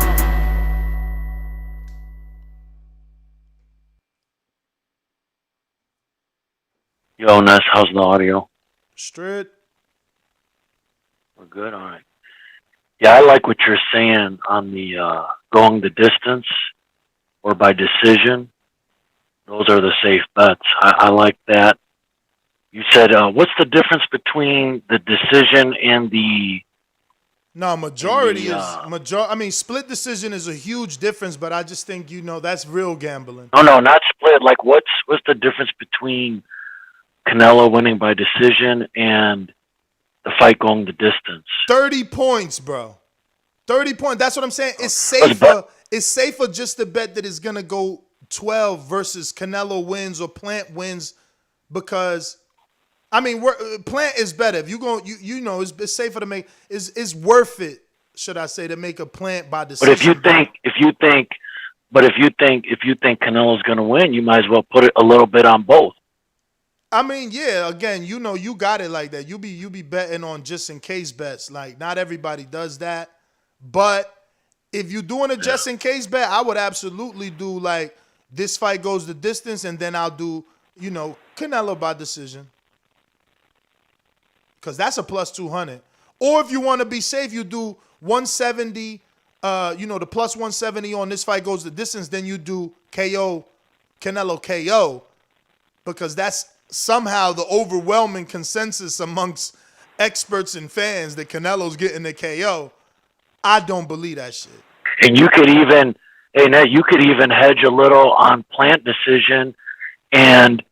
Speaker 16: Yo, Ness, how's the audio?
Speaker 4: Straight.
Speaker 16: We're good, all right. Yeah, I like what you're saying on the going the distance or by decision. Those are the safe bets. I like that. You said, what's the difference between the decision and the...
Speaker 4: No, majority is... I mean, split decision is a huge difference, but I just think, that's real gambling.
Speaker 16: No, not split. Like, what's the difference between Canelo winning by decision and the fight going the distance?
Speaker 4: 30 points, bro. 30 points. That's what I'm saying. It's safer. It's safer just to bet that it's going to go 12 versus Canelo wins or Plant wins because, I mean, Plant is better. If you go, it's safer to make, it's worth it, should I say, to make a Plant by decision.
Speaker 16: But if you think Canelo's going to win, you might as well put it a little bit on both.
Speaker 4: I mean, yeah, again, you got it like that. You be betting on just in case bets. Like, not everybody does that. But if you're doing a just in case bet, I would absolutely do like this fight goes the distance and then I'll do, Canelo by decision. Because that's a plus 200. Or if you want to be safe, you do 170, the plus 170 on this fight goes the distance, then you do KO, Canelo KO. Because that's somehow the overwhelming consensus amongst experts and fans that Canelo's getting the KO. I don't believe that shit.
Speaker 16: And you could even, hedge a little on Plant decision, and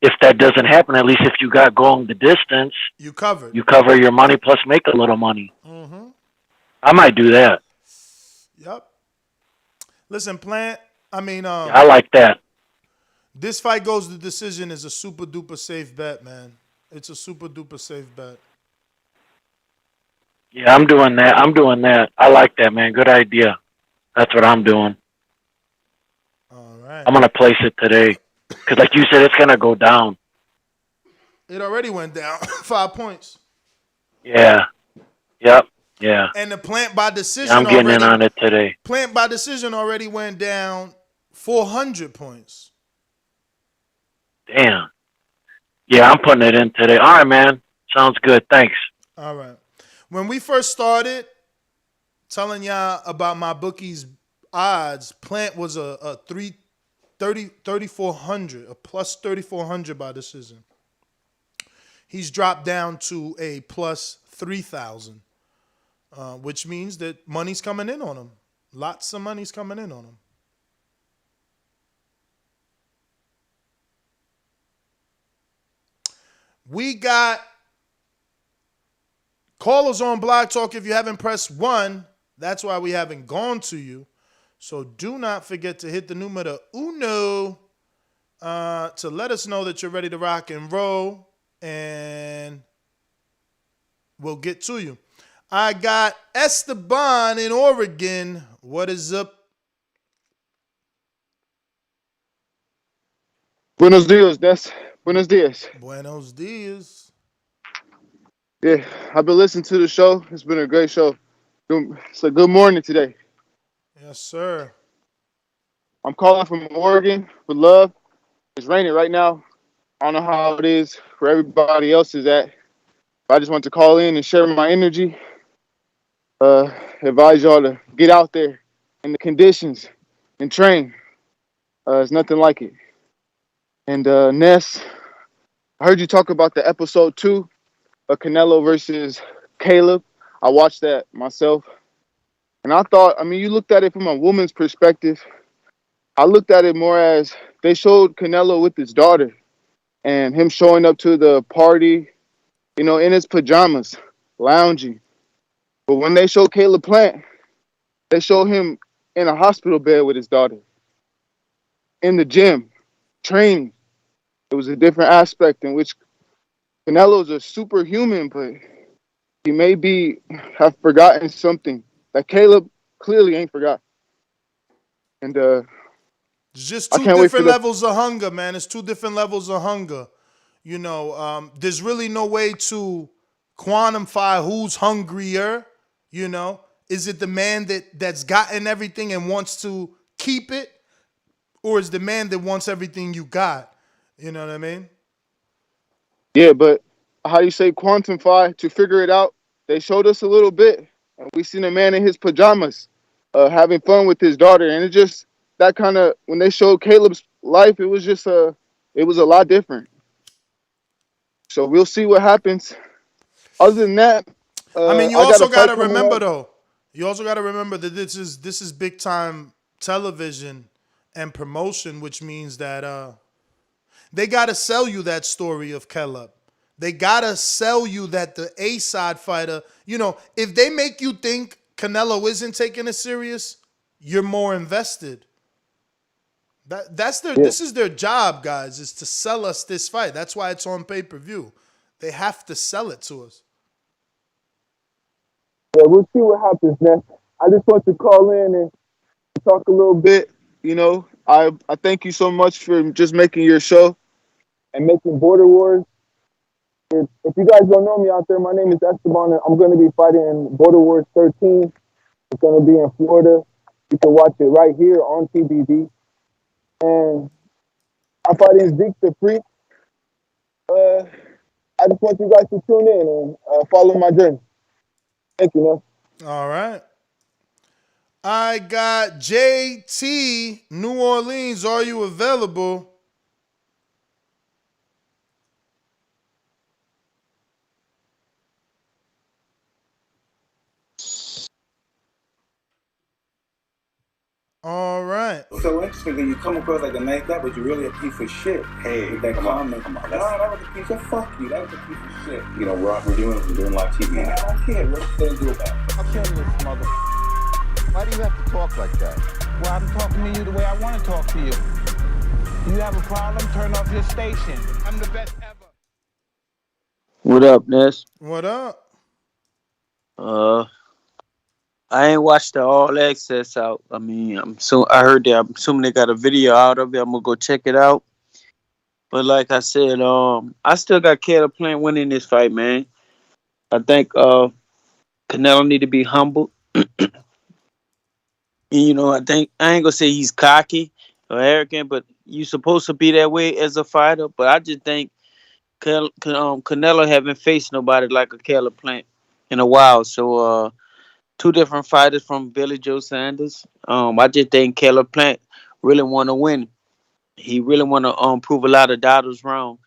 Speaker 16: if that doesn't happen, at least if you got going the distance,
Speaker 4: you cover
Speaker 16: your money plus make a little money.
Speaker 4: Mm-hmm.
Speaker 16: I might do that.
Speaker 4: Yep. Listen, Plant. I mean,
Speaker 16: I like that.
Speaker 4: This fight goes to decision is a super duper safe bet, man. It's a super duper safe bet.
Speaker 16: Yeah, I'm doing that. I like that, man. Good idea. That's what I'm doing.
Speaker 4: All right.
Speaker 16: I'm going to place it today. Because like you said, it's going to go down.
Speaker 4: It already went down 5 points.
Speaker 16: Yeah. Yep. Yeah.
Speaker 4: And the Plant by decision
Speaker 16: I'm getting in on it today.
Speaker 4: Plant by decision already went down 400 points.
Speaker 16: Damn. Yeah, I'm putting it in today. All right, man. Sounds good. Thanks.
Speaker 4: All right. When we first started telling y'all about my bookies odds, Plant was a 3,400, a plus 3,400 by decision. He's dropped down to a plus 3,000, which means that money's coming in on him. Lots of money's coming in on him. We got callers on Blog Talk. If you haven't pressed 1, that's why we haven't gone to you. So do not forget to hit the numero uno to let us know that you're ready to rock and roll, and we'll get to you. I got Esteban in Oregon. What is up?
Speaker 17: Buenos dias, Des. Buenos dias.
Speaker 4: Buenos dias.
Speaker 17: Yeah, I've been listening to the show. It's been a great show. It's a good morning today.
Speaker 4: Yes, sir.
Speaker 17: I'm calling from Oregon with love. It's raining right now. I don't know how it is where everybody else is at. I just want to call in and share my energy. Advise y'all to get out there in the conditions and train. It's nothing like it. And Ness, I heard you talk about the episode 2 of Canelo versus Caleb. I watched that myself. And I thought, I mean, you looked at it from a woman's perspective. I looked at it more as they showed Canelo with his daughter and him showing up to the party, you know, in his pajamas, lounging. But when they showed Caleb Plant, they showed him in a hospital bed with his daughter, in the gym, training. It was a different aspect in which Canelo's a superhuman, but he may have forgotten something that Caleb clearly ain't forgot. And
Speaker 4: it's just
Speaker 17: I
Speaker 4: two
Speaker 17: can't wait for
Speaker 4: different
Speaker 17: the
Speaker 4: levels of hunger, man. It's two different levels of hunger. You know, there's really no way to quantify who's hungrier. You know, is it the man that's gotten everything and wants to keep it, or is the man that wants everything you got? You know what I mean?
Speaker 17: yeah, but how you say quantify to figure it out? They showed us a little bit, and we seen a man in his pajamas, having fun with his daughter, and it just that kind of when they showed Caleb's life, it was just it was a lot different. So we'll see what happens. Other than that,
Speaker 4: I mean, you
Speaker 17: I got a
Speaker 4: also got
Speaker 17: fight
Speaker 4: to
Speaker 17: coming
Speaker 4: remember
Speaker 17: up.
Speaker 4: though. You also got to remember that this is big time television and promotion, which means that they got to sell you that story of Caleb. They got to sell you that the A-side fighter, you know, if they make you think Canelo isn't taking it serious, you're more invested. That's their
Speaker 17: Yeah.
Speaker 4: This is their job, guys, is to sell us this fight. That's why it's on pay-per-view. They have to sell it to us.
Speaker 17: Yeah, we'll see what happens next. I just want to call in and talk a little bit. You know, I thank you so much for just making your show and making Border Wars. If you guys don't know me out there, my name is Esteban, and I'm going to be fighting in Border Wars 13. It's going to be in Florida. You can watch it right here on TBD. And I'm fighting Zeke the Freak. I just want you guys to tune in and follow my journey. Thank you, man.
Speaker 4: All right. I got JT, New Orleans. Are you available? All right.
Speaker 18: So interesting that you come across like a nice guy, but you're really a piece of shit. Hey, with that comment. Come on. No, that was a piece of fuck you. That was a piece of shit. You know, we're doing live TV. Man, I don't care. What you gonna do about it?
Speaker 19: I'll kill this mother. Why do you have to talk like that? Well, I'm talking to you the way I want to talk to you. You have a problem? Turn off your station. I'm the best ever.
Speaker 20: What up, Ness?
Speaker 4: What up?
Speaker 20: I ain't watched the All Access out. I mean, I heard that. I'm assuming they got a video out of it. I'm gonna go check it out. But like I said, I still got Caleb Plant winning this fight, man. I think Canelo need to be humble. And, you know, I ain't gonna say he's cocky or arrogant, but you supposed to be that way as a fighter. But I just think Canelo haven't faced nobody like a Caleb Plant in a while. So two different fighters from Billy Joe Sanders. I just think Caleb Plant really want to win. He really want to prove a lot of doubters wrong.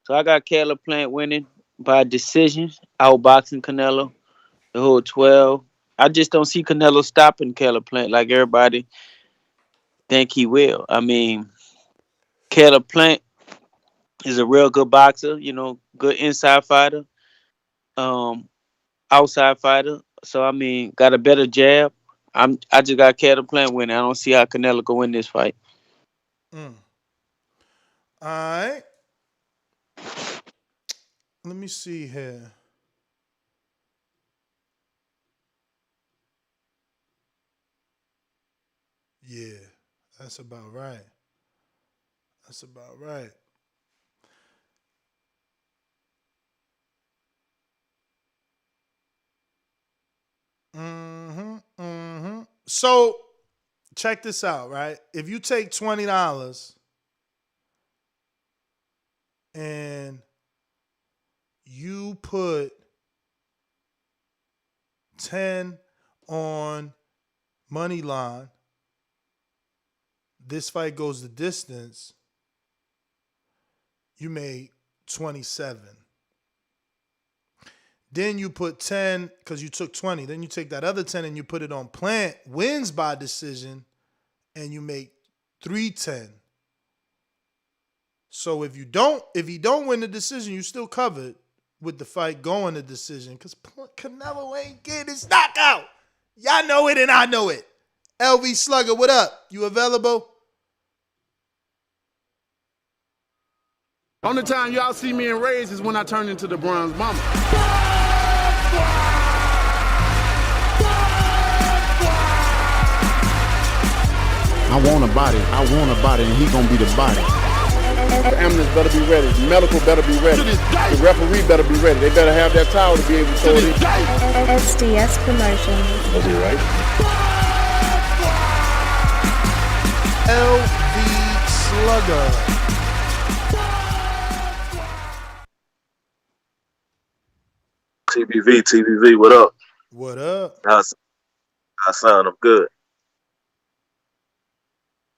Speaker 20: So I got Caleb Plant winning by decision, outboxing Canelo, the whole 12. I just don't see Canelo stopping Caleb Plant like everybody think he will. I mean, Caleb Plant is a real good boxer, you know, good inside fighter, outside fighter. So I mean, got a better jab. I just got Caleb Plant winning. I don't see how Canelo can win this fight.
Speaker 4: All right. Let me see here. Yeah, that's about right. That's about right. So check this out, right? If you take $20 and you put 10 on money line. This fight goes the distance. You made 27. Then you put 10 because you took 20. Then you take that other 10 and you put it on Plant, wins by decision, and you make 310. So if he don't win the decision, you still covered with the fight going to decision because Canelo ain't getting his knockout. Y'all know it and I know it. LV Slugger, what up? You available?
Speaker 21: Only time y'all see me in Rays is when I turn into the Bronze Mama.
Speaker 22: I want a body, and he gonna be the body.
Speaker 21: The ambulance better be ready. The medical better be ready. The referee better be ready. They better have that towel to be able to throw it in.
Speaker 5: SDS Promotions.
Speaker 21: Was he right?
Speaker 4: LV Slugger.
Speaker 23: TBV, what up?
Speaker 4: What up?
Speaker 23: I sound, I'm good.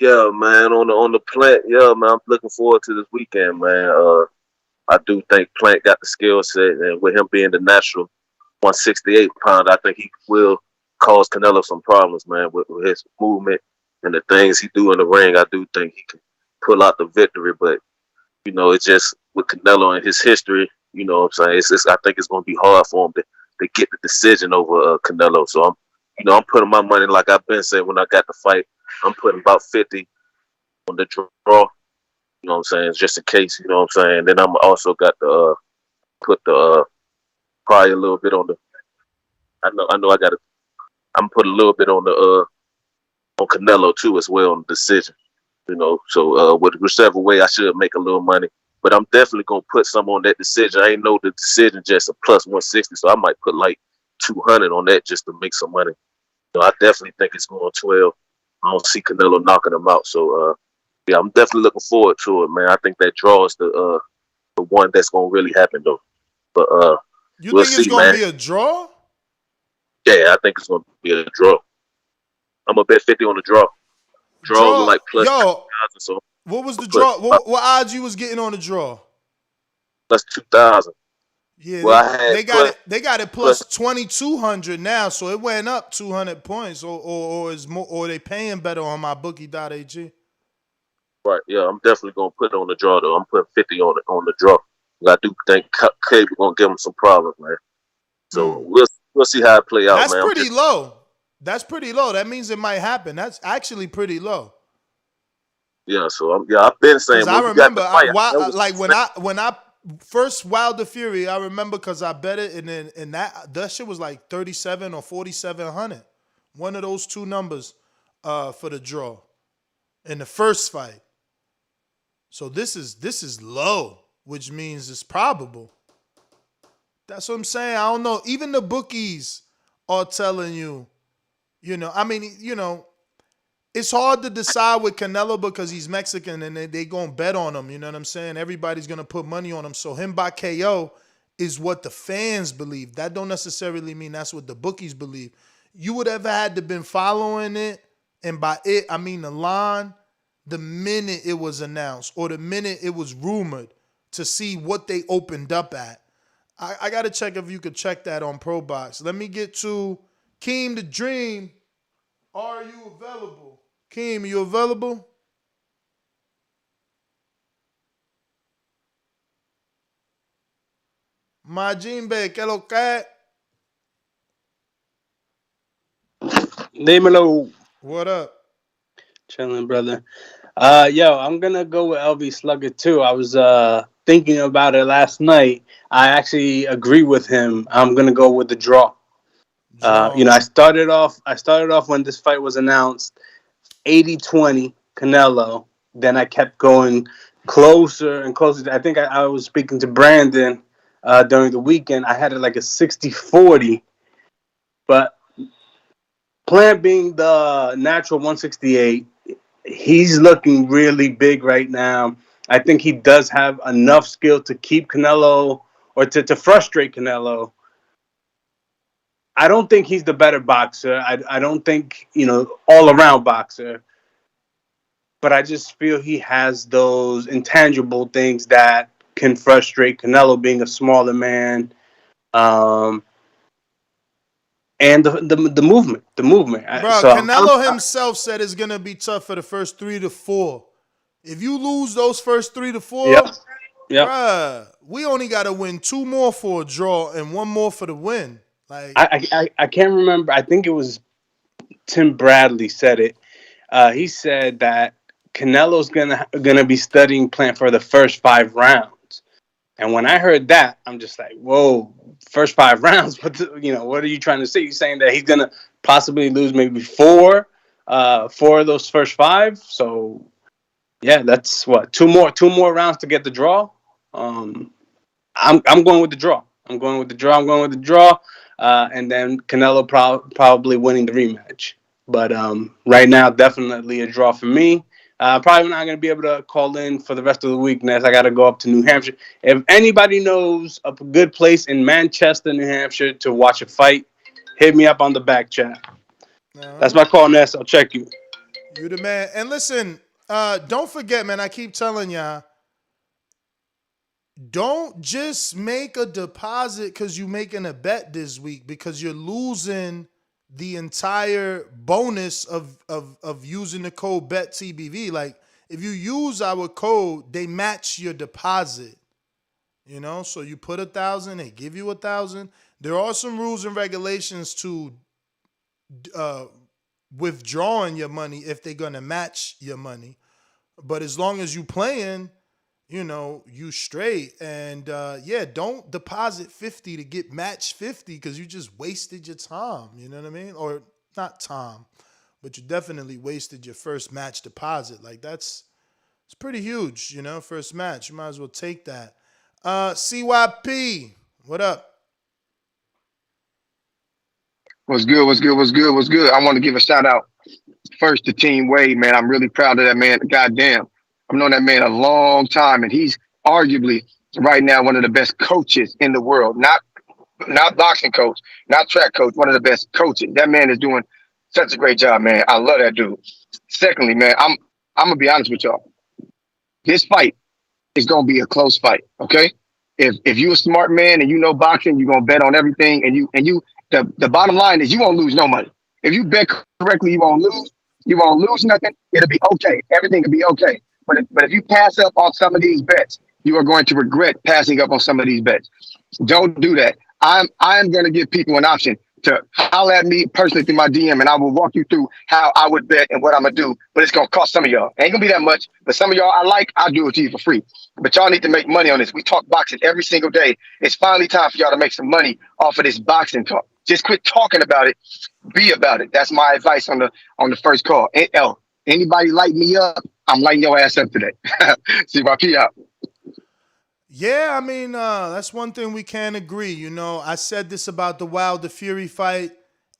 Speaker 23: Yeah, man, on the Plant, yeah, man, I'm looking forward to this weekend, man. I do think Plant got the skill set, and with him being the natural 168 pound, I think he will cause Canelo some problems, man, with his movement and the things he do in the ring. I do think he can pull out the victory, but you know, it's just with Canelo and his history. You know what I'm saying? I think it's going to be hard for him to get the decision over Canelo. So I'm putting my money, like I've been saying when I got the fight, I'm putting about 50 on the draw. You know what I'm saying? Just in case, you know what I'm saying? Then I'm also got to put the probably a little bit on the. I know I got to. I'm putting a little bit on the on Canelo too as well on the decision. You know, so whichever way I should make a little money. But I'm definitely going to put some on that decision. I ain't know the decision just a plus 160, so I might put like 200 on that just to make some money. So I definitely think it's going 12. I don't see Canelo knocking him out. So, yeah, I'm definitely looking forward to it, man. I think that draw is the one that's going to really happen, though. But
Speaker 4: you think it's going to be a draw?
Speaker 23: Yeah, I think it's going to be a draw. I'm going to bet 50 on the draw. Draw like plus 2,000, so.
Speaker 4: What was the draw? What odds you was getting on the draw?
Speaker 23: Plus 2,000.
Speaker 4: Yeah,
Speaker 23: well,
Speaker 4: they got it plus 2,200 now, so it went up 200 points, or is more, or they paying better on my bookie.ag.
Speaker 23: Right, yeah, I'm definitely gonna put it on the draw though. I'm putting 50 on the draw. I do think Cable gonna give him some problems, man. So we'll see how it play out,
Speaker 4: man. That's pretty low. That's pretty low. That means it might happen. That's actually pretty low.
Speaker 23: Yeah, so I've been saying.
Speaker 4: I remember, when I first Wilder Fury, I remember because I bet it, and that shit was like 37 or 4,700. One of those two numbers for the draw in the first fight. So this is low, which means it's probable. That's what I'm saying. I don't know. Even the bookies are telling you, it's hard to decide with Canelo because he's Mexican and they going to bet on him. You know what I'm saying? Everybody's going to put money on him. So him by KO is what the fans believe. That don't necessarily mean that's what the bookies believe. You would have had to been following it. And by it, I mean the line, the minute it was announced or the minute it was rumored to see what they opened up at. I got to check if you could check that on ProBox. Let me get to Keem the Dream. Are you available? Keem, you available? Majimbe, ¿qué lo que?
Speaker 20: Dímelo.
Speaker 4: What up?
Speaker 20: Chilling, brother. Yo, I'm gonna go with LV Slugger too. I was thinking about it last night. I actually agree with him. I'm gonna go with the draw. I started off when this fight was announced, 80-20 Canelo. Then I kept going closer and closer. I think I was speaking to Brandon during the weekend. I had it like a 60-40. But Plant being the natural 168, he's looking really big right now. I think he does have enough skill to keep Canelo or to frustrate Canelo.
Speaker 1: I don't think he's the better boxer. I don't think, all around boxer. But I just feel he has those intangible things that can frustrate Canelo, being a smaller man, and the movement,
Speaker 4: Bro, Canelo himself said it's gonna be tough for the first 3 to 4. If you lose those first 3 to 4, bruh, we only got to win 2 more for a draw and 1 more for the win. Like
Speaker 1: I can't remember. I think it was Tim Bradley said it. He said that Canelo's gonna be studying Plant for the first 5 rounds. And when I heard that, I'm just like, whoa, first 5 rounds. What are you trying to say? You're saying that he's gonna possibly lose maybe 4 of those first 5. So yeah, that's what, 2 more rounds to get the draw. I'm going with the draw. I'm going with the draw. And then Canelo probably winning the rematch. But right now, definitely a draw for me. Probably not going to be able to call in for the rest of the week, Ness. I got to go up to New Hampshire. If anybody knows a good place in Manchester, New Hampshire to watch a fight, hit me up on the back chat. That's my call, Ness. I'll check you.
Speaker 4: You the man. And listen, don't forget, man, I keep telling y'all, don't just make a deposit because you're making a bet this week, because you're losing the entire bonus of using the code BETTBV. Like, if you use our code, they match your deposit. So you put 1,000, they give you 1,000. There are some rules and regulations to withdrawing your money if they're gonna match your money. But as long as you playing, you straight. And don't deposit 50 to get match 50 because you just wasted your time. You know what I mean? Or not time, but you definitely wasted your first match deposit. Like, it's pretty huge, first match. You might as well take that. CYP, what up?
Speaker 2: What's good? I want to give a shout out first to Team Wade, man. I'm really proud of that man. Goddamn. I've known that man a long time, and he's arguably right now one of the best coaches in the world. Not boxing coach, not track coach, one of the best coaches. That man is doing such a great job, man. I love that dude. Secondly, man, I'm gonna be honest with y'all. This fight is gonna be a close fight, okay? If you're a smart man and you know boxing, you're gonna bet on everything, and the bottom line is you won't lose no money. If you bet correctly, you won't lose. You won't lose nothing. It'll be okay. Everything will be okay. But if you pass up on some of these bets, you are going to regret passing up on some of these bets. Don't do that. I'm going to give people an option to holler at me personally through my DM, and I will walk you through how I would bet and what I'm going to do. But it's going to cost some of y'all. Ain't going to be that much, but some of y'all I'll do it to you for free. But y'all need to make money on this. We talk boxing every single day. It's finally time for y'all to make some money off of this boxing talk. Just quit talking about it. Be about it. That's my advice on the first call. Anybody light me up, I'm lighting your ass up today. CYP out.
Speaker 4: Yeah, I mean, that's one thing we can agree. I said this about the Wilder Fury fight,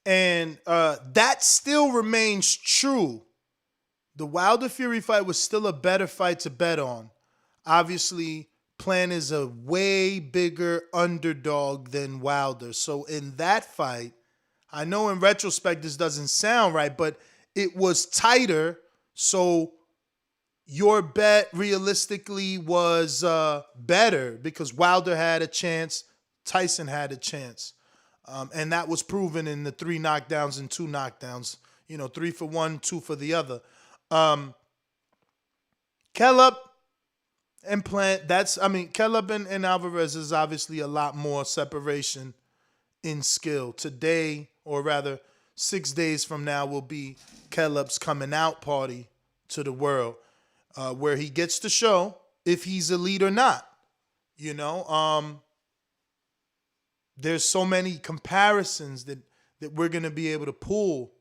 Speaker 4: and that still remains true. The Wilder Fury fight was still a better fight to bet on. Obviously, Plant is a way bigger underdog than Wilder. So in that fight, I know in retrospect this doesn't sound right, but it was tighter. So your bet realistically was better because Wilder had a chance, Tyson had a chance. And that was proven in the 3 knockdowns and 2 knockdowns. 3 for one, 2 for the other. Caleb and Plant, Caleb and Alvarez is obviously a lot more separation in skill. Today, or rather 6 days from now, will be Caleb's coming out party to the world, where he gets to show if he's elite or not. There's so many comparisons that we're going to be able to pull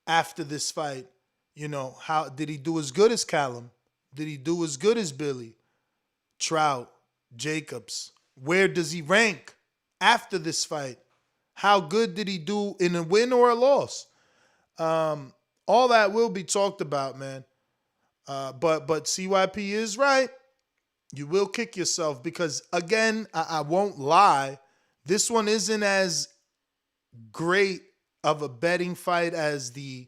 Speaker 4: after this fight. How did he do as good as Callum? Did he do as good as Billy, Trout, Jacobs? Where does he rank after this fight? How good did he do in a win or a loss? All that will be talked about, man. But CYP is right. You will kick yourself because, again, I won't lie. This one isn't as great of a betting fight as the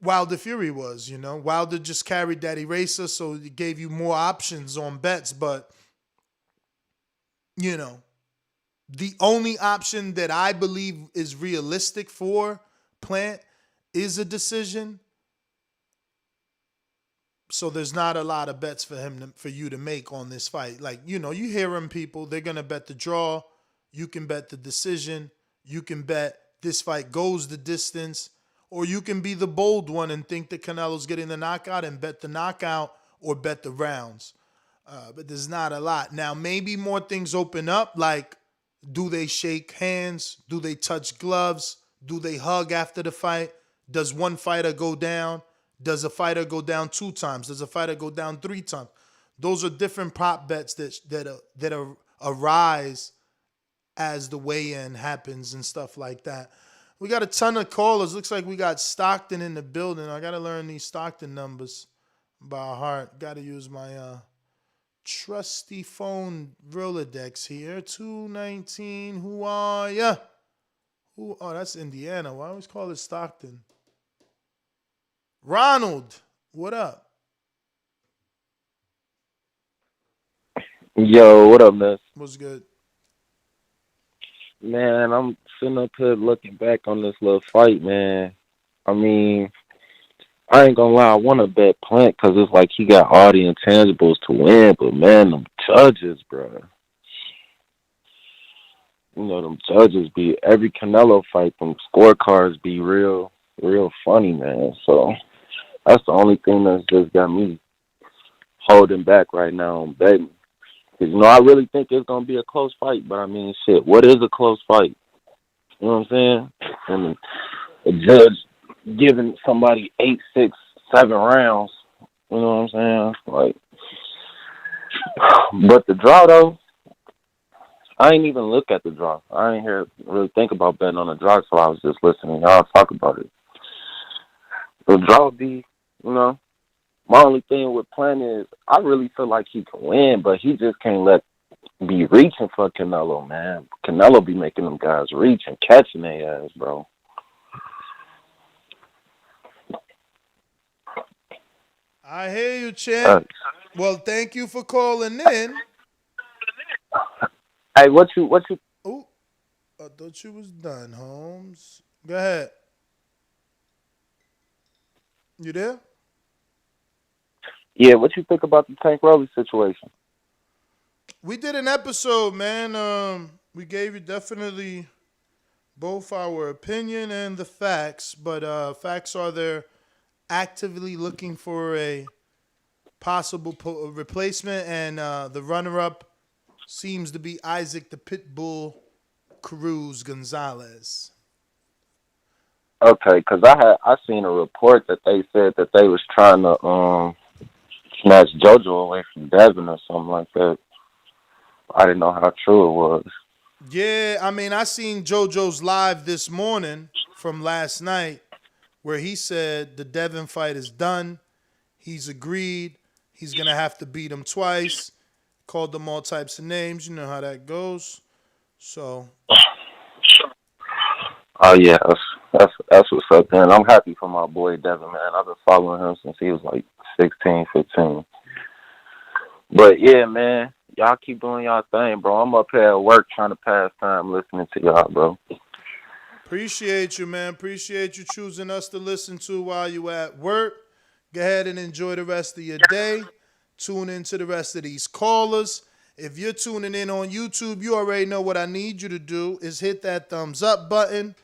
Speaker 4: Wilder Fury was, you know. Wilder just carried that eraser, so it gave you more options on bets, but, you know, the only option that I believe is realistic for Plant is a decision. So there's not a lot of bets for you to make on this fight. Like, you know, you hear them people, they're going to bet the draw. You can bet the decision. You can bet this fight goes the distance. Or you can be the bold one and think that Canelo's getting the knockout and bet the knockout or bet the rounds. But there's not a lot. Now, maybe more things open up, like do they shake hands? Do they touch gloves? Do they hug after the fight? Does one fighter go down? Does a fighter go down 2 times? Does a fighter go down 3 times? Those are different prop bets that arise as the weigh-in happens and stuff like that. We got a ton of callers. Looks like we got Stockton in the building. I got to learn these Stockton numbers by heart. Got to use my trusty phone Rolodex here. 219. Who are ya? Oh, that's Indiana. Why always call it Stockton? Ronald, what up?
Speaker 3: Yo, what up, man?
Speaker 4: What's good?
Speaker 3: Man, I'm sitting up here looking back on this little fight, man. I mean, I ain't gonna lie, I want to bet Plant because it's like he got all the intangibles to win, but man, them judges, bro. You know, them judges be, every Canelo fight, them scorecards be real funny, man. So that's the only thing that's just got me holding back right now on betting. Because, you know, I really think it's going to be a close fight, but I mean, shit, what is a close fight? You know what I'm saying? And a judge giving somebody 8, 6, 7 rounds, you know what I'm saying? Like, but the draw, though, I ain't even look at the draw. I ain't here really think about betting on the draw, so I was just listening. Y'all talk about it. The draw be, you know, my only thing with Plant is I really feel like he can win, but he just can't be reaching for Canelo, man. Canelo be making them guys reach and catching their ass, bro.
Speaker 4: I hear you, champ. Well, thank you for calling in.
Speaker 3: Hey, what you?
Speaker 4: Oh, I thought you was done, Holmes. Go ahead. You there?
Speaker 3: Yeah, what you think about the Tank Rowley situation?
Speaker 4: We did an episode, man. We gave you definitely both our opinion and the facts, but facts are they're actively looking for a possible replacement, and the runner-up seems to be Isaac the Pitbull Cruz Gonzalez.
Speaker 3: Okay, because I seen a report that they said that they was trying to snatch JoJo away from Dazn or something like that. I didn't know how true it was.
Speaker 4: Yeah, I mean, I seen JoJo's live this morning from last night where he said the Devin fight is done. He's agreed. He's going to have to beat him twice. Called them all types of names. You know how that goes. So.
Speaker 3: Oh, yeah, that's what's up, man. I'm happy for my boy Devin, man. I've been following him since he was like 16, 15. But, yeah, man, y'all keep doing y'all thing, bro. I'm up here at work trying to pass time listening to y'all, bro.
Speaker 4: Appreciate you, man. Appreciate you choosing us to listen to while you at work. Go ahead and enjoy the rest of your day. Tune into the rest of these callers. If you're tuning in on YouTube, you already know what I need you to do is hit that thumbs up button.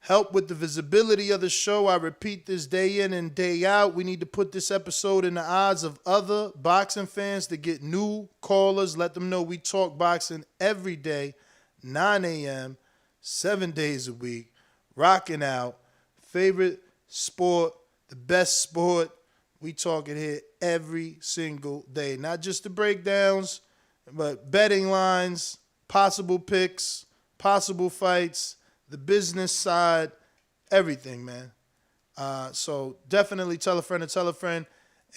Speaker 4: Help with the visibility of the show. I repeat this day in and day out. We need to put this episode in the eyes of other boxing fans to get new callers. Let them know we talk boxing every day, 9 a.m., 7 days a week, rocking out. Favorite sport, the best sport. We talk it here every single day. Not just the breakdowns, but betting lines, possible picks, possible fights, the business side, everything, man. So definitely tell a friend to tell a friend.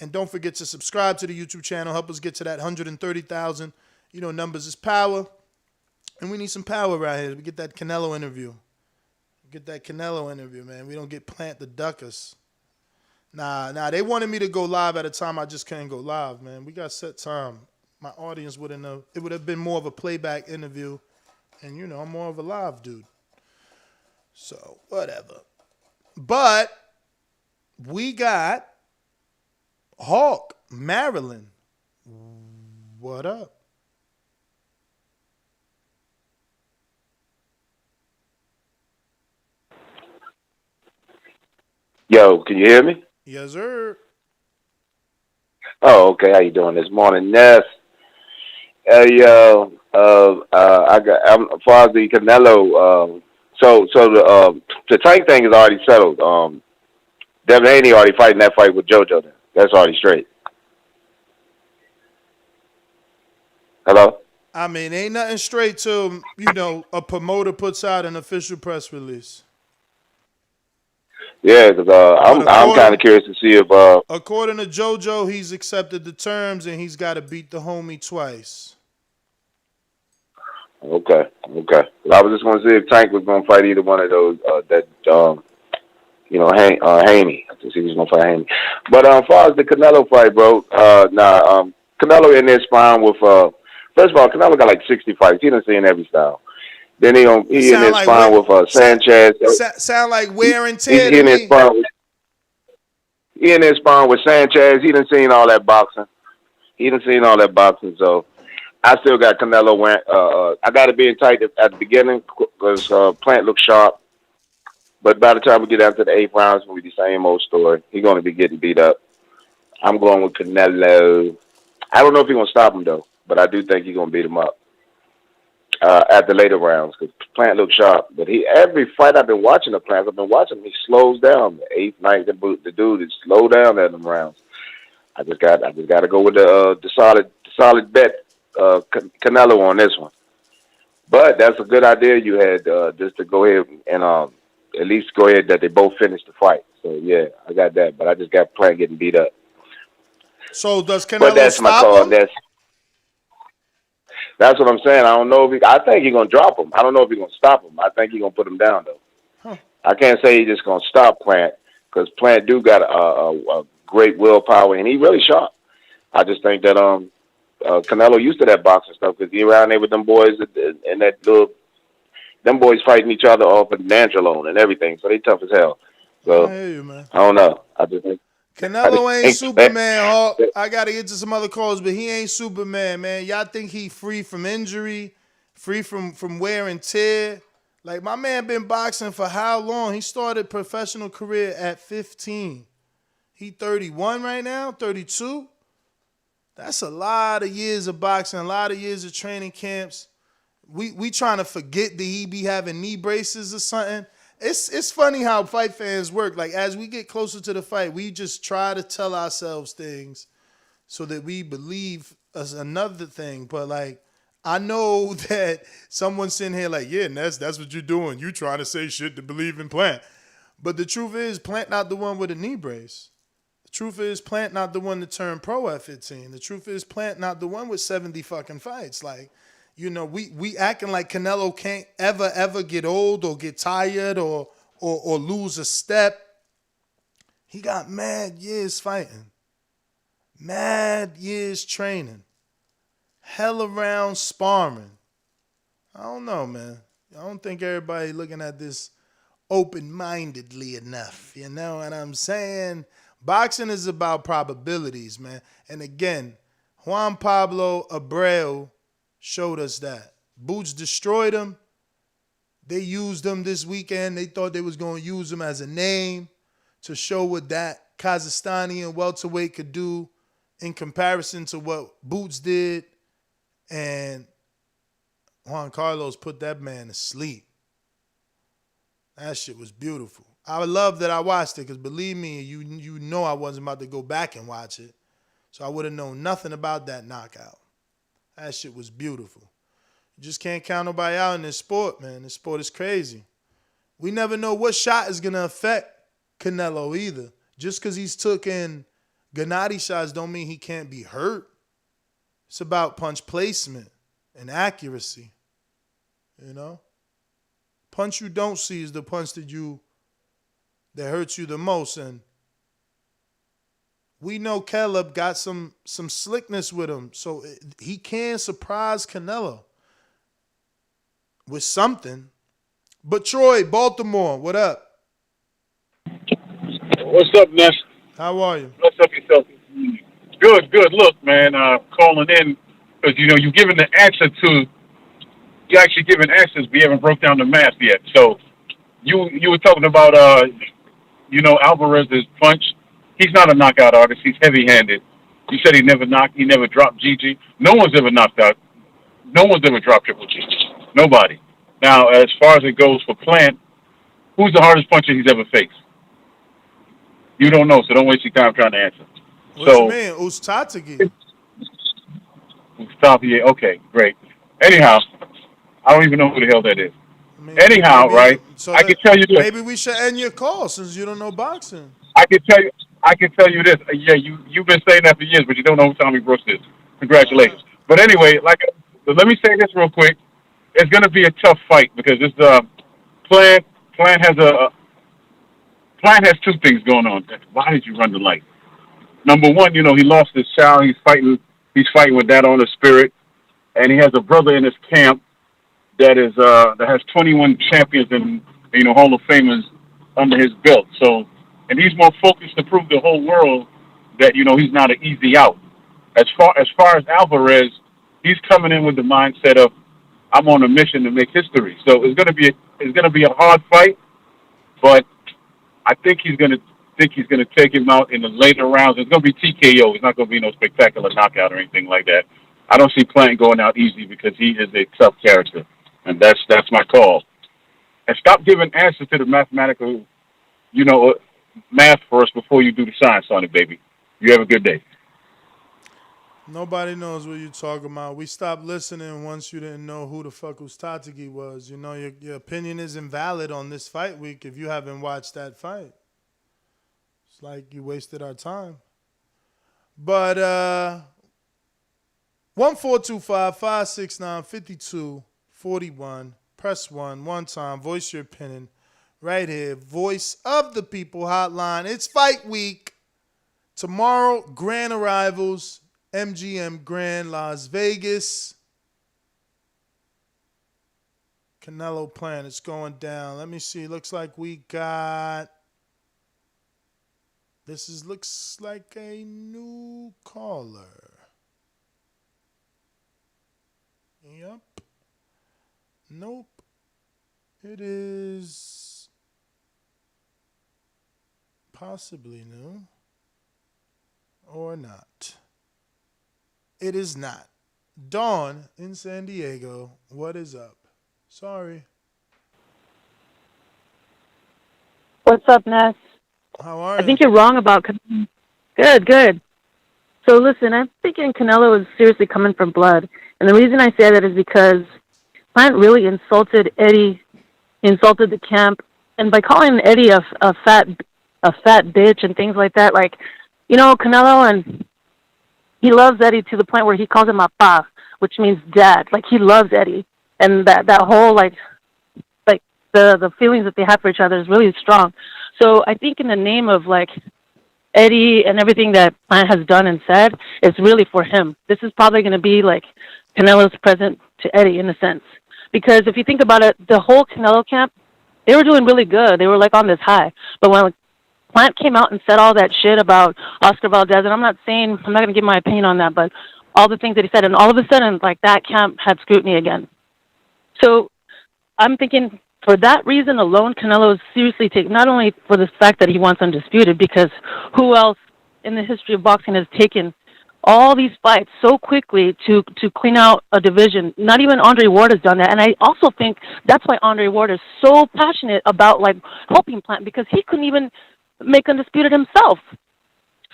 Speaker 4: And don't forget to subscribe to the YouTube channel. Help us get to that 130,000. You know, numbers is power. And we need some power right here. We get that Canelo interview. Man. We don't get Plant to duck us. Nah. They wanted me to go live at a time I just couldn't go live, man. We got set time. My audience wouldn't know. It would have been more of a playback interview. And, you know, I'm more of a live dude. So, whatever. But we got Hawk, Maryland. What up?
Speaker 8: Yo, can you hear me?
Speaker 4: Yes, sir.
Speaker 8: Oh, okay. How you doing this morning, Ness? Yo, I'm as far as the Canelo. So the Tank thing is already settled. Devin Haney already fighting that fight with JoJo. Then that's already straight. Hello.
Speaker 4: I mean, ain't nothing straight till, you know, a promoter puts out an official press release.
Speaker 8: Yeah, because I'm kind of curious to see if
Speaker 4: according to JoJo, he's accepted the terms and he's got to beat the homie twice.
Speaker 8: Okay. I was just going to see if Tank was going to fight either one of those. Haney. I think he was going to fight Haney. But as far as the Canelo fight, bro, Canelo in there sparring with. First of all, Canelo got like 60 fights. He done seen every style. Then he in there sparring with Sanchez.
Speaker 4: Sound like wear and tear to me.
Speaker 8: He in there sparring with Sanchez. He done seen all that boxing. So I still got Canelo. I got to be in tight at the beginning because Plant looks sharp. But by the time we get out to the 8th round, it's going to be the same old story. He's going to be getting beat up. I'm going with Canelo. I don't know if he's going to stop him, though. But I do think he's going to beat him up at the later rounds because Plant looks sharp. But every fight I've been watching of Plant, he slows down. The 8th, 9th, the dude is slow down at them rounds. I just got to go with the solid bet, Canelo on this one. But that's a good idea you had just to go ahead and at least go ahead that they both finish the fight. So yeah, I got that. But I just got Plant getting beat up.
Speaker 4: So does Canelo
Speaker 8: but that's
Speaker 4: stop
Speaker 8: my call.
Speaker 4: him?
Speaker 8: That's what I'm saying. I don't know if I think he's gonna drop him. I don't know if he's gonna stop him. I think he's gonna put him down though.
Speaker 4: Huh.
Speaker 8: I can't say he's just gonna stop Plant because Plant do got a great willpower and he really sharp. I just think that Canelo used to that boxing stuff because he around there with them boys and that little them boys fighting each other off of D'Angelo and everything. So they tough as hell. So
Speaker 4: I hear you, man.
Speaker 8: I don't know. I just think.
Speaker 4: Canelo ain't Superman, Hawk. I got to get to some other calls, but he ain't Superman, man. Y'all think he free from injury, free from wear and tear? Like, my man been boxing for how long? He started professional career at 15. He 31 right now, 32. That's a lot of years of boxing, a lot of years of training camps. We trying to forget that he be having knee braces or something. It's funny how fight fans work. Like, as we get closer to the fight, we just try to tell ourselves things so that we believe another thing. But, like, I know that someone's sitting here like, yeah, Ness, that's what you're doing. You trying to say shit to believe in Plant. But the truth is, Plant not the one with a knee brace. The truth is, Plant not the one to turn pro at 15. The truth is, Plant not the one with 70 fucking fights. Like, you know, we acting like Canelo can't ever get old or get tired or lose a step. He got mad years fighting. Mad years training. Hell around sparring. I don't know, man. I don't think everybody looking at this open-mindedly enough. You know what I'm saying? Boxing is about probabilities, man. And again, Juan Pablo Abreu showed us that. Boots destroyed him. They used him this weekend. They thought they was going to use him as a name to show what that Kazakhstani welterweight could do in comparison to what Boots did. And Juan Carlos put that man to sleep. That shit was beautiful. I love that I watched it because believe me, you know I wasn't about to go back and watch it. So I would have known nothing about that knockout. That shit was beautiful. You just can't count nobody out in this sport, man. This sport is crazy. We never know what shot is going to affect Canelo either. Just because he's taking Gennady shots don't mean he can't be hurt. It's about punch placement and accuracy. You know, punch you don't see is the punch that hurts you the most, and we know Caleb got some slickness with him, so he can surprise Canelo with something. But Troy, Baltimore, what up?
Speaker 10: What's up, Ness?
Speaker 4: How are you?
Speaker 10: What's up yourself? Good, good. Look, man, calling in because you're giving the answer to. You're actually giving answers. We haven't broke down the math yet. So you were talking about Alvarez's punch. He's not a knockout artist. He's heavy-handed. You said he never dropped Gigi. No one's ever knocked out. No one's ever dropped Triple G. Nobody. Now, as far as it goes for Plant, who's the hardest puncher he's ever faced? You don't know, so don't waste your time trying to answer.
Speaker 4: What you mean? Uztatagi.
Speaker 10: Uztatagi, okay, great. Anyhow, I don't even know who the hell that is. Anyhow, right?
Speaker 4: So
Speaker 10: I can tell you this.
Speaker 4: Maybe we should end your call since you don't know boxing.
Speaker 10: I can tell you this. Yeah, you've been saying that for years, but you don't know who Tommy Brooks is. Congratulations. But anyway, let me say this real quick. It's going to be a tough fight because this Plant has two things going on. Why did you run the light? Number one, he lost his child. He's fighting with that on the spirit, and he has a brother in his camp that has 21 champions and Hall of Famers under his belt. So, and he's more focused to prove the whole world that he's not an easy out. As far as Alvarez, he's coming in with the mindset of I'm on a mission to make history. So it's gonna be a hard fight, but I think he's gonna take him out in the later rounds. It's gonna be TKO. It's not gonna be no spectacular knockout or anything like that. I don't see Plant going out easy because he is a tough character, and that's my call. And stop giving answers to the mathematical, math for us before you do the science on it, baby. You have a good day.
Speaker 4: Nobody knows what you're talking about. We stopped listening once you didn't know who the fuck Uztatagi was. Your opinion is invalid on this fight week if you haven't watched that fight. It's like you wasted our time. But 1-425-569-5241. Press 1 one time. Voice your opinion right here. Voice of the People hotline. It's fight week. Tomorrow, grand arrivals. MGM Grand, Las Vegas. Canelo Plant, it's going down. Let me see. Looks like we got... looks like a new caller. Yep. Nope. It is possibly new. Or not. It is not. Dawn in San Diego, what is up? Sorry.
Speaker 11: What's up, Ness?
Speaker 4: How are you?
Speaker 11: I think you're wrong about Canelo. Good. So listen, I'm thinking Canelo is seriously coming for blood. And the reason I say that is because Plant really insulted Eddie, insulted the camp. And by calling Eddie a fat bitch and things like that, Canelo and... he loves Eddie to the point where he calls him Papa, which means dad. Like, he loves Eddie. And that whole, the feelings that they have for each other is really strong. So I think in the name of, Eddie and everything that Plant has done and said, it's really for him. This is probably going to be, Canelo's present to Eddie in a sense. Because if you think about it, the whole Canelo camp, they were doing really good. They were, on this high. But when Plant came out and said all that shit about Oscar Valdez, and I'm not going to give my opinion on that, but all the things that he said, and all of a sudden, that camp had scrutiny again. So I'm thinking for that reason alone, Canelo is seriously taken, not only for the fact that he wants undisputed, because who else in the history of boxing has taken all these fights so quickly to clean out a division? Not even Andre Ward has done that. And I also think that's why Andre Ward is so passionate about, helping Plant, because he couldn't even make undisputed himself.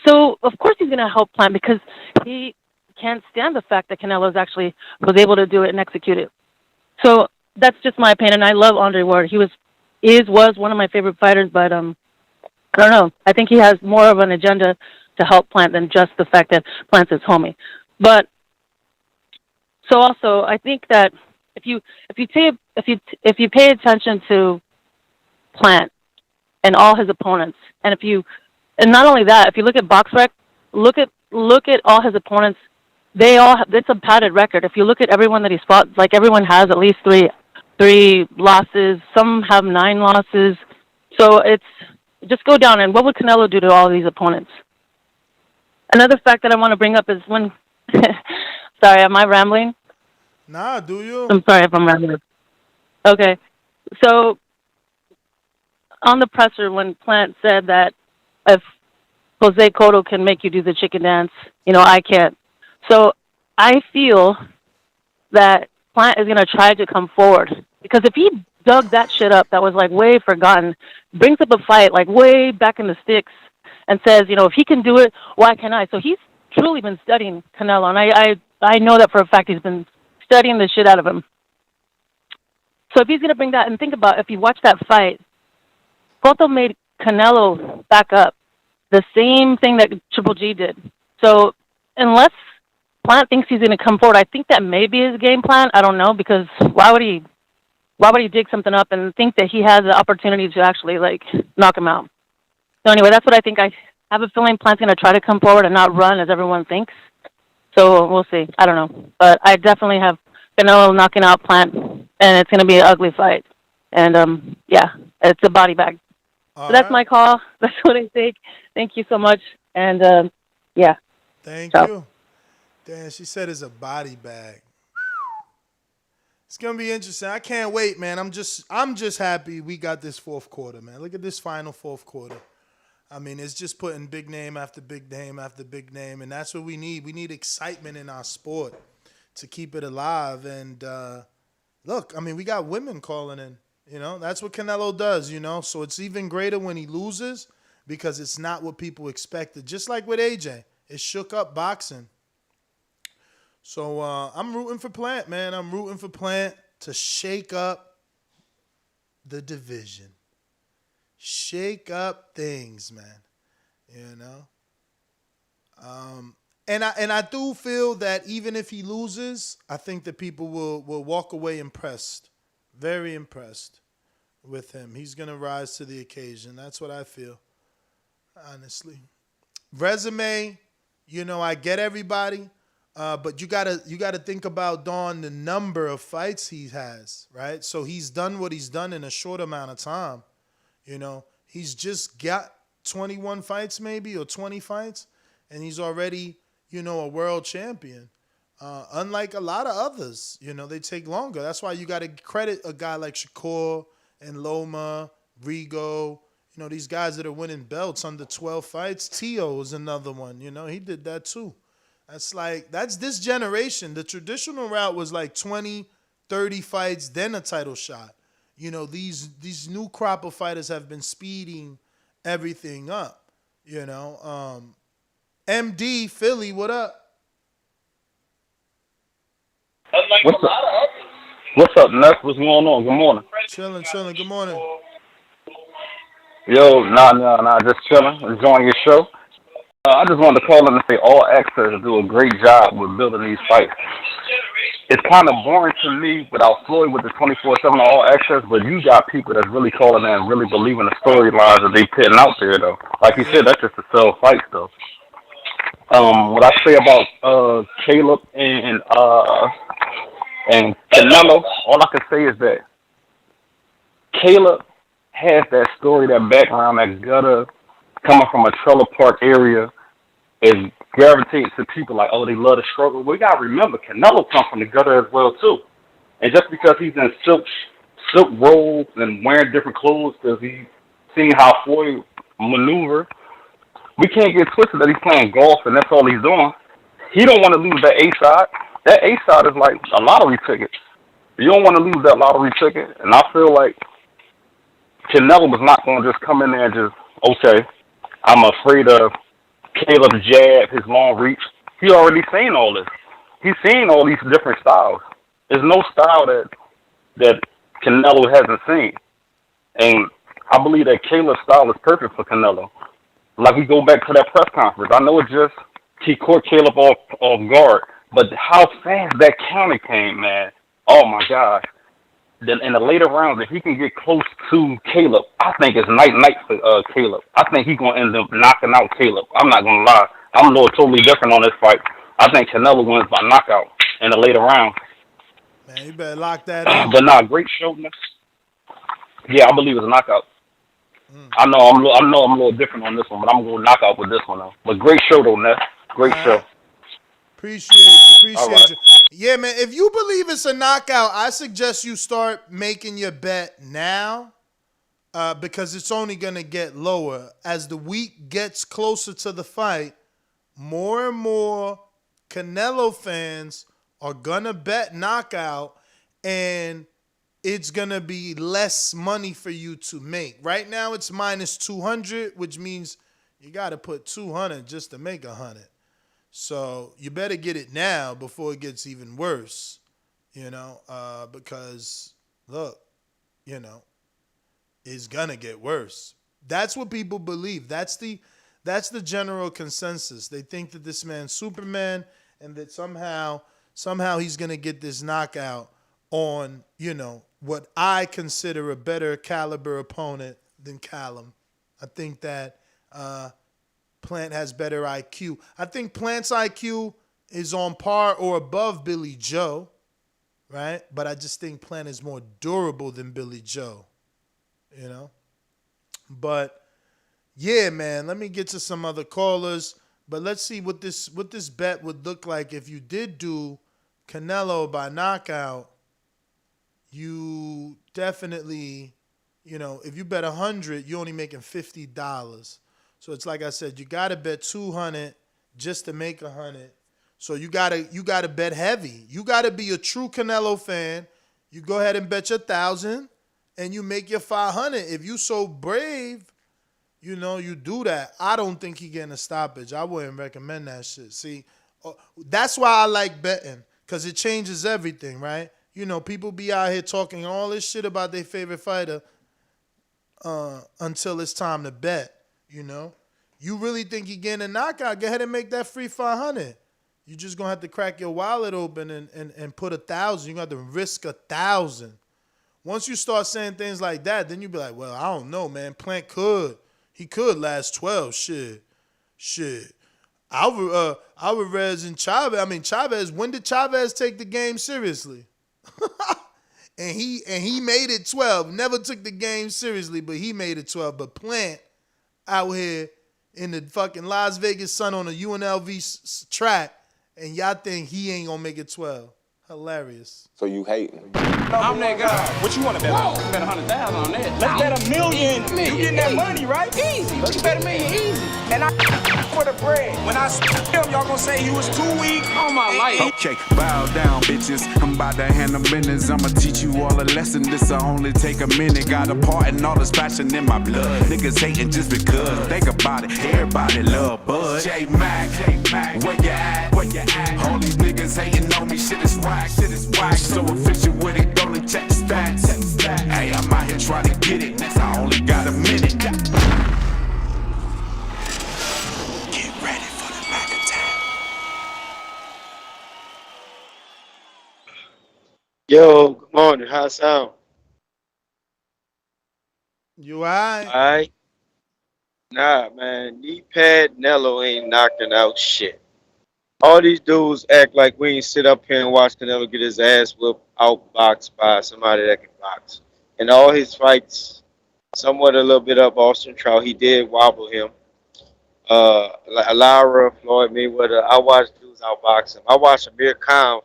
Speaker 11: So of course he's going to help Plant because he can't stand the fact that Canelo actually was able to do it and execute it. So that's just my opinion. I love Andre Ward. He was one of my favorite fighters, but I don't know. I think he has more of an agenda to help Plant than just the fact that Plant's his homie. But so also I think that if you pay attention to Plant and all his opponents, and not only that, if you look at BoxRec, look at all his opponents. It's a padded record. If you look at everyone that he's fought, like everyone has at least three losses. Some have 9 losses. So it's just go down and what would Canelo do to all these opponents? Another fact that I want to bring up is when. Sorry, am I rambling?
Speaker 4: Nah, do you?
Speaker 11: I'm sorry if I'm rambling. Okay, so on the presser when Plant said that if Jose Cotto can make you do the chicken dance, I can't. So I feel that Plant is going to try to come forward. Because if he dug that shit up that was like way forgotten, brings up a fight like way back in the sticks and says, if he can do it, why can't I? So he's truly been studying Canelo. And I know that for a fact he's been studying the shit out of him. So if he's going to bring that, and think about if you watch that fight, Cotto made Canelo back up. The same thing that Triple G did. So unless Plant thinks he's going to come forward, I think that may be his game plan. I don't know, because why would he dig something up and think that he has the opportunity to actually, knock him out? So anyway, that's what I think. I have a feeling Plant's going to try to come forward and not run as everyone thinks. So we'll see. I don't know. But I definitely have Canelo knocking out Plant, and it's going to be an ugly fight. And, yeah, it's a body bag. So that's my call. That's what I think. Thank you so much. And, yeah.
Speaker 4: Thank you. Damn, she said it's a body bag. It's gonna be interesting. I can't wait, man. I'm just happy we got this fourth quarter, man. Look at this final fourth quarter. I mean, it's just putting big name after big name after big name, and that's what we need. We need excitement in our sport to keep it alive. And look, I mean, we got women calling in. That's what Canelo does. So it's even greater when he loses because it's not what people expected. Just like with AJ, it shook up boxing. So I'm rooting for Plant, man. I'm rooting for Plant to shake up the division. Shake up things, man. And I do feel that even if he loses, I think that people will walk away impressed. Very impressed with him. He's going to rise to the occasion. That's what I feel, honestly. Resume, I get everybody. But you gotta think about, Dawn, the number of fights he has, right? So he's done what he's done in a short amount of time. He's just got 21 fights maybe, or 20 fights, and he's already, a world champion. Unlike a lot of others, they take longer. That's why you got to credit a guy like Shakur and Loma, Rigo, these guys that are winning belts under 12 fights. Tio is another one, he did that too. That's this generation. The traditional route was like 20, 30 fights, then a title shot. These new crop of fighters have been speeding everything up, MD, Philly, what up?
Speaker 12: What's up, Ness? What's going on? Good morning.
Speaker 4: Chilling. Good morning.
Speaker 12: Yo, nah, just chilling, enjoying your show. I just wanted to call in and say All Access do a great job with building these fights. It's kind of boring to me without Floyd with the 24/7 All Access, but you got people that's really calling in and really believing the storylines that they putting out there, though. Like you said, that's just to sell fights, though. What I say about Caleb and Canelo, all I can say is that Caleb has that story, that background, that gutter, coming from a trailer park area, is gravitating to people like, oh, they love the struggle. We got to remember, Canelo comes from the gutter as well, too. And just because he's in silk robes and wearing different clothes because he's seen how Floyd maneuver, we can't get twisted that he's playing golf and that's all he's doing. He don't want to lose that A-side. That A-side is like a lottery ticket. You don't want to lose that lottery ticket. And I feel like Canelo was not going to just come in there and just, okay, I'm afraid of Caleb's jab, his long reach. He already seen all this. He's seen all these different styles. There's no style that Canelo hasn't seen. And I believe that Caleb's style is perfect for Canelo. Like we go back to that press conference. I know he caught Caleb off guard, but how fast that counter came, man. Oh my God. Then in the later rounds, if he can get close to Caleb, I think it's night for Caleb. I think he's gonna end up knocking out Caleb. I'm not gonna lie. I'm a little totally different on this fight. I think Canelo wins by knockout in the later rounds.
Speaker 4: Man, you better lock that in.
Speaker 12: But nah, great show. Yeah, I believe it's a knockout. I know I'm a little different on this one, but I'm gonna go knockout with this one though. But great show though, Ness. Great show.
Speaker 4: Appreciate
Speaker 12: right.
Speaker 4: you. Yeah, man, if you believe it's a knockout, I suggest you start making your bet now because it's only going to get lower. As the week gets closer to the fight, more and more Canelo fans are going to bet knockout, and it's going to be less money for you to make. Right now, it's minus 200, which means you got to put 200 just to make 100. So you better get it now before it gets even worse, because look, it's gonna get worse. That's what people believe. That's the general consensus. They think that this man's Superman and that somehow he's gonna get this knockout on, what I consider a better caliber opponent than Callum. I think that Plant has better IQ. I think Plant's IQ is on par or above Billy Joe, right? But I just think Plant is more durable than Billy Joe, But yeah, man, let me get to some other callers. But let's see what this bet would look like if you did do Canelo by knockout. You definitely, if you bet 100, you're only making $50. So it's like I said, you gotta bet 200 just to make 100. So you gotta bet heavy. You gotta be a true Canelo fan. You go ahead and bet your 1,000, and you make your 500. If you so brave, you do that. I don't think he getting a stoppage. I wouldn't recommend that shit. See, that's why I like betting, because it changes everything, right? People be out here talking all this shit about their favorite fighter until it's time to bet. You really think you're getting a knockout? Go ahead and make that free 500. You just gonna have to crack your wallet open and put 1,000. You gonna have to risk 1,000. Once you start saying things like that, then you be like, well, I don't know, man. Plant could last 12. Shit. Alvarez and Chavez. When did Chavez take the game seriously? and he made it 12. Never took the game seriously, but he made it 12. But Plant out here in the fucking Las Vegas sun on a UNLV track, and y'all think he ain't gonna make it 12. Hilarious.
Speaker 13: So you hating?
Speaker 6: I'm that guy. What you want to bet on? Bet 100,000 on that. Let's bet $1 million. You getting that money, right? Easy. Let's bet $1 million easy. And I for the bread. When I him, y'all gonna say he was too weak on my life.
Speaker 14: Okay, bow down, bitches. I'm about to handle business. I'ma teach you all a lesson. This'll only take a minute. Got a part in all this passion in my blood. Niggas hating just because. Think about it. Everybody love Bud. J-Mac, where you at? All these niggas hating on me. Shit is whack. So official with it. Don't check the stats. Hey, I'm out here trying to get it. I only got a minute.
Speaker 20: Yo, good morning. How it sound?
Speaker 4: You all right?
Speaker 20: All right. Nah, man. Knee pad Nello ain't knocking out shit. All these dudes act like we ain't sit up here and watch Canelo get his ass whipped outboxed by somebody that can box. In all his fights, somewhat a little bit up Austin Trout, he did wobble him. Lara, Floyd Mayweather, I watched dudes outbox him. I watched Amir Khan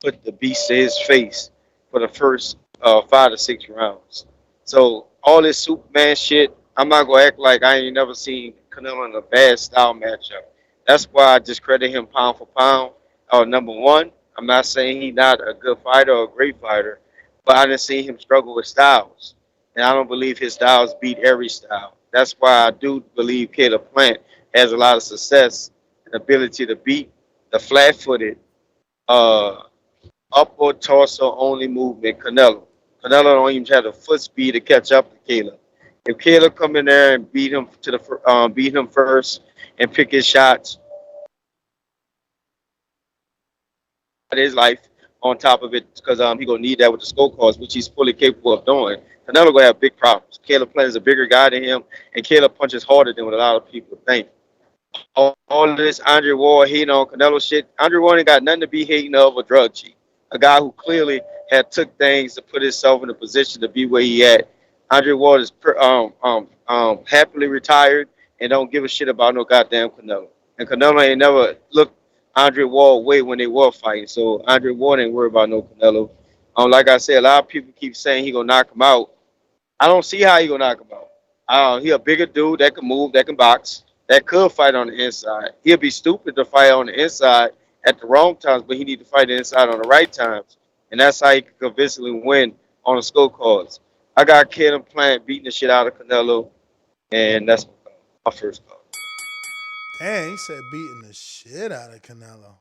Speaker 20: put the beast to his face for the first 5 to 6 rounds. So all this Superman shit, I'm not gonna act like I ain't never seen Canelo in a bad style matchup. That's why I discredit him pound for pound. Number one, I'm not saying he's not a good fighter or a great fighter, but I didn't see him struggle with styles. And I don't believe his styles beat every style. That's why I do believe Caleb Plant has a lot of success and ability to beat the flat-footed, upward torso-only movement Canelo. Canelo don't even have the foot speed to catch up to Caleb. If Caleb come in there and beat him first and pick his shots, his life,
Speaker 9: on top of it because he gonna need that with the scorecards, which he's fully capable of doing. Canelo gonna have big problems. Caleb Plant is a bigger guy than him, and Caleb punches harder than what a lot of people think. All this Andre Ward hating on Canelo shit. Andre Ward ain't got nothing to be hating of a drug cheat. A guy who clearly had took things to put himself in a position to be where he at. Andre Ward is happily retired and don't give a shit about no goddamn Canelo. And Canelo ain't never looked Andre Ward way when they were fighting. So Andre Ward ain't worried about no Canelo. Like I said, a lot of people keep saying he gonna knock him out. I don't see how he gonna knock him out. He a bigger dude that can move, that can box, that could fight on the inside. He'll be stupid to fight on the inside at the wrong times, but he need to fight the inside on the right times. And that's how he can convincingly win on the scorecards. I got Caleb Plant beating the shit out of Canelo, and that's my first call.
Speaker 4: Dang, he said beating the shit out of Canelo.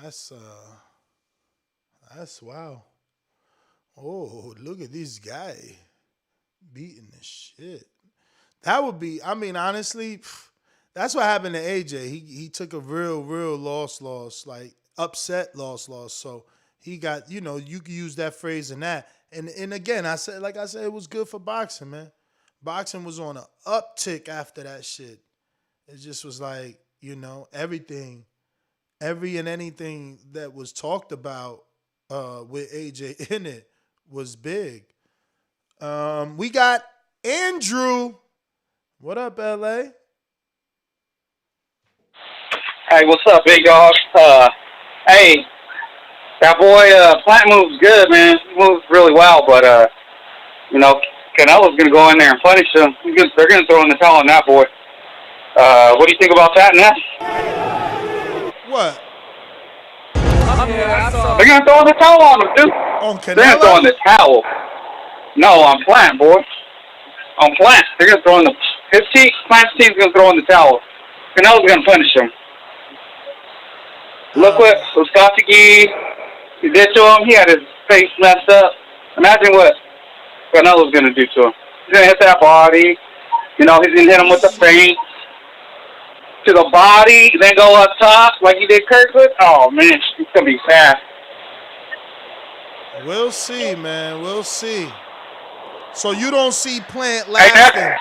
Speaker 4: That's wow. Oh, look at this guy beating the shit. That would be, I mean, honestly, that's what happened to AJ. He took a real loss, like upset loss. So he got, you could use that phrase in that. And again, I said, it was good for boxing, man. Boxing was on an uptick after that shit. It just was like, everything, every and anything that was talked about with AJ in it was big. We got Andrew. What up, LA?
Speaker 13: Hey, what's up, big dog? Hey, that boy Plant moves good, man. He moves really well, but Canelo's gonna go in there and punish him. They're gonna throw in the towel on that boy. What do you think about that, Ness?
Speaker 4: What?
Speaker 13: They're gonna throw in the towel on him, dude.
Speaker 4: On Canelo?
Speaker 13: They're gonna throw in the towel. No, on Plant, boy. On Plant. They're gonna throw in Plant's team's gonna throw in the towel. Canelo's gonna punish him. Look what Uskatigi did to him. He had his face messed up. Imagine what Canelo's gonna do to him. He's gonna hit that body. He's gonna hit him with the feint to the body, then go up top like he did Kirkwood. Oh man, it's gonna be fast.
Speaker 4: We'll see, man. We'll see. So you don't see Plant lasting?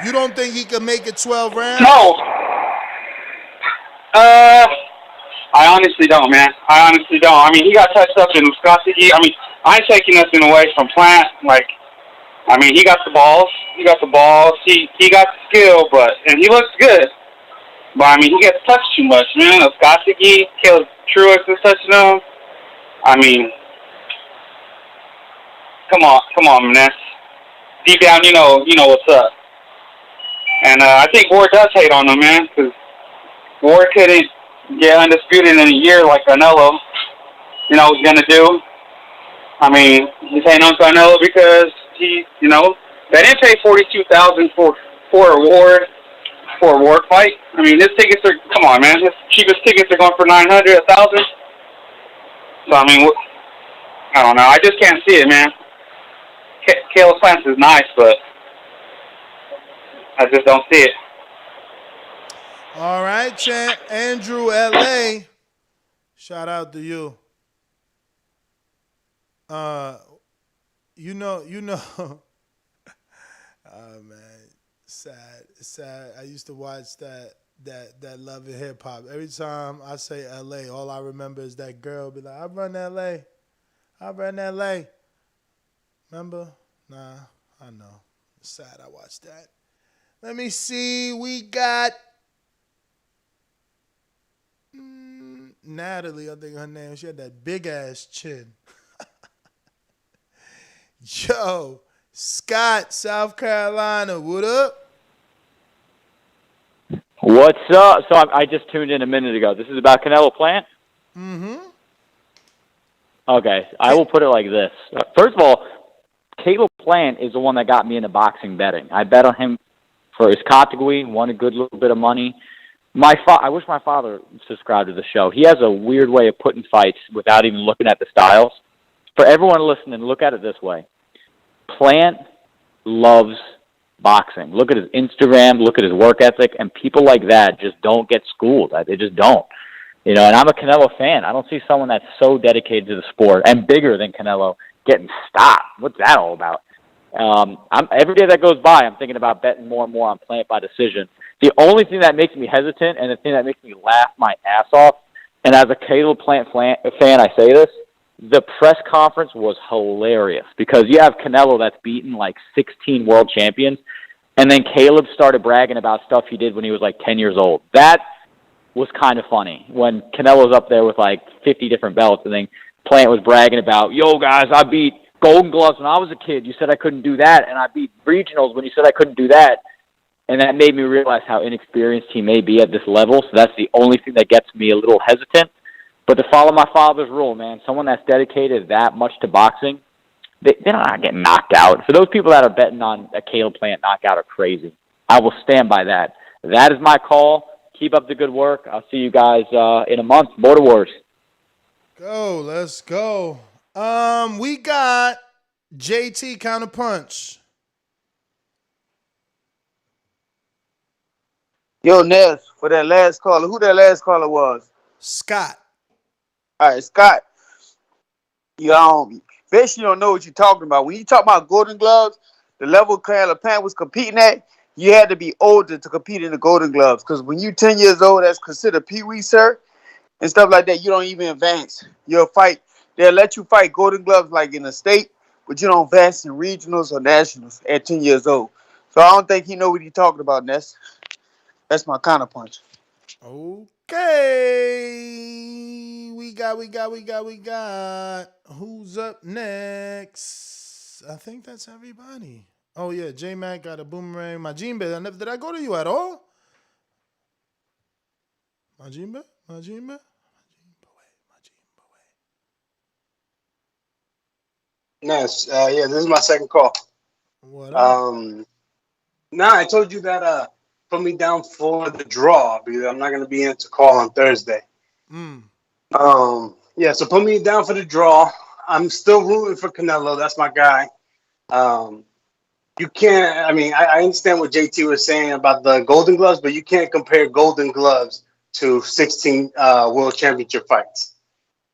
Speaker 4: You don't think he can make it 12 rounds?
Speaker 13: No. I honestly don't, man. I honestly don't. I mean, he got touched up in Uskatigi. I mean, I ain't taking nothing away from Plant. He got the balls. He got the balls. He got the skill, and he looks good. But, he gets touched too much, man. Uskatigi, Caleb Truex is touching him. Come on, man. Deep down, you know what's up. And I think Ward does hate on him, man, because Ward couldn't get undisputed in a year like Canelo, was going to do. He's hating on Canelo because he, they didn't pay $42,000 for a Ward fight. His tickets are, come on, man, his cheapest tickets are going for $900, $1,000. So, I don't know. I just can't see it, man. Caleb Plant is nice, but I just don't see it.
Speaker 4: All right, champ. Andrew, LA. Shout out to you. Oh man, sad. I used to watch that Love and Hip Hop. Every time I say LA, all I remember is that girl be like, I run LA. Remember? Nah, I know. It's sad I watched that. Let me see. We got Natalie, I think her name. She had that big ass chin. Yo, Scott, South Carolina, what up?
Speaker 15: What's up? So I just tuned in a minute ago. This is about Canelo Plant?
Speaker 4: Mm-hmm.
Speaker 15: Okay, I will put it like this. First of all, Caleb Plant is the one that got me into boxing betting. I bet on him for his Katagui, won a good little bit of money. I wish my father subscribed to the show. He has a weird way of putting fights without even looking at the styles. For everyone listening, look at it this way. Plant loves boxing. Look at his Instagram, look at his work ethic, and people like that just don't get schooled. They just don't. You know, and I'm a Canelo fan. I don't see someone that's so dedicated to the sport and bigger than Canelo getting stopped. What's that all about? Every day that goes by, I'm thinking about betting more and more on Plant by decision. The only thing that makes me hesitant and the thing that makes me laugh my ass off, and as a Caleb Plant fan, I say this, the press conference was hilarious because you have Canelo that's beaten like 16 world champions, and then Caleb started bragging about stuff he did when he was like 10 years old. That was kind of funny when Canelo's up there with like 50 different belts, and then Plant was bragging about, yo guys, I beat Golden Gloves when I was a kid. You said I couldn't do that, and I beat regionals when you said I couldn't do that. And that made me realize how inexperienced he may be at this level, so that's the only thing that gets me a little hesitant. But to follow my father's rule, man, someone that's dedicated that much to boxing, they're not getting knocked out. So those people that are betting on a Caleb Plant knockout are crazy. I will stand by that. That is my call. Keep up the good work. I'll see you guys in a month. Border Wars.
Speaker 4: Go. Let's go. We got JT Counterpunch.
Speaker 20: Yo, Ness, for that last caller, who that last caller was?
Speaker 4: Scott.
Speaker 20: All right, Scott. You bet you don't know what you're talking about. When you talk about Golden Gloves, the level Canelo Plant was competing at, you had to be older to compete in the Golden Gloves. Because when you're 10 years old, that's considered Pee-wee, sir, and stuff like that. You don't even advance. You'll fight. They'll let you fight Golden Gloves like in the state, but you don't advance in regionals or nationals at 10 years old. So I don't think he know what he's talking about, Ness. That's my counterpunch.
Speaker 4: Okay. We got. Who's up next? I think that's everybody. Oh, yeah. J-Mac got a boomerang. Majimbe. Did I go to you at all? Majimbe?
Speaker 1: Nice. Yeah, this is my second call.
Speaker 4: What up?
Speaker 1: I told you that put me down for the draw because I'm not going to be in to call on Thursday. Yeah, so put me down for the draw. I'm still rooting for Canelo. That's my guy. You can't, I understand what JT was saying about the Golden Gloves, but you can't compare Golden Gloves to 16 World Championship fights.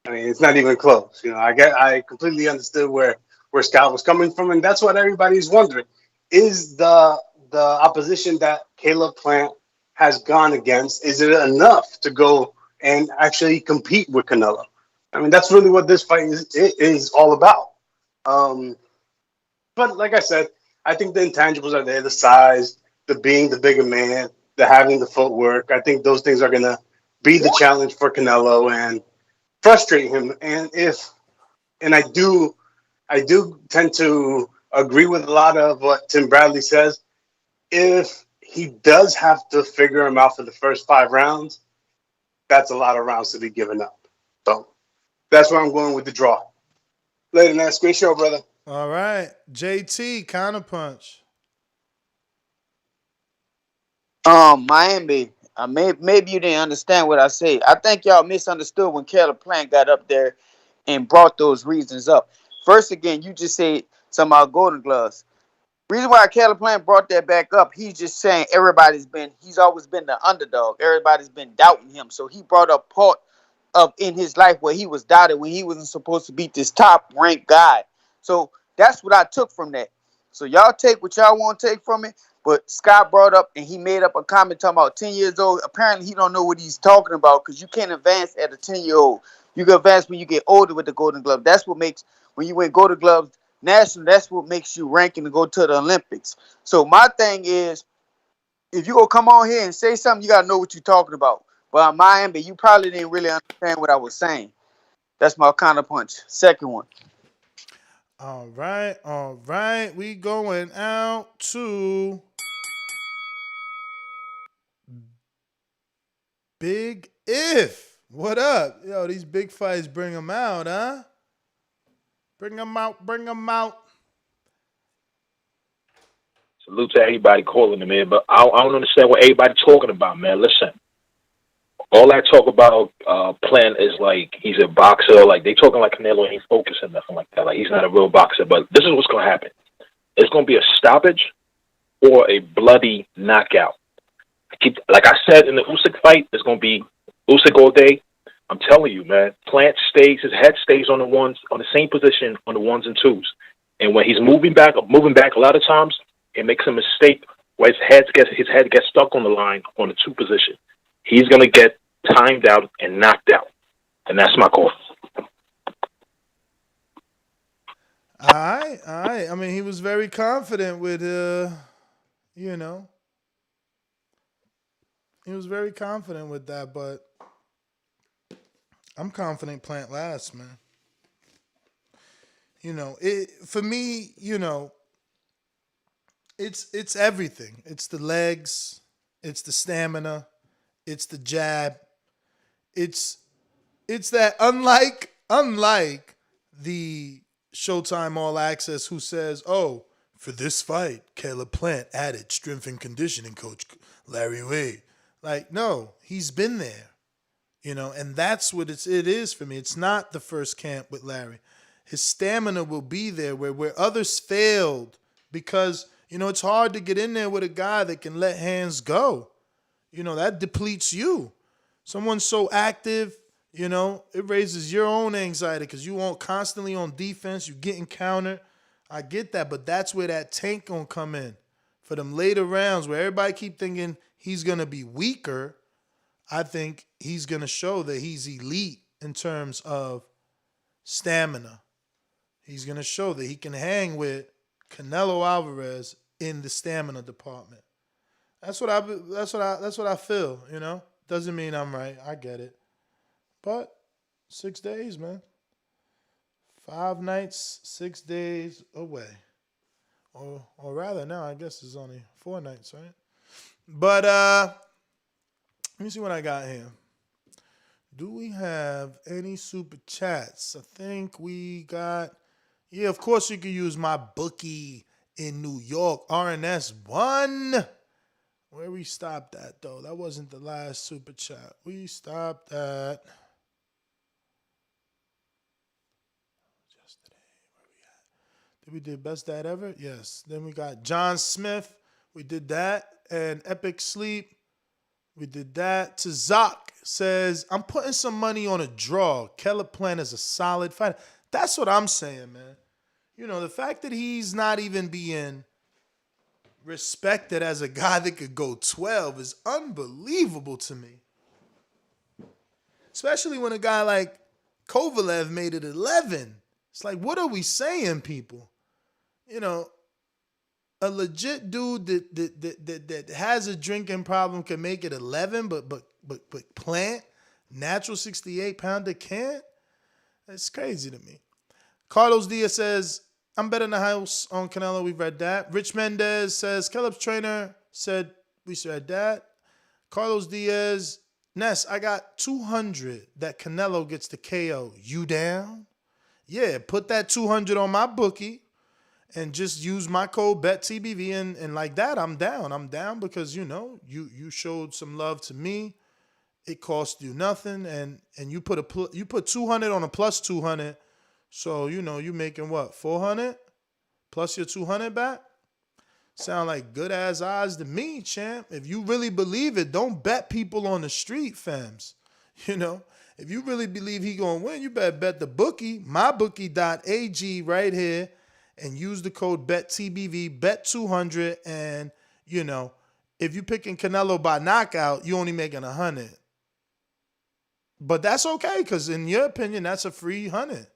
Speaker 1: I mean, it's not even close. You know, I completely understood where Scott was coming from, and that's what everybody's wondering. Is the opposition that Caleb Plant has gone against, is it enough to go and actually compete with Canelo? I mean, that's really what this fight is all about. But like I said, I think the intangibles are there, the size, the being the bigger man, the having the footwork. I think those things are going to be the challenge for Canelo and frustrate him. And I do tend to agree with a lot of what Tim Bradley says. If he does have to figure him out for the first 5 rounds, that's a lot of rounds to be given up. So that's where I'm going with the draw. Later, Ness. Great show, brother.
Speaker 4: All right. JT, counterpunch.
Speaker 20: Miami. Maybe you didn't understand what I said. I think y'all misunderstood when Caleb Plant got up there and brought those reasons up. First, again, you just said something about Golden Gloves. Reason why Caleb Plant brought that back up, he's just saying he's always been the underdog. Everybody's been doubting him. So he brought up part of in his life where he was doubted when he wasn't supposed to beat this top ranked guy. So that's what I took from that. So y'all take what y'all want to take from it. But Scott brought up and he made up a comment talking about 10 years old. Apparently he don't know what he's talking about because you can't advance at a 10-year-old. You can advance when you get older with the Golden Glove. That's what makes, when you win Golden Gloves national, that's what makes you ranking to go to the Olympics. So my thing is, if you go come on here and say something, you got to know what you're talking about. But Miami, you probably didn't really understand what I was saying. That's my counterpunch. Second one.
Speaker 4: All right. We going out to Big If. What up? Yo, these big fights bring them out, huh? Bring them out.
Speaker 7: Salute to everybody calling them, man. But I don't understand what everybody's talking about, man. Listen, all that talk about Plant is like he's a boxer. Like they talking like Canelo ain't focusing, nothing like that. Like he's not a real boxer. But this is what's going to happen. It's going to be a stoppage or a bloody knockout. Like I said in the Usyk fight, it's going to be Usyk all day. I'm telling you, man. Plant stays, his head stays on the same position on the ones and twos. And when he's moving back, a lot of times, it makes a mistake where his head gets stuck on the line on the two position. He's gonna get timed out and knocked out, and that's my call.
Speaker 4: All right, all right. I mean, he was very confident with, you know, he was very confident with that, but I'm confident Plant last, man. You know, it for me, you know, it's everything. It's the legs, it's the stamina, it's the jab. It's that unlike the Showtime All Access who says, "Oh, for this fight, Caleb Plant added strength and conditioning coach Larry Wade." Like, no, he's been there. You know, and that's what it is for me. It's not the first camp with Larry. His stamina will be there where others failed because, you know, it's hard to get in there with a guy that can let hands go. You know, that depletes you. Someone so active, you know, it raises your own anxiety because you won't constantly on defense. You getting countered. I get that, but that's where that tank gonna come in for them later rounds where everybody keep thinking he's gonna be weaker. I think he's gonna show that he's elite in terms of stamina. He's gonna show that he can hang with Canelo Alvarez in the stamina department. That's what I feel, you know? Doesn't mean I'm right. I get it. But 6 days, man. 5 nights, 6 days away. Or rather now, I guess it's only 4 nights, right? But let me see what I got here. Do we have any super chats? I think we got, yeah, of course you can use my bookie in New York, RNS1. Where we stopped at, though? That wasn't the last super chat. We stopped at yesterday. Where we at? Did we do Best Dad Ever? Yes. Then we got John Smith. We did that. And Epic Sleep. We did that. Tazak says, I'm putting some money on a draw. Caleb Plant is a solid fighter. That's what I'm saying, man. You know, the fact that he's not even being respected as a guy that could go 12 is unbelievable to me. Especially when a guy like Kovalev made it 11. It's like, what are we saying, people? You know, a legit dude that has a drinking problem can make it 11, but Plant, natural 68-pounder can't? That's crazy to me. Carlos Diaz says, I'm betting the house on Canelo. We've read that. Rich Mendez says, Caleb's trainer said, we said that. Carlos Diaz, Ness, I got 200 that Canelo gets the KO. You down? Yeah, put that 200 on my bookie and just use my code BETTBV and like that, I'm down. I'm down because, you know, you showed some love to me. It cost you nothing, and you put 200 on a plus 200. So, you know, you making what, 400 plus your 200 back? Sound like good ass odds to me, champ. If you really believe it, don't bet people on the street, fams. You know, if you really believe he gonna win, you better bet the bookie, mybookie.ag right here, and use the code BETTBV, bet 200, and, you know, if you picking Canelo by knockout, you only making 100. But that's okay, because in your opinion, that's a free 100.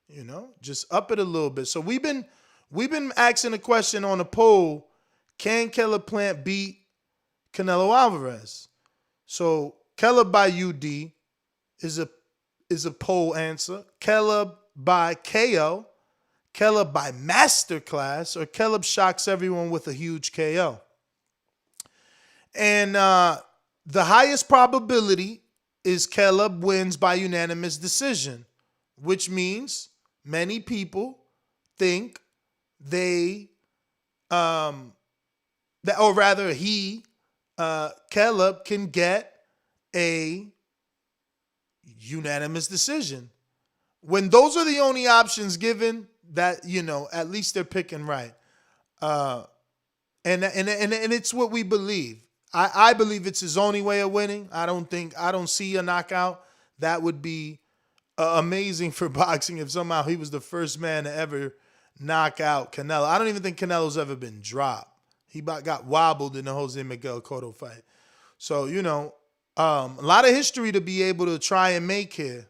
Speaker 4: You know, just up it a little bit. So we've been asking a question on a poll: can Caleb Plant beat Canelo Alvarez? So Caleb by UD is a poll answer. Caleb by KO, Caleb by masterclass, or Caleb shocks everyone with a huge KO. And the highest probability is Caleb wins by unanimous decision, which means many people think Caleb can get a unanimous decision. When those are the only options given, that, you know, at least they're picking right. And it's what we believe. I believe it's his only way of winning. I don't see a knockout. that would be amazing for boxing if somehow he was the first man to ever knock out Canelo. I don't even think Canelo's ever been dropped. He got wobbled in the Jose Miguel Cotto fight. So, a lot of history to be able to try and make here.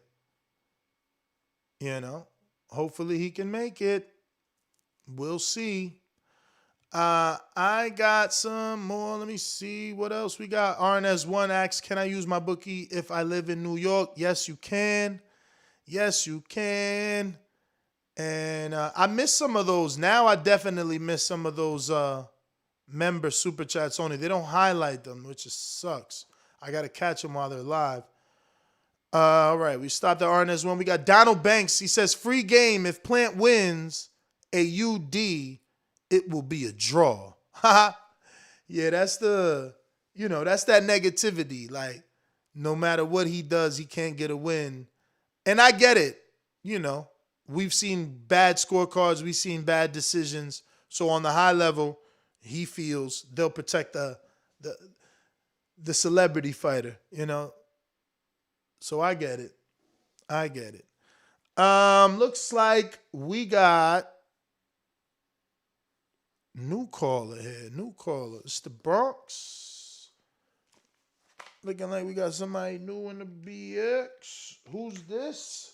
Speaker 4: Hopefully he can make it. We'll see. I got some more. Let me see what else we got. RNS1 asks, can I use my bookie if I live in New York? Yes, you can. Yes, you can. And I missed some of those. Now I definitely miss some of those member super chats only. They don't highlight them, which just sucks. I got to catch them while they're live. All right, we stopped at RNS1. We got Donald Banks. He says, free game. If Plant wins a UD, it will be a draw. Yeah, that's that's that negativity. Like, no matter what he does, he can't get a win. And I get it. We've seen bad scorecards. We've seen bad decisions. So on the high level, he feels they'll protect the celebrity fighter, So I get it. Looks like we got new caller here. New caller. It's the Bronx. Looking like we got somebody new in the BX. Who's this?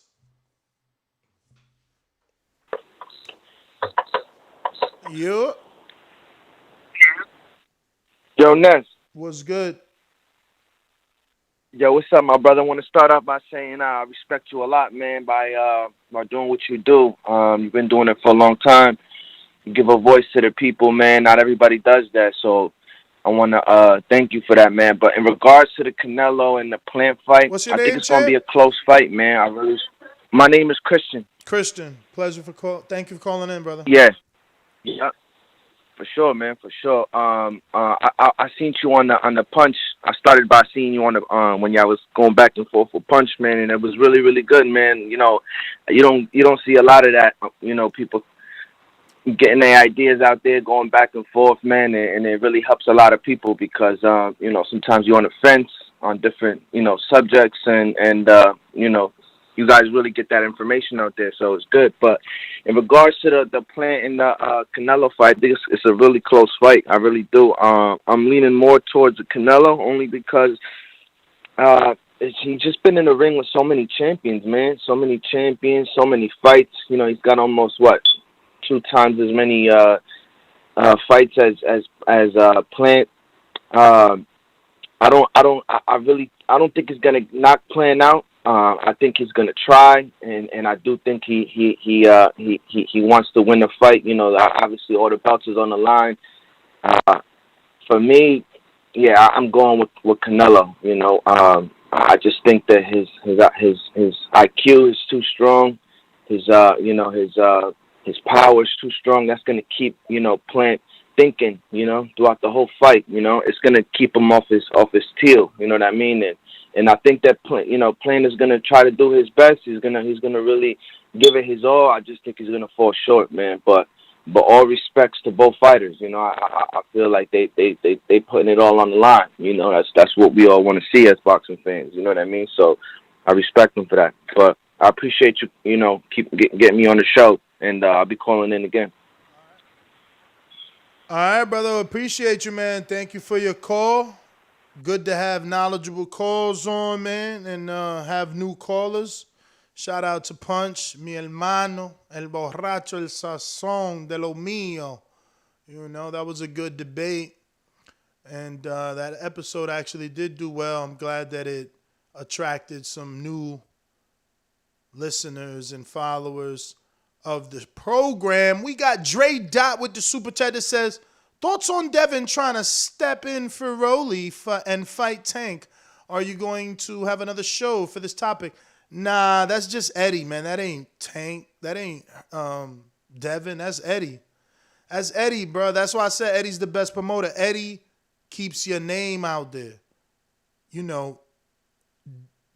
Speaker 4: You.
Speaker 16: Yo, Ness.
Speaker 4: What's good?
Speaker 16: Yo, what's up, my brother? I want to start off by saying I respect you a lot, man, by doing what you do. You've been doing it for a long time. You give a voice to the people, man. Not everybody does that, so I want to thank you for that, man. But in regards to the Canelo and the Plant fight,
Speaker 4: What's your
Speaker 16: I
Speaker 4: name,
Speaker 16: think it's going to be a close fight, man. My name is Christian.
Speaker 4: Christian, pleasure for call. Thank you for calling in, brother.
Speaker 16: Yeah. For sure, man. For sure. I seen you on the punch. I started by seeing you on the when y'all was going back and forth for punch, man, and it was really, really good, man. You don't see a lot of that. People getting their ideas out there, going back and forth, man, and it really helps a lot of people because sometimes you're on the fence on different subjects, and you guys really get that information out there, so it's good. But in regards to the Plant and the Canelo fight, I think it's a really close fight. I really do. I'm leaning more towards the Canelo only because he's just been in the ring with so many champions, man. So many champions, so many fights. He's got almost 2 times as many fights as Plant. I don't think he's gonna knock Plant out. I think he's gonna try, and I do think he wants to win the fight. Obviously all the belts is on the line. For me, yeah, I'm going with Canelo. I just think that his IQ is too strong. His power is too strong. That's gonna keep Plant thinking. Throughout the whole fight. It's gonna keep him off his tail. You know what I mean? And I think that Plant is gonna try to do his best. He's gonna really give it his all. I just think he's gonna fall short, man. But all respects to both fighters. I feel like they putting it all on the line. That's what we all want to see as boxing fans. You know what I mean? So I respect them for that. But I appreciate you. Keep getting me on the show, and I'll be calling in again.
Speaker 4: All right, brother. Appreciate you, man. Thank you for your call. Good to have knowledgeable calls on, man, and have new callers. Shout out to Punch, mi hermano, el borracho, el sazón de lo mío. That was a good debate. And that episode actually did do well. I'm glad that it attracted some new listeners and followers of the program. We got Dre Dot with the super chat that says, thoughts on Devin trying to step in for Rolly and fight Tank? Are you going to have another show for this topic? Nah, that's just Eddie, man. That ain't Tank. That ain't Devin. That's Eddie. That's Eddie, bro. That's why I said Eddie's the best promoter. Eddie keeps your name out there.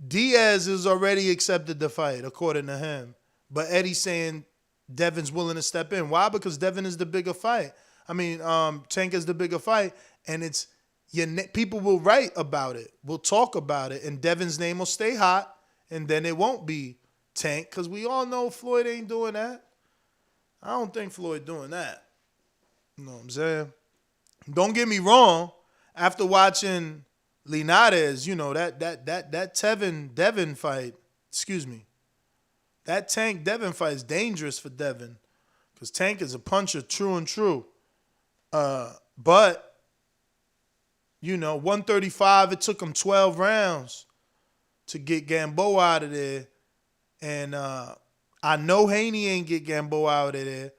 Speaker 4: Diaz has already accepted the fight, according to him. But Eddie's saying Devin's willing to step in. Why? Because Devin is the bigger fight. Tank is the bigger fight, and people will write about it, will talk about it, and Devin's name will stay hot, and then it won't be Tank, because we all know Floyd ain't doing that. I don't think Floyd doing that. You know what I'm saying? Don't get me wrong. After watching Linares, you know, that Tevin Devin fight, excuse me, that Tank Devin fight is dangerous for Devin, because Tank is a puncher, true and true. But, you know, 135, it took him 12 rounds to get Gamboa out of there. And I know Haney ain't get Gamboa out of there,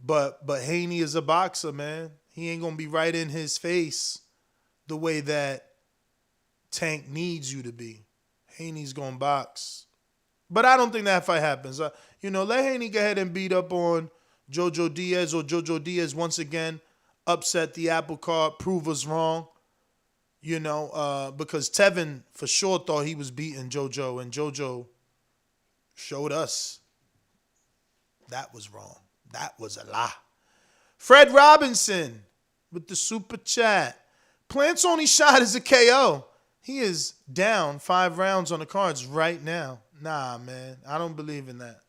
Speaker 4: but Haney is a boxer, man. He ain't going to be right in his face the way that Tank needs you to be. Haney's going to box. But I don't think that fight happens. You know, let Haney go ahead and beat up on Jojo Diaz, or Jojo Diaz once again upset the apple cart, prove us wrong. You know, because Tevin for sure thought he was beating Jojo, and Jojo showed us that was wrong. That was a lie. Fred Robinson with the super chat. Plant's only shot is a KO. He is down 5 rounds on the cards right now. Nah, man. I don't believe in that.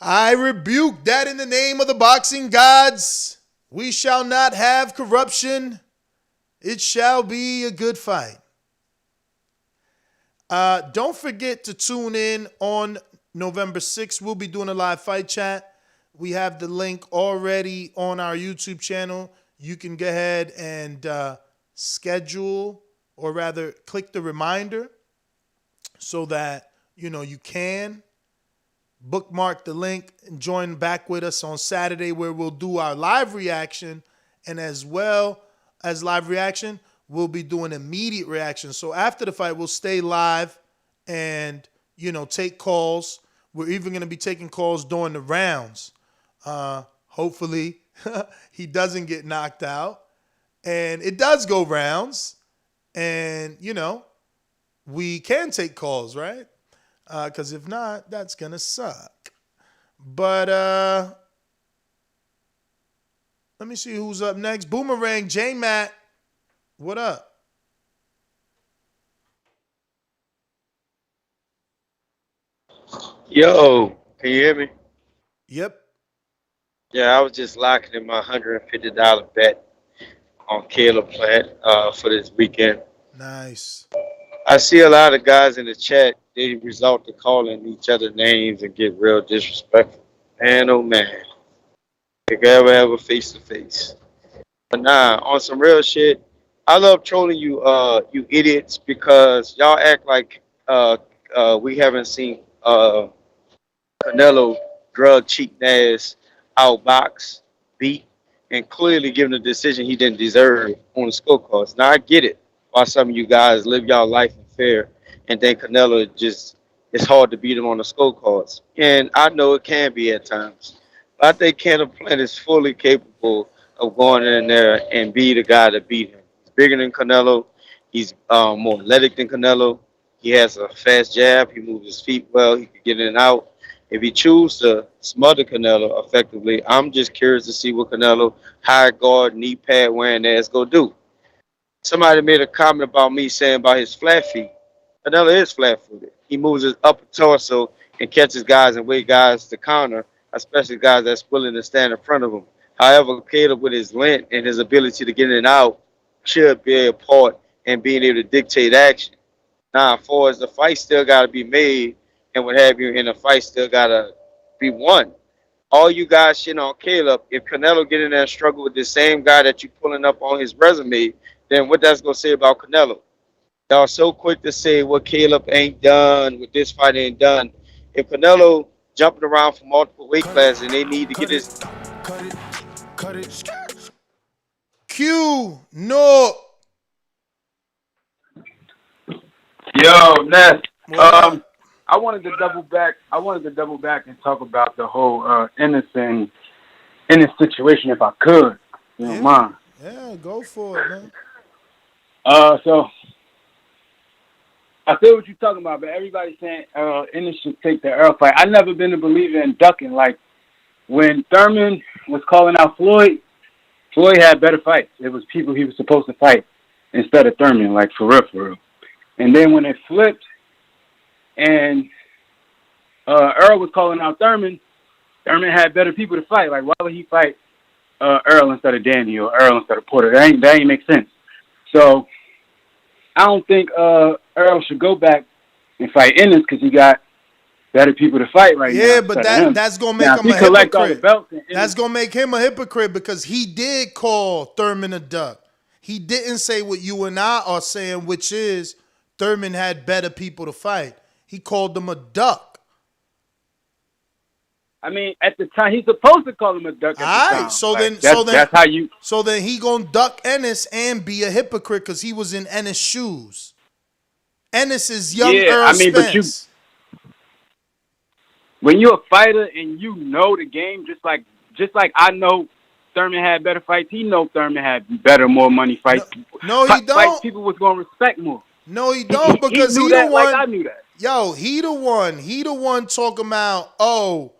Speaker 4: I rebuke that in the name of the boxing gods. We shall not have corruption. It shall be a good fight. Don't forget to tune in on November 6th. We'll be doing a live fight chat. We have the link already on our YouTube channel. You can go ahead and schedule, or rather click the reminder, so that, you know, you can bookmark the link and join back with us on Saturday, where we'll do our live reaction. And as well as live reaction, we'll be doing immediate reaction. So after the fight, we'll stay live and, you know, take calls. We're even going to be taking calls during the rounds. Hopefully he doesn't get knocked out, and it does go rounds, and, you know, we can take calls, right? Because if not, that's going to suck. But let me see who's up next. Boomerang, J-Matt, what up?
Speaker 9: Yo, can you hear me?
Speaker 4: Yep.
Speaker 9: Yeah, I was just locking in my $150 bet on Caleb Plant for this weekend.
Speaker 4: Nice.
Speaker 9: I see a lot of guys in the chat, they resort to calling each other names and get real disrespectful. Man, oh man. They can ever have a face-to-face. But nah, on some real shit, I love trolling you, you idiots, because y'all act like we haven't seen Canelo drug cheating ass outbox, beat, and clearly given a decision he didn't deserve on the scorecards. Now I get it. Why some of you guys live y'all life in fear, and then Canelo just, it's hard to beat him on the scorecards. And I know it can be at times. But I think Canelo Plant is fully capable of going in there and be the guy to beat him. He's bigger than Canelo. He's more athletic than Canelo. He has a fast jab. He moves his feet well. He can get in and out. If he chooses to smother Canelo effectively, I'm just curious to see what Canelo, high guard, knee pad wearing ass go do. Somebody made a comment about me saying about his flat feet. Canelo is flat-footed. He moves his upper torso and catches guys and wait guys to counter, especially guys that's willing to stand in front of him. However, Caleb, with his length and his ability to get in and out, should be a part in being able to dictate action. Now, as far as the fight still got to be made and what have you, and the fight still got to be won. All you guys shitting on Caleb, if Canelo get in there and struggle with the same guy that you pulling up on his resume, then what that's going to say about Canelo? Y'all so quick to say what Caleb ain't done, what this fight ain't done. If Canelo jumping around for multiple weight classes and they need to get his...
Speaker 14: Cut it.
Speaker 4: Q, no.
Speaker 17: Yo, Ness. I wanted to double back. And talk about the whole innocent situation, if I could. You don't mind?
Speaker 4: Yeah, go for it, man.
Speaker 17: So I feel what you're talking about, but everybody's saying Ennis should take the Earl fight. I've never been a believer in ducking. Like when Thurman was calling out Floyd had better fights. It was people he was supposed to fight instead of Thurman, like for real. And then when it flipped, and Earl was calling out Thurman. Thurman had better people to fight. Like, why would he fight Earl instead of Danny or Earl instead of Porter? That ain't make sense. So I don't think Earl should go back and fight Ennis because he got better people to fight right now.
Speaker 4: Yeah, but that's gonna make him a hypocrite. That's gonna make him a hypocrite because he did call Thurman a duck. He didn't say what you and I are saying, which is Thurman had better people to fight. He called them a duck.
Speaker 17: I mean, at the time, he's supposed to call him a duck. All right,
Speaker 4: so then
Speaker 17: that's how you.
Speaker 4: So then he gonna duck Ennis and be a hypocrite because he was in Ennis' shoes. Ennis is young Earl Spence.
Speaker 17: When you're a fighter and you know the game, just like I know Thurman had better fights, he know Thurman had better, more money fights.
Speaker 4: No, he don't.
Speaker 17: Fights people was gonna respect more.
Speaker 4: No, he don't because
Speaker 17: he
Speaker 4: he
Speaker 17: the
Speaker 4: the
Speaker 17: one.
Speaker 4: one.
Speaker 17: Like I knew that.
Speaker 4: Yo, he the one talking about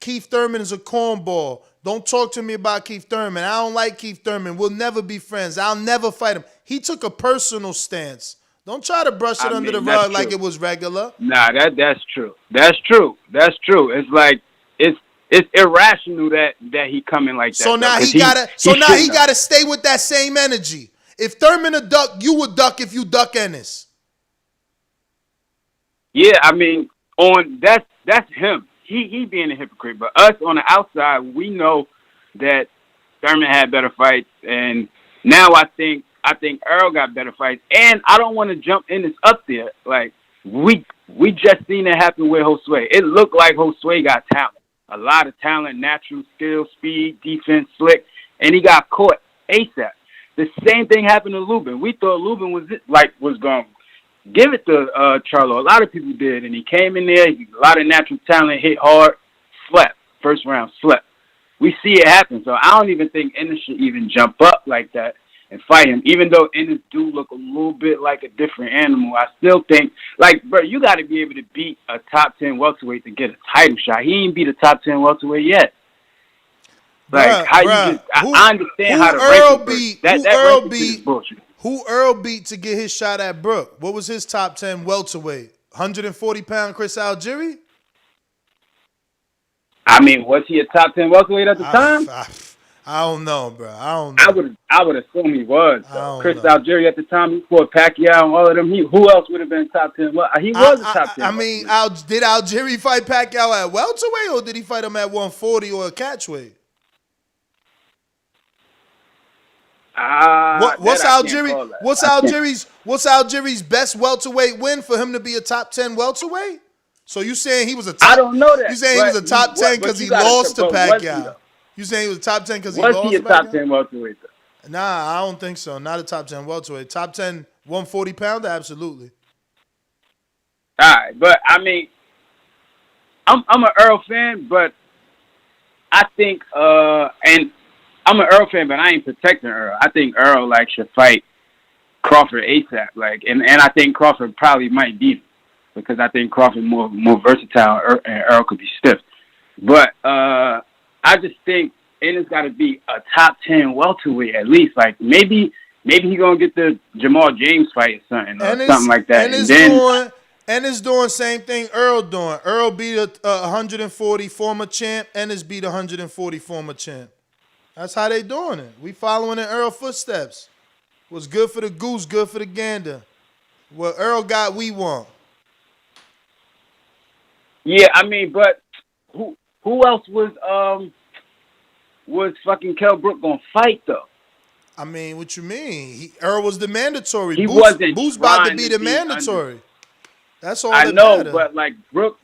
Speaker 4: Keith Thurman is a cornball. Don't talk to me about Keith Thurman. I don't like Keith Thurman. We'll never be friends. I'll never fight him. He took a personal stance. Don't try to brush it under the rug like it was regular.
Speaker 17: Nah, that's true. That's true. It's like it's irrational that he coming like that.
Speaker 4: So now he gotta stay with that same energy. If Thurman a duck, you would duck if you duck Ennis.
Speaker 17: Yeah, I mean, that's him. He being a hypocrite, but us on the outside, we know that Thurman had better fights, and now I think Earl got better fights, and I don't want to jump in this up there. Like we just seen it happen with Josue. It looked like Josue got talent, a lot of talent, natural skill, speed, defense, slick, and he got caught ASAP. The same thing happened to Lubin. We thought Lubin was going to give it to Charlo. A lot of people did, and he came in there. A lot of natural talent, hit hard, slept. First round, slept. We see it happen, so I don't even think Ennis should even jump up like that and fight him. Even though Ennis do look a little bit like a different animal, I still think, like, bro, you got to be able to beat a top 10 welterweight to get a title shot. He ain't beat a top 10 welterweight yet. Like, I understand how the
Speaker 4: Earl
Speaker 17: beat.
Speaker 4: Earl beat? Who Earl beat to get his shot at Brook? What was his top 10 welterweight? 140-pound Chris Algieri?
Speaker 17: I mean, was he a top 10 welterweight at the time?
Speaker 4: I don't know, bro. I don't know.
Speaker 17: I would assume he was. Chris Algieri at the time, he fought Pacquiao and all of them. Who else would have been top 10? Well, he was a top 10.
Speaker 4: I mean, did Algieri fight Pacquiao at welterweight or did he fight him at 140 or a catchweight? What's Algieri's best welterweight win for him to be a top 10 welterweight? So you saying he was a top?
Speaker 17: I don't know that.
Speaker 4: You saying he was a top 10 because he lost to Pacquiao? You saying he was a top 10 because he lost to Pacquiao?
Speaker 17: Was he a top 10 welterweight though?
Speaker 4: Nah, I don't think so. Not a top 10 welterweight. Top 10 140-pounder, absolutely.
Speaker 17: All right, but I mean, I'm an Earl fan, but I think and I'm an Earl fan, but I ain't protecting Earl. I think Earl should fight Crawford ASAP. And I think Crawford probably might beat him because I think Crawford more versatile and Earl could be stiff. But I just think Ennis got to be a top 10 welterweight at least. Like maybe he gonna get the Jamal James fight or something something like that.
Speaker 4: Ennis doing same thing Earl doing. Earl beat a 140 former champ. Ennis beat a 140 former champ. That's how they doing it. We following in Earl footsteps. What's good for the goose, good for the gander. What Earl got, we want.
Speaker 17: Yeah, I mean, but who else was fucking Kell Brook gonna fight though?
Speaker 4: I mean, what you mean? Earl was the mandatory.
Speaker 17: He wasn't.
Speaker 4: Boo's about to be the mandatory. That's all.
Speaker 17: I know, but like Brook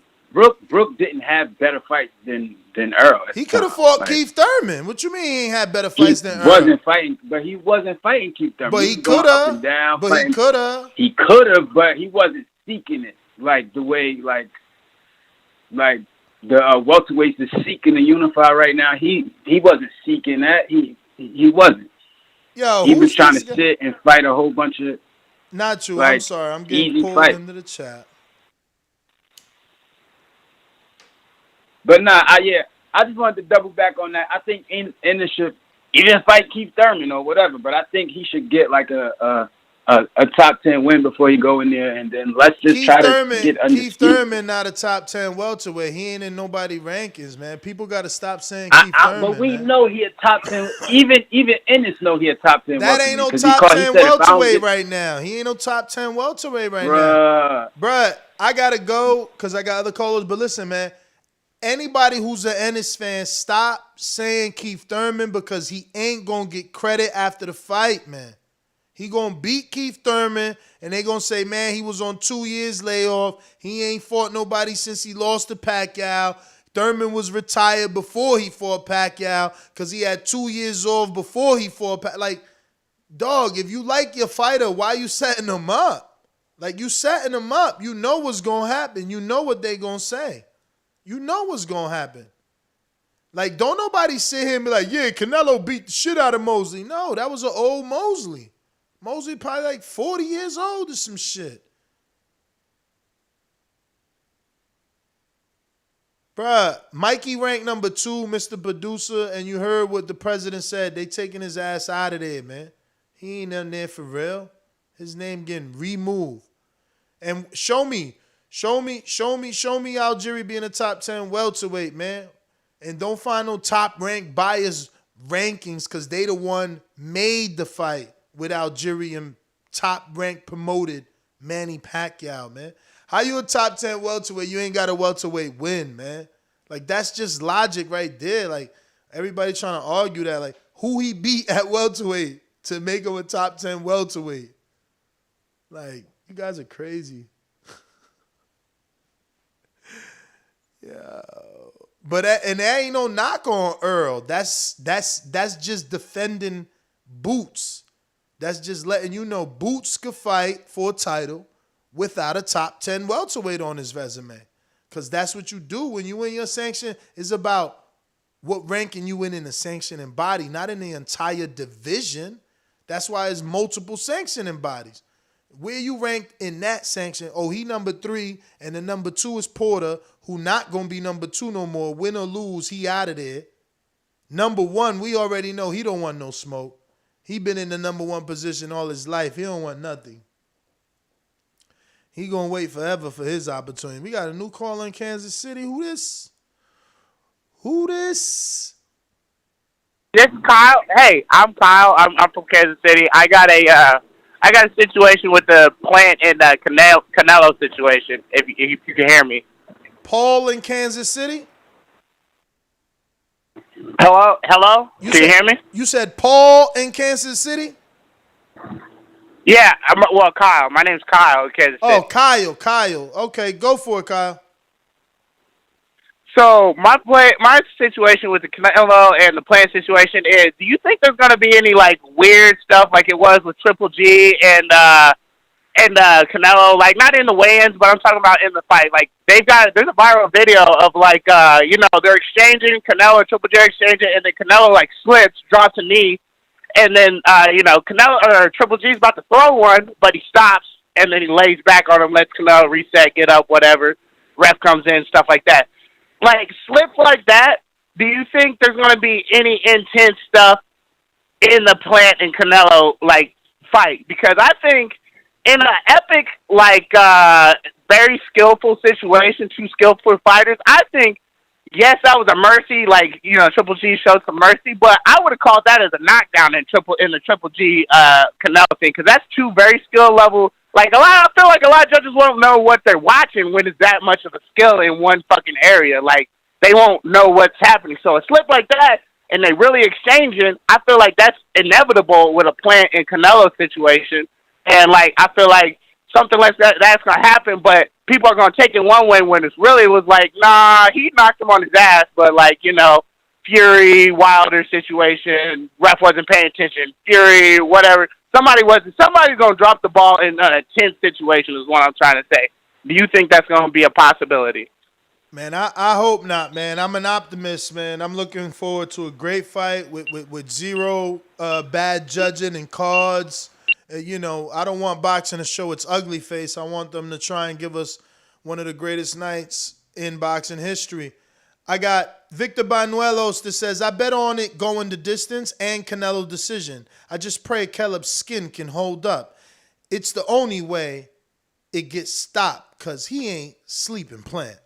Speaker 17: didn't have better fights than Earl.
Speaker 4: He could have fought Keith Thurman. What you mean he ain't had better fights than Earl?
Speaker 17: He wasn't fighting Keith Thurman.
Speaker 4: But he could have.
Speaker 17: He could have, but he wasn't seeking it like the way like the welterweights is seeking to unify right now. He wasn't seeking that. He wasn't.
Speaker 4: Yo,
Speaker 17: he was trying to sit and fight a whole bunch of.
Speaker 4: Not you. I'm sorry. I'm getting pulled into the chat.
Speaker 17: But I just wanted to double back on that. I think Ennis should even fight Keith Thurman or whatever, but I think he should get like a a top 10 win before he go in there, and then let's just
Speaker 4: Keith
Speaker 17: try to
Speaker 4: Thurman,
Speaker 17: get
Speaker 4: Keith
Speaker 17: undisputed.
Speaker 4: Thurman not a top 10 welterweight. He ain't in nobody rankings, man. People got to stop saying
Speaker 17: But
Speaker 4: Keith Thurman,
Speaker 17: we
Speaker 4: man.
Speaker 17: know he a top 10. Even Ennis know he a top 10
Speaker 4: That ain't
Speaker 17: welterweight
Speaker 4: no
Speaker 17: because
Speaker 4: top
Speaker 17: he
Speaker 4: 10
Speaker 17: said if I don't
Speaker 4: welterweight
Speaker 17: get
Speaker 4: right now. He ain't no top 10 welterweight right
Speaker 17: bruh.
Speaker 4: now. Bruh, I got to go because I got other callers. But listen, man, anybody who's an Ennis fan, stop saying Keith Thurman because he ain't going to get credit after the fight, man. He going to beat Keith Thurman, and they going to say, man, he was on 2 years layoff. He ain't fought nobody since he lost to Pacquiao. Thurman was retired before he fought Pacquiao because he had 2 years off before he fought Pacquiao. Like, dog, if you like your fighter, why you setting him up? Like, you setting him up. You know what's going to happen. You know what they going to say. You know what's going to happen. Like, don't nobody sit here and be like, yeah, Canelo beat the shit out of Mosley. No, that was an old Mosley. Mosley probably like 40 years old or some shit. Bruh, Mikey ranked number 2, Mr. Producer, and you heard what the president said. They taking his ass out of there, man. He ain't nothing there for real. His name getting removed. And show me Algieri being a top 10 welterweight, man. And don't find no top ranked bias rankings because they the one made the fight with Algieri and top ranked promoted Manny Pacquiao, man. How you a top 10 welterweight? You ain't got a welterweight win, man. Like, that's just logic right there. Like, everybody trying to argue that. Like, who he beat at welterweight to make him a top 10 welterweight? Like, you guys are crazy. Yeah. But and there ain't no knock on Earl. That's just defending Boots. That's just letting you know Boots could fight for a title without a top 10 welterweight on his resume. Because that's what you do when you win your sanction. It's about what ranking you in the sanctioning body, not in the entire division. That's why it's multiple sanctioning bodies. Where you ranked in that sanction, oh, he number 3, and the number 2 is Porter, who not going to be number 2 no more. Win or lose, he out of there. Number 1, we already know he don't want no smoke. He been in the number 1 position all his life. He don't want nothing. He going to wait forever for his opportunity. We got a new caller in Kansas City. Who this?
Speaker 18: This is Kyle. Hey, I'm Kyle. I'm from Kansas City. I got a situation with the Plant and Canelo situation, if you can hear me.
Speaker 4: Paul in Kansas City?
Speaker 18: Hello? Can you hear me?
Speaker 4: You said Paul in Kansas City?
Speaker 18: Yeah, Kyle. My name's Kyle in Kansas City.
Speaker 4: Oh, Kyle. Okay, go for it, Kyle.
Speaker 18: So my situation with the Canelo and the Plant situation is: do you think there's gonna be any like weird stuff like it was with Triple G and Canelo? Like not in the weigh-ins, but I'm talking about in the fight. Like there's a viral video of like they're exchanging, Canelo and Triple G are exchanging, and then Canelo like slips, drops a knee, and then Canelo or Triple G's about to throw one, but he stops and then he lays back on him, lets Canelo reset, get up, whatever. Ref comes in, stuff like that. Like, slips like that, do you think there's going to be any intense stuff in the Plant and Canelo, like, fight? Because I think in an epic, like, very skillful situation, 2 skillful fighters, I think, yes, that was a mercy. Like, Triple G showed some mercy, but I would have called that as a knockdown in the Triple G Canelo thing, because that's 2 very skill level. Like I feel like a lot of judges won't know what they're watching when it's that much of a skill in one fucking area. Like they won't know what's happening. So a slip like that, and they really exchanging, I feel like that's inevitable with a Plant and Canelo situation. And like I feel like something like that's gonna happen, but people are gonna take it one way when it really was like, nah, he knocked him on his ass, but like Fury, Wilder situation, ref wasn't paying attention, Fury, whatever. Somebody's gonna drop the ball in a tense situation is what I'm trying to say. Do you think that's gonna be a possibility?
Speaker 4: Man, I hope not, man. I'm an optimist, man. I'm looking forward to a great fight with zero bad judging and cards. I don't want boxing to show its ugly face. I want them to try and give us one of the greatest nights in boxing history. I got Victor Banuelos that says, I bet on it going the distance and Canelo decision. I just pray Caleb's skin can hold up. it's the only way it gets stopped because he ain't sleeping Plant.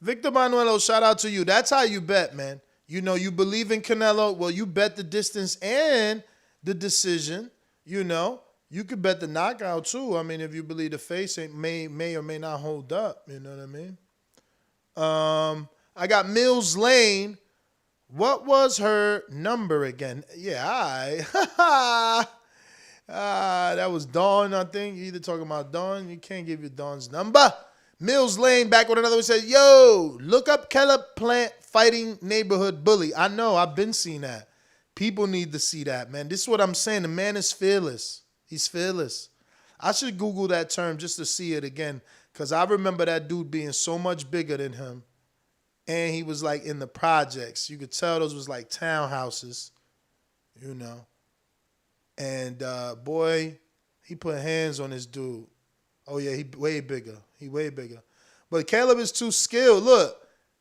Speaker 4: Victor Manuelo, shout out to you. That's how you bet, man. You know, you believe in Canelo. Well, you bet the distance and the decision. You know, you could bet the knockout too. I mean, if you believe the face may or may not hold up. You know what I mean? I got Mills Lane. What was her number again? Yeah, that was Dawn, I think. You either talking about Dawn. You can't give you Dawn's number. Mills Lane back with another one said, yo, look up Caleb Plant fighting neighborhood bully. I know, I've been seeing that. People need to see that, man. This is what I'm saying. The man is fearless. He's fearless. I should Google that term just to see it again because I remember that dude being so much bigger than him. And he was like in the projects. You could tell those was like townhouses, you know. And boy, he put hands on this dude. Oh yeah, he way bigger. He way bigger. But Caleb is too skilled. Look,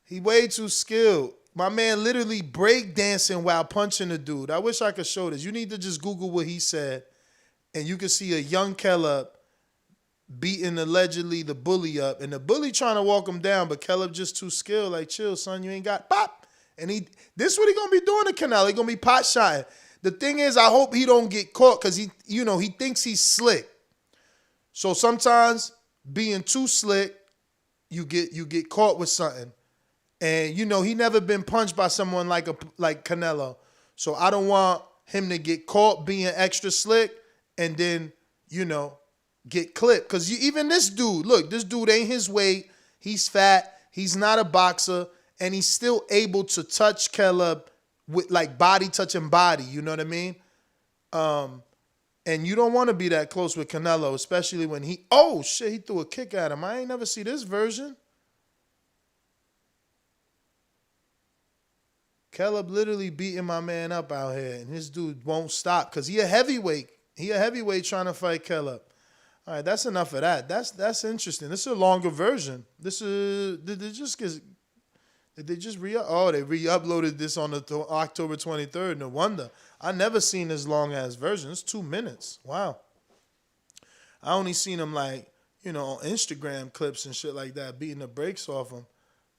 Speaker 4: he way too skilled. My man literally break dancing while punching the dude. I wish I could show this. You need to just Google what he said, and you can see a young Caleb beating allegedly the bully up, and the bully trying to walk him down, but Caleb just too skilled. Like, chill, son, you ain't got pop. And this what he gonna be doing to Canelo. He gonna be pot shotting. The thing is, I hope he don't get caught because he thinks he's slick. So sometimes being too slick, you get caught with something. And he never been punched by someone like Canelo. So I don't want him to get caught being extra slick and then, get clipped. Because even this dude, look, this dude ain't his weight. He's fat. He's not a boxer. And he's still able to touch Caleb with like body touching body. You know what I mean? And you don't want to be that close with Canelo, especially when he threw a kick at him. I ain't never see this version. Caleb literally beating my man up out here, and this dude won't stop because he a heavyweight. He a heavyweight trying to fight Caleb. All right, that's enough of that. That's interesting. This is a longer version. Did they just re-uploaded this on the October 23rd. No wonder. I never seen this long-ass version. It's 2 minutes. Wow. I only seen him on Instagram clips and shit like that, beating the brakes off him.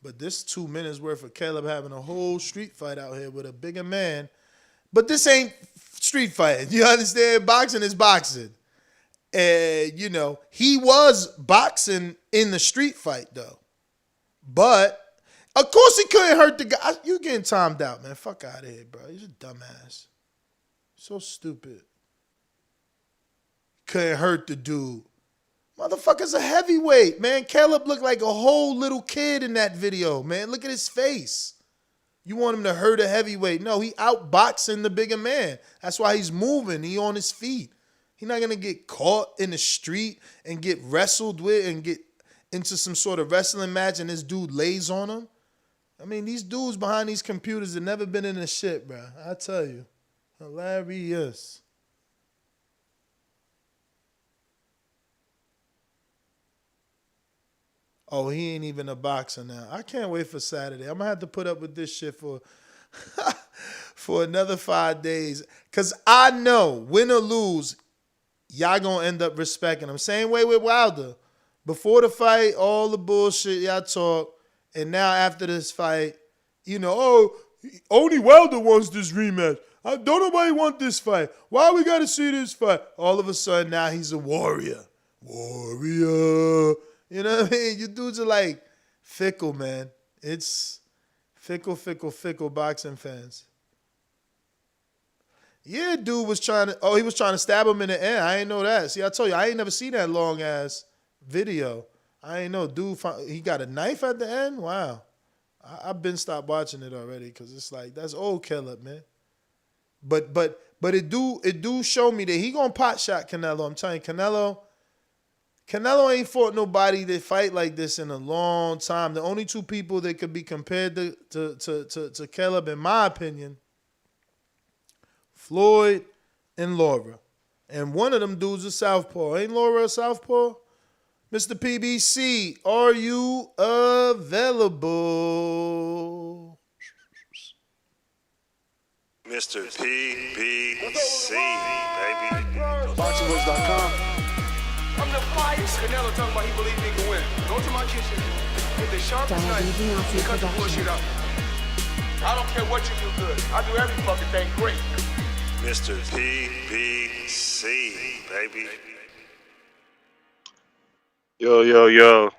Speaker 4: But this 2 minutes worth of Caleb having a whole street fight out here with a bigger man. But this ain't street fighting. You understand? Boxing is boxing. And, he was boxing in the street fight, though. But, of course, he couldn't hurt the guy. You getting timed out, man. Fuck out of here, bro. You're a dumbass. So stupid. Couldn't hurt the dude. Motherfucker's a heavyweight, man. Caleb looked like a whole little kid in that video, man. Look at his face. You want him to hurt a heavyweight. No, he outboxing the bigger man. That's why he's moving. He on his feet. He's not going to get caught in the street and get wrestled with and get into some sort of wrestling match and this dude lays on him. I mean, these dudes behind these computers have never been in the shit, bro. I tell you. Hilarious. Oh, he ain't even a boxer now. I can't wait for Saturday. I'm going to have to put up with this shit for another 5 days. Because I know, win or lose, y'all going to end up respecting him. Same way with Wilder. Before the fight, all the bullshit y'all talk. And now after this fight, only Wilder wants this rematch. Don't nobody want this fight. Why we got to see this fight? All of a sudden, now he's a warrior. Warrior. You know what I mean? You dudes are like fickle, man. It's fickle boxing fans. Yeah, dude was trying to stab him in the end. I ain't know that. See, I told you, I ain't never seen that long ass video. I ain't know. Dude, he got a knife at the end? Wow. I've been stopped watching it already because it's like, that's old Caleb, man. But it do show me that he gonna pot shot Canelo. I'm telling you, Canelo ain't fought nobody that fight like this in a long time. The only two people that could be compared to Caleb, in my opinion, Floyd and Laura. And one of them dudes is southpaw. Ain't Laura a southpaw? Mr. PBC, are you available?
Speaker 5: Mr. PBC, baby.
Speaker 21: BoxingVoice.com.
Speaker 6: flyers. Canelo talking about he believes he can win. Go to my kitchen, get the sharpest knife, and cut the bullshit out. I don't care what you do good. I do every fucking thing great.
Speaker 5: Mr. PBC, baby.
Speaker 19: Yo.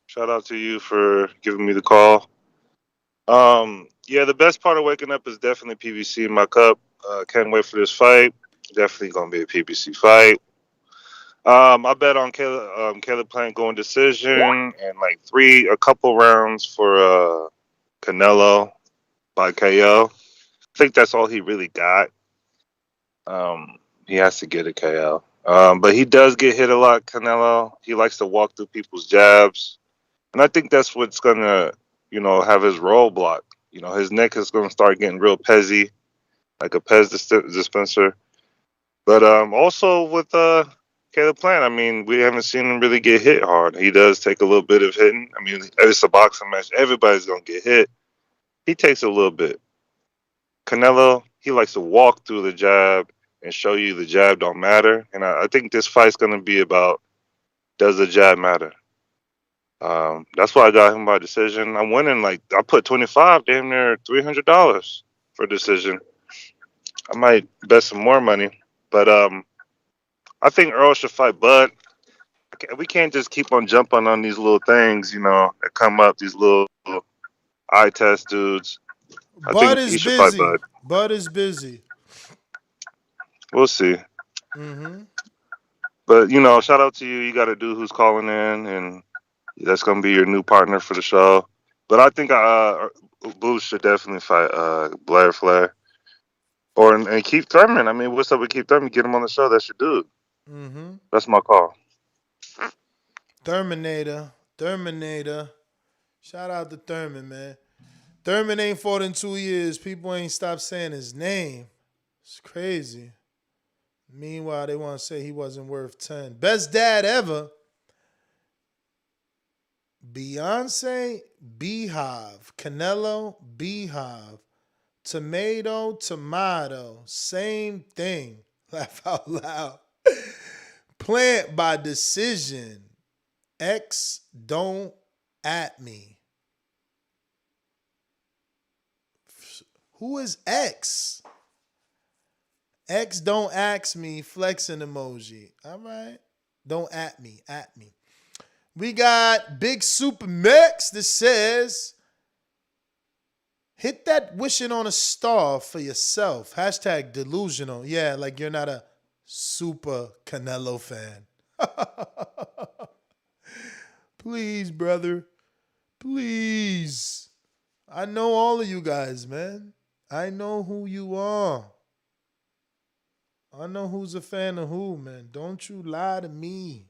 Speaker 19: Shout out to you for giving me the call. Yeah, the best part of waking up is definitely PBC in my cup. Can't wait for this fight. Definitely gonna be a PBC fight. I bet on Caleb Plant going decision and like a couple rounds for Canelo by KO. I think that's all he really got. He has to get a KO. But he does get hit a lot, Canelo. He likes to walk through people's jabs. And I think that's what's going to, have his roadblock. His neck is going to start getting real pezzy, like a Pez dispenser. But also with Caleb Plant, I mean, we haven't seen him really get hit hard. He does take a little bit of hitting. I mean, it's a boxing match. Everybody's going to get hit. He takes a little bit. Canelo, he likes to walk through the jab and show you the jab don't matter. And I think this fight's going to be about, does the jab matter? That's why I got him by decision. I'm winning, I put 25, damn near $300 for decision. I might bet some more money. But I think Earl should fight Bud. We can't just keep on jumping on these little things, that come up, these little eye test dudes. I
Speaker 4: Bud
Speaker 19: think he
Speaker 4: is
Speaker 19: should fight
Speaker 4: busy.
Speaker 19: Bud.
Speaker 4: Bud is busy.
Speaker 19: We'll see.
Speaker 4: Mm-hmm.
Speaker 19: But, shout out to you. You got a dude who's calling in, and that's going to be your new partner for the show. But I think Boots should definitely fight Blair Flair. And Keith Thurman. I mean, what's up with Keith Thurman? Get him on the show. That's your dude.
Speaker 4: Mm-hmm.
Speaker 19: That's my call.
Speaker 4: Terminator. Shout out to Thurman, man. Thurman ain't fought in 2 years. People ain't stopped saying his name. It's crazy. Meanwhile, they want to say he wasn't worth 10. Best dad ever. Beyonce, Beehive. Canelo, Beehive. Tomato. Same thing. Laugh out loud. Plant by decision. X don't at me. Who is X? X don't ask me, flexing emoji. All right. Don't at me. We got Big Super Mex that says, hit that wishing on a star for yourself. # delusional. Yeah, like you're not a super Canelo fan. Please, brother. Please. I know all of you guys, man. I know who you are. I know who's a fan of who, man. Don't you lie to me.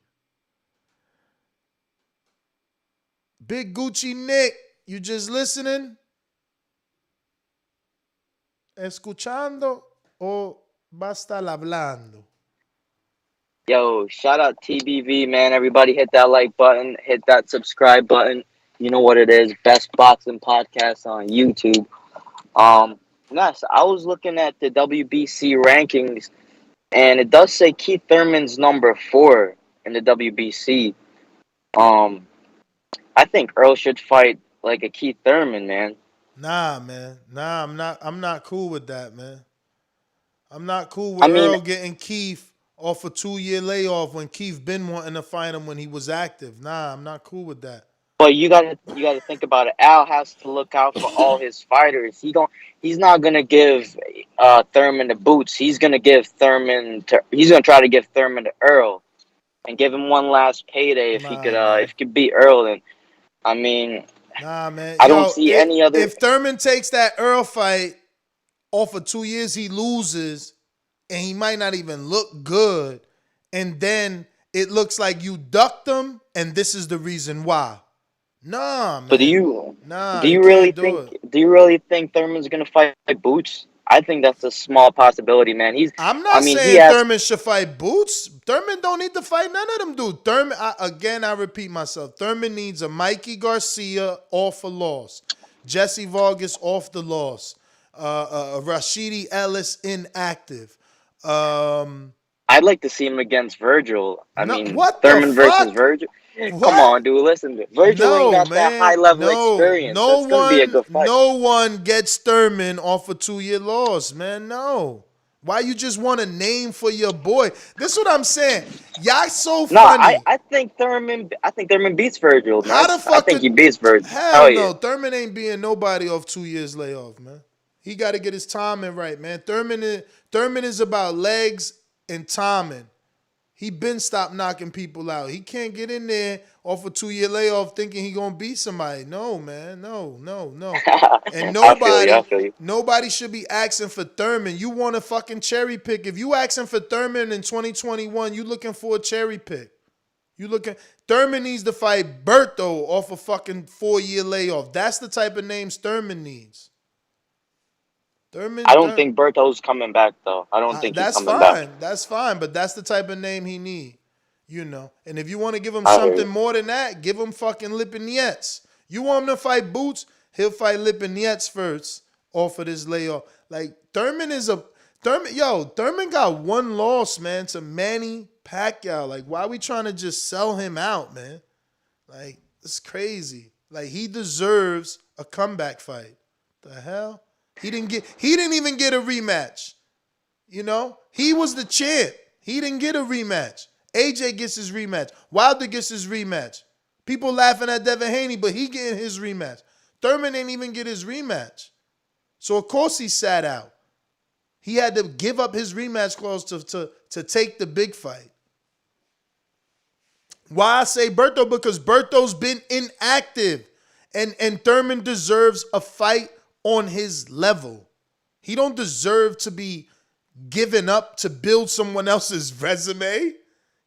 Speaker 4: Big Gucci Nick, you just listening? ¿Escuchando o va a estar hablando?
Speaker 22: Yo, shout out TBV, man. Everybody hit that like button, hit that subscribe button. You know what it is. Best boxing podcast on YouTube. Ness, I was looking at the WBC rankings, and it does say Keith Thurman's number 4 in the WBC. I think Earl should fight like a Keith Thurman, man.
Speaker 4: Nah, man. Nah, I'm not cool with that, man. I'm not cool with Earl getting Keith off a 2-year layoff when Keith been wanting to fight him when he was active. Nah, I'm not cool with that.
Speaker 22: But you gotta think about it. Al has to look out for all his fighters. He's not gonna give Thurman the boots. He's gonna try to give Thurman to Earl and give him one last payday if he could beat Earl. And I mean,
Speaker 4: nah, man.
Speaker 22: I don't see any other.
Speaker 4: If Thurman takes that Earl fight off of 2 years, he loses, and he might not even look good. And then it looks like you ducked him, and this is the reason why. Nah, man.
Speaker 22: But do you really think Thurman's gonna fight Boots? I think that's a small possibility, man.
Speaker 4: I'm not saying Thurman should fight Boots. Thurman don't need to fight none of them dudes. Thurman, I repeat myself. Thurman needs a Mikey Garcia off a loss, Jesse Vargas off the loss, Rashidi Ellis inactive,
Speaker 22: I'd like to see him against Virgil. I
Speaker 4: No,
Speaker 22: mean,
Speaker 4: what the
Speaker 22: Thurman versus
Speaker 4: fuck?
Speaker 22: Virgil. Come
Speaker 4: What?
Speaker 22: on, dude. Listen, Virgil ain't
Speaker 4: No,
Speaker 22: got that high
Speaker 4: man.
Speaker 22: level
Speaker 4: No.
Speaker 22: experience, so it's gonna be a good fight.
Speaker 4: No one gets Thurman off a 2-year loss, man. No. Why you just want a name for your boy? This is what I'm saying. Y'all so
Speaker 22: No,
Speaker 4: funny.
Speaker 22: I think Thurman beats Virgil.
Speaker 4: How the
Speaker 22: Ness. I
Speaker 4: fuck
Speaker 22: think
Speaker 4: could
Speaker 22: he beats Virgil.
Speaker 4: hell
Speaker 22: Hell yeah.
Speaker 4: no? Thurman ain't being nobody off 2 years layoff, man. He got to get his timing right, man. Thurman is about legs and timing. He been stopped knocking people out. He can't get in there off a 2-year layoff thinking he gonna beat somebody. No, man. No. And
Speaker 22: I feel you.
Speaker 4: nobody should be asking for Thurman. You want to fucking cherry pick. If you asking for Thurman in 2021, you looking for a cherry pick. Thurman needs to fight Berto off a fucking 4-year layoff. That's the type of names Thurman needs.
Speaker 22: I don't think Berto's coming back though. I don't think he's
Speaker 4: That's
Speaker 22: coming
Speaker 4: fine.
Speaker 22: back.
Speaker 4: That's fine. But that's the type of name he need. And if you want to give him
Speaker 22: I hear
Speaker 4: something
Speaker 22: you.
Speaker 4: more than that, give him fucking Lipinets. You want him to fight Boots, he'll fight Lipinets first off of this layoff. Like Thurman got one loss, man, to Manny Pacquiao. Like, why are we trying to just sell him out, man? Like, it's crazy. Like, he deserves a comeback fight. The hell? He didn't even get a rematch. He was the champ. He didn't get a rematch. AJ gets his rematch. Wilder gets his rematch. People laughing at Devin Haney, but he getting his rematch. Thurman didn't even get his rematch. So of course he sat out. He had to give up his rematch clause to take the big fight. Why I say Berto? Because Berto's been inactive. And Thurman deserves a fight on his level. He don't deserve to be given up to build someone else's resume.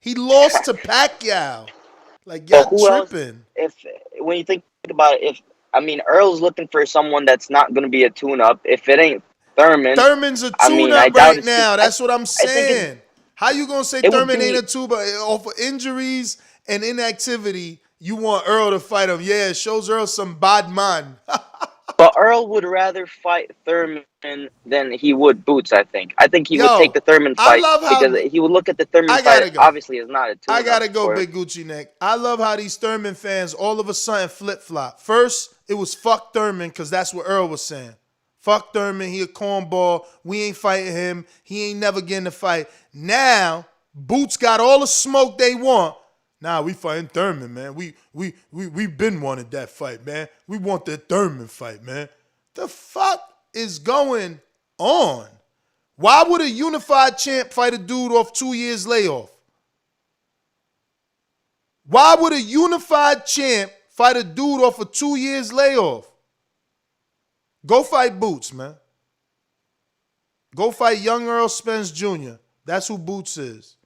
Speaker 4: He lost to Pacquiao. Like, y'all tripping.
Speaker 22: When you think about it, Earl's looking for someone that's not going to be a tune-up. If it ain't Thurman's
Speaker 4: a tune-up right now. That's what I'm saying. How you going to say Thurman ain't a tune-up? Off of injuries and inactivity, you want Earl to fight him. Yeah, it shows Earl some bad man.
Speaker 22: But Earl would rather fight Thurman than he would Boots, I think. I think he would take the Thurman fight because he would look at the Thurman fight, obviously, as not a tune-up.
Speaker 4: I got to go, Big Gucci Neck. I love how these Thurman fans all of a sudden flip-flop. First, it was fuck Thurman because that's what Earl was saying. Fuck Thurman, he a cornball. We ain't fighting him. He ain't never getting a fight. Now, Boots got all the smoke they want. Nah, we fighting Thurman, man. We been wanted that fight, man. We want that Thurman fight, man. The fuck is going on? Why would a unified champ fight a dude off 2 years layoff? Why would a unified champ fight a dude off of 2 years layoff? Go fight Boots, man. Go fight young Earl Spence Jr. That's who Boots is.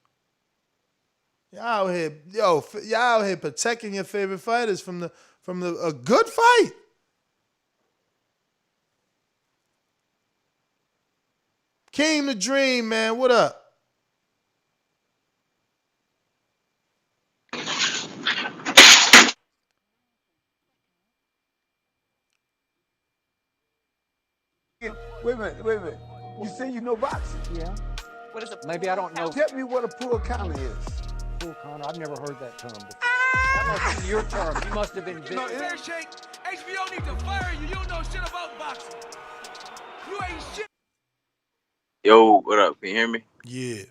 Speaker 4: Y'all out here protecting your favorite fighters from a good fight. King the Dream, man. What up?
Speaker 2: Wait a minute. You say you know boxing?
Speaker 3: Yeah. What is it? Maybe I don't know.
Speaker 2: Tell me what a pool counter is.
Speaker 3: Pool counter? I've never heard that term before. That must have been your term. You must have been
Speaker 23: No, Fair Shake, HBO need to fire you. You don't know shit about boxing. You ain't shit.
Speaker 24: Yo, what up? Can you hear me?
Speaker 4: Yeah.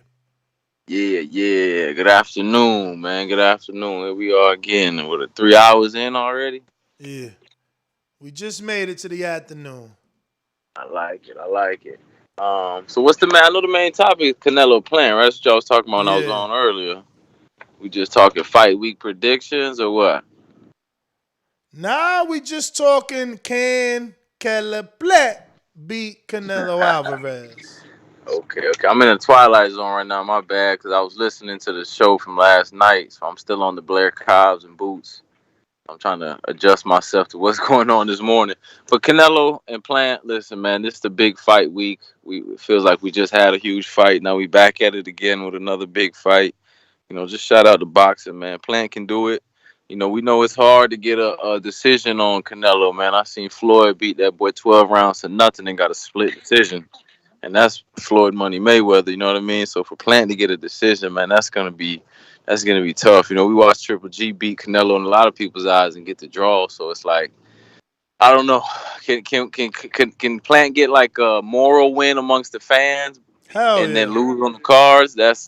Speaker 24: Yeah. Good afternoon, man. Good afternoon. Here we are again. What, 3 hours in already?
Speaker 4: Yeah. We just made it to the afternoon.
Speaker 24: I like it. So what's I know the main topic is Canelo playing, right? That's what y'all was talking about when I was on earlier. We just talking fight week predictions or what?
Speaker 4: Nah, we just talking can Caleb beat Canelo Alvarez.
Speaker 24: Okay. I'm in the twilight zone right now. My bad, because I was listening to the show from last night, so I'm still on the Blair Cobbs and Boots. I'm trying to adjust myself to what's going on this morning. But Canelo and Plant, listen, man, this is the big fight week. It feels like we just had a huge fight. Now we back at it again with another big fight. Just shout out to boxing, man. Plant can do it. We know it's hard to get a decision on Canelo, man. I seen Floyd beat that boy 12 rounds to nothing and got a split decision. and that's Floyd Money Mayweather. You know what I mean? So for Plant to get a decision, man, that's gonna be tough. You know, we watched Triple G beat Canelo in a lot of people's eyes and get the draw. So it's like, I don't know. Can Plant get like a moral win amongst the fans and then lose on the cards? That's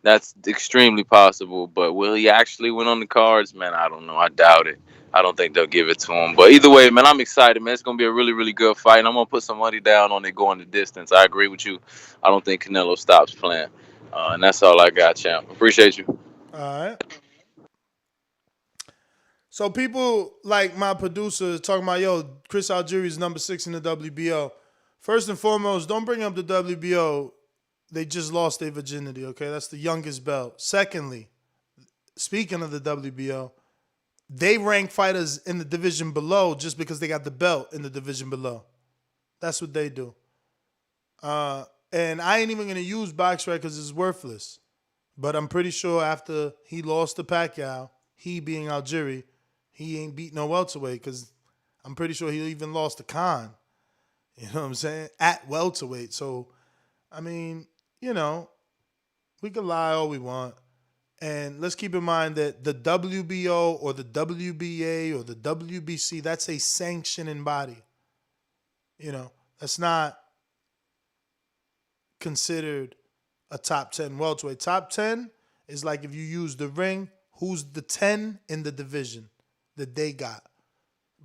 Speaker 24: that's extremely possible. But will he actually win on the cards? Man, I don't know. I doubt it. I don't think they'll give it to him. But either way, man, I'm excited, man. It's gonna be a really, really good fight. And I'm gonna put some money down on it going the distance. I agree with you. I don't think Canelo stops Plant. And that's all I got, champ. Appreciate you.
Speaker 4: All right. So people like my producer talking about, yo, Chris Algieri's number 6 in the WBO. First and foremost, don't bring up the WBO. They just lost their virginity, okay? That's the youngest belt. Secondly, speaking of the WBO, they rank fighters in the division below just because they got the belt in the division below. That's what they do. And I ain't even going to use BoxRec because it's worthless. But I'm pretty sure after he lost to Pacquiao, he being Algieri, he ain't beat no welterweight because I'm pretty sure he even lost to Khan. You know what I'm saying? At welterweight. So, I mean, you know, we can lie all we want. And let's keep in mind that the WBO or the WBA or the WBC, that's a sanctioning body. You know, that's not considered a top 10 welterweight. Top 10 is like if you use the ring, who's the 10 in the division that they got.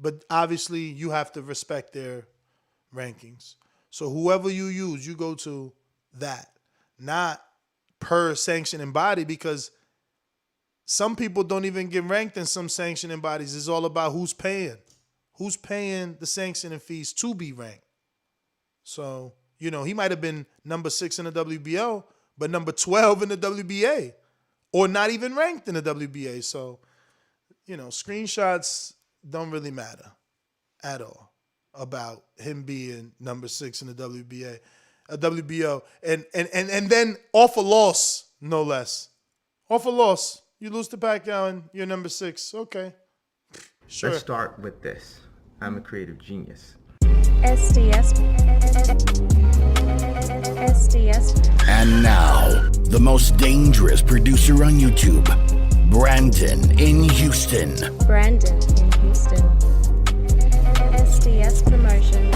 Speaker 4: But obviously you have to respect their rankings. So whoever you use, you go to that. Not per sanctioning body, because some people don't even get ranked in some sanctioning bodies. It's all about who's paying. Who's paying the sanctioning fees to be ranked. So, you know, he might have been number 6 in the WBO, but number 12 in the WBA. Or not even ranked in the WBA. So, you know, screenshots don't really matter at all about him being number 6 in the WBO. And then off a loss, no less. Off a loss. You lose to Pacquiao and you're number 6. Okay. Sure.
Speaker 8: Let's start with this. I'm a creative genius.
Speaker 10: SDS.
Speaker 11: And now, the most dangerous producer on YouTube, Brandon in Houston.
Speaker 10: Brandon in Houston. SDS Promotion.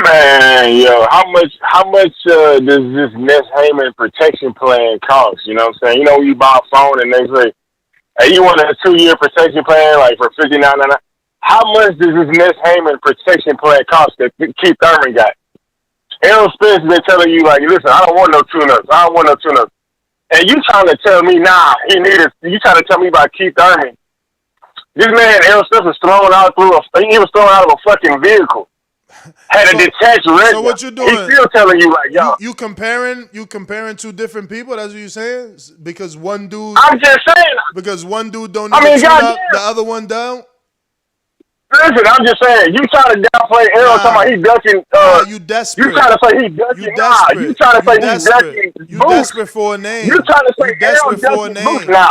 Speaker 21: Man, yo, how much does this Ness Heyman protection plan cost? You know what I'm saying? You know, when you buy a phone and they say, hey, you want a 2-year protection plan like for $59.99? How much does this Ness Heyman protection plan cost that Keith Thurman got? Errol Spence been telling you, like, listen, I don't want no tune-ups. I don't want no tune-ups. And you trying to tell me, nah, you trying to tell me about Keith Thurman. This man, Errol Spence, was thrown out of a fucking vehicle. Had a detached retina.
Speaker 4: So what you doing?
Speaker 21: He's still telling you, like, yo.
Speaker 4: You comparing two different people? That's what you're saying? Because one dude.
Speaker 21: I'm just saying.
Speaker 4: Because one dude don't need to tune up, the other one don't.
Speaker 21: Listen, I'm just saying. You trying to downplay Errol? Talking about he ducking.
Speaker 4: You desperate.
Speaker 21: You trying to say he ducking? You trying to say he ducking?
Speaker 4: You desperate for a name.
Speaker 21: You trying to say Errol ducking Boots now?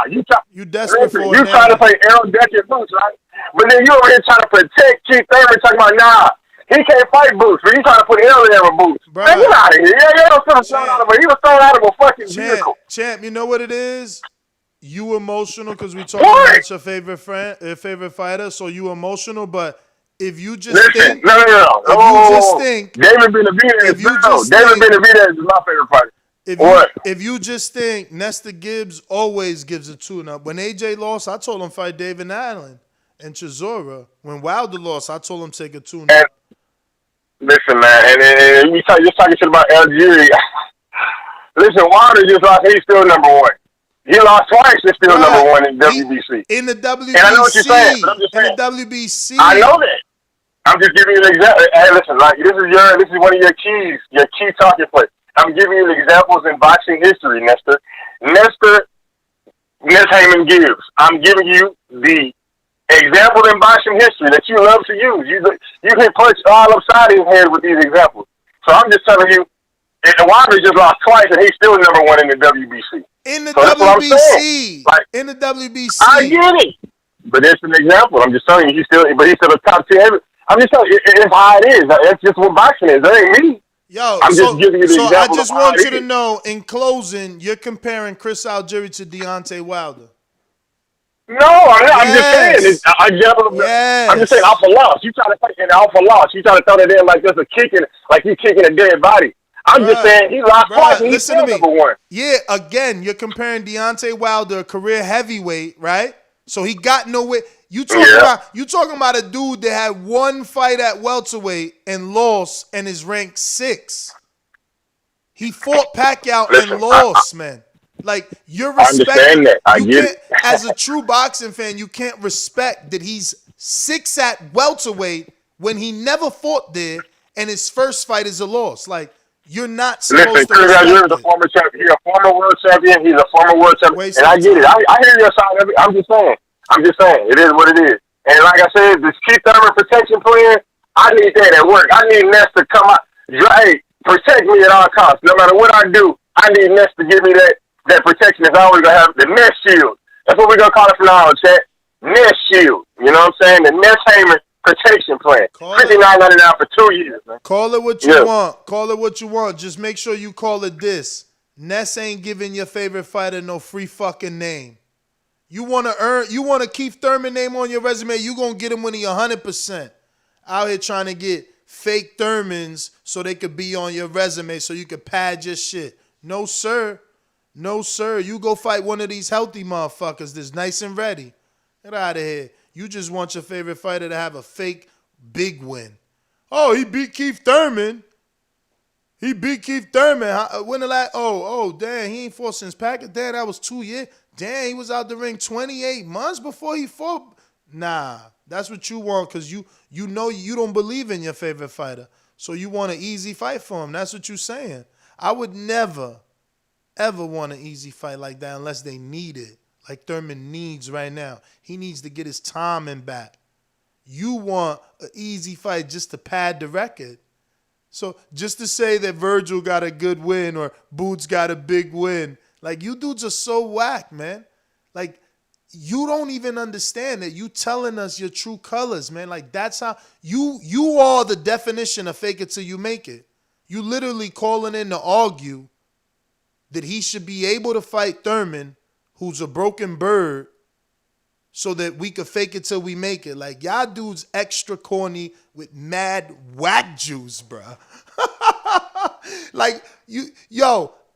Speaker 4: You desperate for a name.
Speaker 21: You trying to say Errol ducking Boots, right? But then you over here trying to protect Keith Thurman, talking about nah. He can't fight Boots, but he's trying to put Errol in with Boots. Man, get out of here. He was thrown out of a fucking vehicle.
Speaker 4: Champ, you know what it is? You emotional because we talking about your favorite fighter, so you emotional. But if you just think,
Speaker 21: David Benavidez. David Benavidez is my favorite fighter.
Speaker 4: If you just think Nestor Gibbs always gives a tune-up. When AJ lost, I told him fight David Allen and Chisora. When Wilder lost, I told him take a tune-up.
Speaker 21: Listen, man, and we just talking shit about Algeria. Listen, Wilder just lost. He's still number 1. He lost twice. He's still number 1 in WBC.
Speaker 4: In the WBC.
Speaker 21: And I know what you're saying. But I'm just saying.
Speaker 4: In the WBC.
Speaker 21: I know that. I'm just giving you an example. Hey, listen, like this is one of your key talking points. I'm giving you examples in boxing history, Nestor. Ness Heyman Gibbs. I'm giving you the example in boxing history that you love to use. You can punch all upside his head with these examples. So I'm just telling you, And Wilder just lost twice, and he's still number one in the WBC.
Speaker 4: In the
Speaker 21: so that's what I'm saying.
Speaker 4: WBC.
Speaker 21: Like,
Speaker 4: in the WBC.
Speaker 21: I get it. But that's an example. I'm just telling you, he's still a top 10. I'm just telling you, it's how it is. That's just what boxing is. That ain't me.
Speaker 4: Yo,
Speaker 21: I'm just giving you the example.
Speaker 4: I just
Speaker 21: of
Speaker 4: want
Speaker 21: how
Speaker 4: you
Speaker 21: it
Speaker 4: to
Speaker 21: is.
Speaker 4: know, in closing, you're comparing Chris Algieri to Deontay Wilder.
Speaker 21: No, I'm not. I'm just saying. I'm just saying alpha loss. You try to take an alpha loss. You try to throw that in like there's a kicking, like you kicking a dead body. I'm just saying he lost twice and he's still number one.
Speaker 4: Yeah, again, you're comparing Deontay Wilder, a career heavyweight, right? So he got nowhere. You talking about a dude that had one fight at welterweight and lost and is ranked 6. He fought Pacquiao and lost, man. Like, you're respecting.
Speaker 21: I understand that. I get it.
Speaker 4: As a true boxing fan, you can't respect that he's 6 at welterweight when he never fought there and his first fight is a loss. Like, you're not supposed to respect
Speaker 21: Chris a former champion. He's a former world champion. He's a former world champion. And I get it. I hear your side of it. I'm just saying. It is what it is. And like I said, this Keith Thurman protection plan, I need that at work. I need Ness to come out. Hey, protect me at all costs. No matter what I do, I need Ness to give me that protection. Is always going to have the Ness shield. That's what we're going to call it from now on, chat. Ness shield. You know what I'm saying? The Ness Heyman protection plan. $59.99 for 2 years, man.
Speaker 4: Call it what you want. Call it what you want. Just make sure you call it this. Ness ain't giving your favorite fighter no free fucking name. You want a Keith Thurman name on your resume, you going to get him when he 100%. Out here trying to get fake Thurmans so they could be on your resume so you could pad your shit. No, sir. No, sir. You go fight one of these healthy motherfuckers that's nice and ready. Get out of here. You just want your favorite fighter to have a fake big win. Oh, he beat Keith Thurman. He beat Keith Thurman. When the last? Oh, damn, he ain't fought since Packard. Damn, that was 2 years. Damn, he was out the ring 28 months before he fought. Nah, that's what you want because you know you don't believe in your favorite fighter. So you want an easy fight for him. That's what you're saying. I would never, ever want an easy fight like that unless they need it. Like Thurman needs right now. He needs to get his timing back. You want an easy fight just to pad the record. So just to say that Virgil got a good win or Boots got a big win, like you dudes are so whack, man. Like you don't even understand that you telling us your true colors, man. Like that's how you are the definition of fake it till you make it. You literally calling in to argue that he should be able to fight Thurman, who's a broken bird, so that we could fake it till we make it. Like, y'all dudes extra corny with mad whack juice, bruh. Like,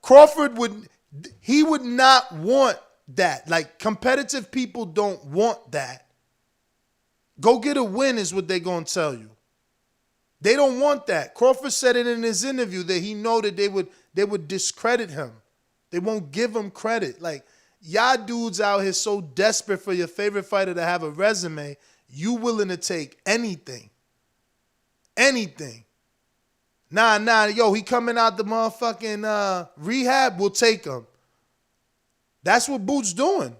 Speaker 4: Crawford would not want that. Like, competitive people don't want that. Go get a win is what they gonna tell you. They don't want that. Crawford said it in his interview that he know that they would discredit him. They won't give him credit. Like, y'all dudes out here so desperate for your favorite fighter to have a resume, you willing to take anything. Anything. Nah, he coming out the motherfucking rehab, we'll take him. That's what Boots doing.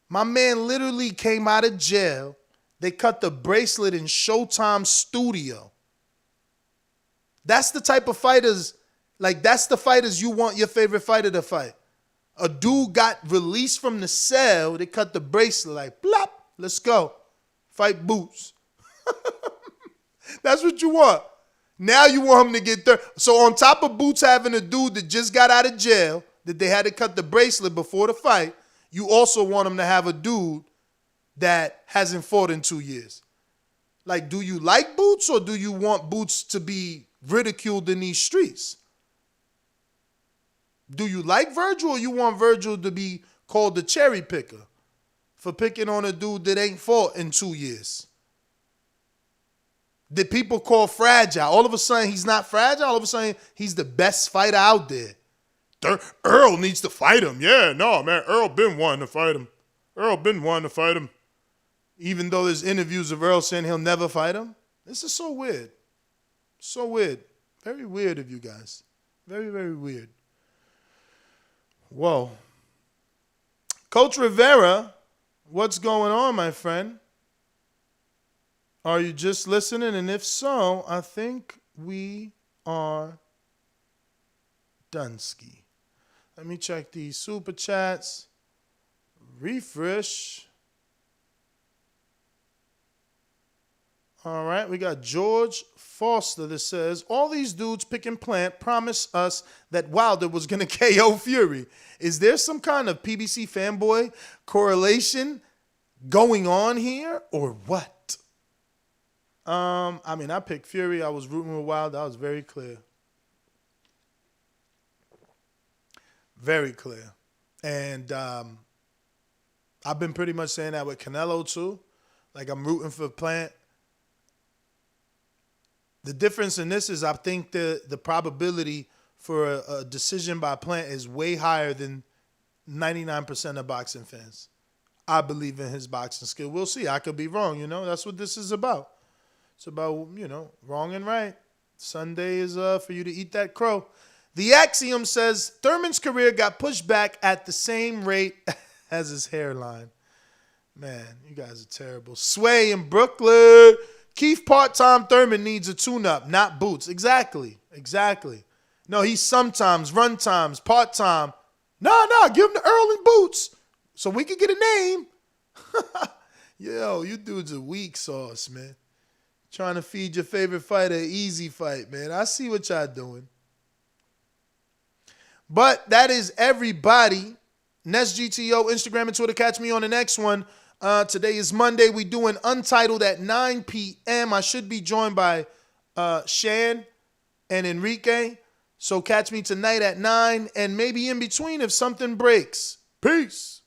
Speaker 4: My man literally came out of jail. They cut the bracelet in Showtime studio. That's the type of fighters, like that's the fighters you want your favorite fighter to fight. A dude got released from the cell. They cut the bracelet like, blop, let's go. Fight Boots. That's what you want. Now you want him to get third. So on top of Boots having a dude that just got out of jail, that they had to cut the bracelet before the fight, you also want him to have a dude that hasn't fought in 2 years. Like, do you like Boots or do you want Boots to be ridiculed in these streets? Do you like Virgil or you want Virgil to be called the cherry picker for picking on a dude that ain't fought in 2 years? That people call fragile. All of a sudden he's not fragile. All of a sudden he's the best fighter out there. Earl needs to fight him. Yeah, no, man. Earl been wanting to fight him. Even though there's interviews of Earl saying he'll never fight him. This is so weird. So weird. Very weird of you guys. Very, very weird. Whoa. Coach Rivera, what's going on, my friend? Are you just listening? And if so, I think we are Dunsky. Let me check these super chats. Refresh. All right, we got George Foster that says, all these dudes picking Plant promised us that Wilder was going to KO Fury. Is there some kind of PBC fanboy correlation going on here or what? I mean, I picked Fury. I was rooting with Wilder. That was very clear. Very clear. And I've been pretty much saying that with Canelo too. Like, I'm rooting for Plant. The difference in this is I think the probability for a decision by Plant is way higher than 99% of boxing fans. I believe in his boxing skill. We'll see. I could be wrong, That's what this is about. It's about, wrong and right. Sunday is for you to eat that crow. The Axiom says Thurman's career got pushed back at the same rate as his hairline. Man, you guys are terrible. Sway in Brooklyn. Keith part-time Thurman needs a tune-up, not boots. Exactly. No, he's sometimes, run times, part-time. No, give him the Earl and boots so we can get a name. Yo, you dudes are weak sauce, man. Trying to feed your favorite fighter an easy fight, man. I see what y'all doing. But that is everybody. NestGTO, Instagram and Twitter. Catch me on the next one. Today is Monday. We doing Untitled at 9 p.m. I should be joined by Shan and Enrique. So catch me tonight at 9 and maybe in between if something breaks. Peace.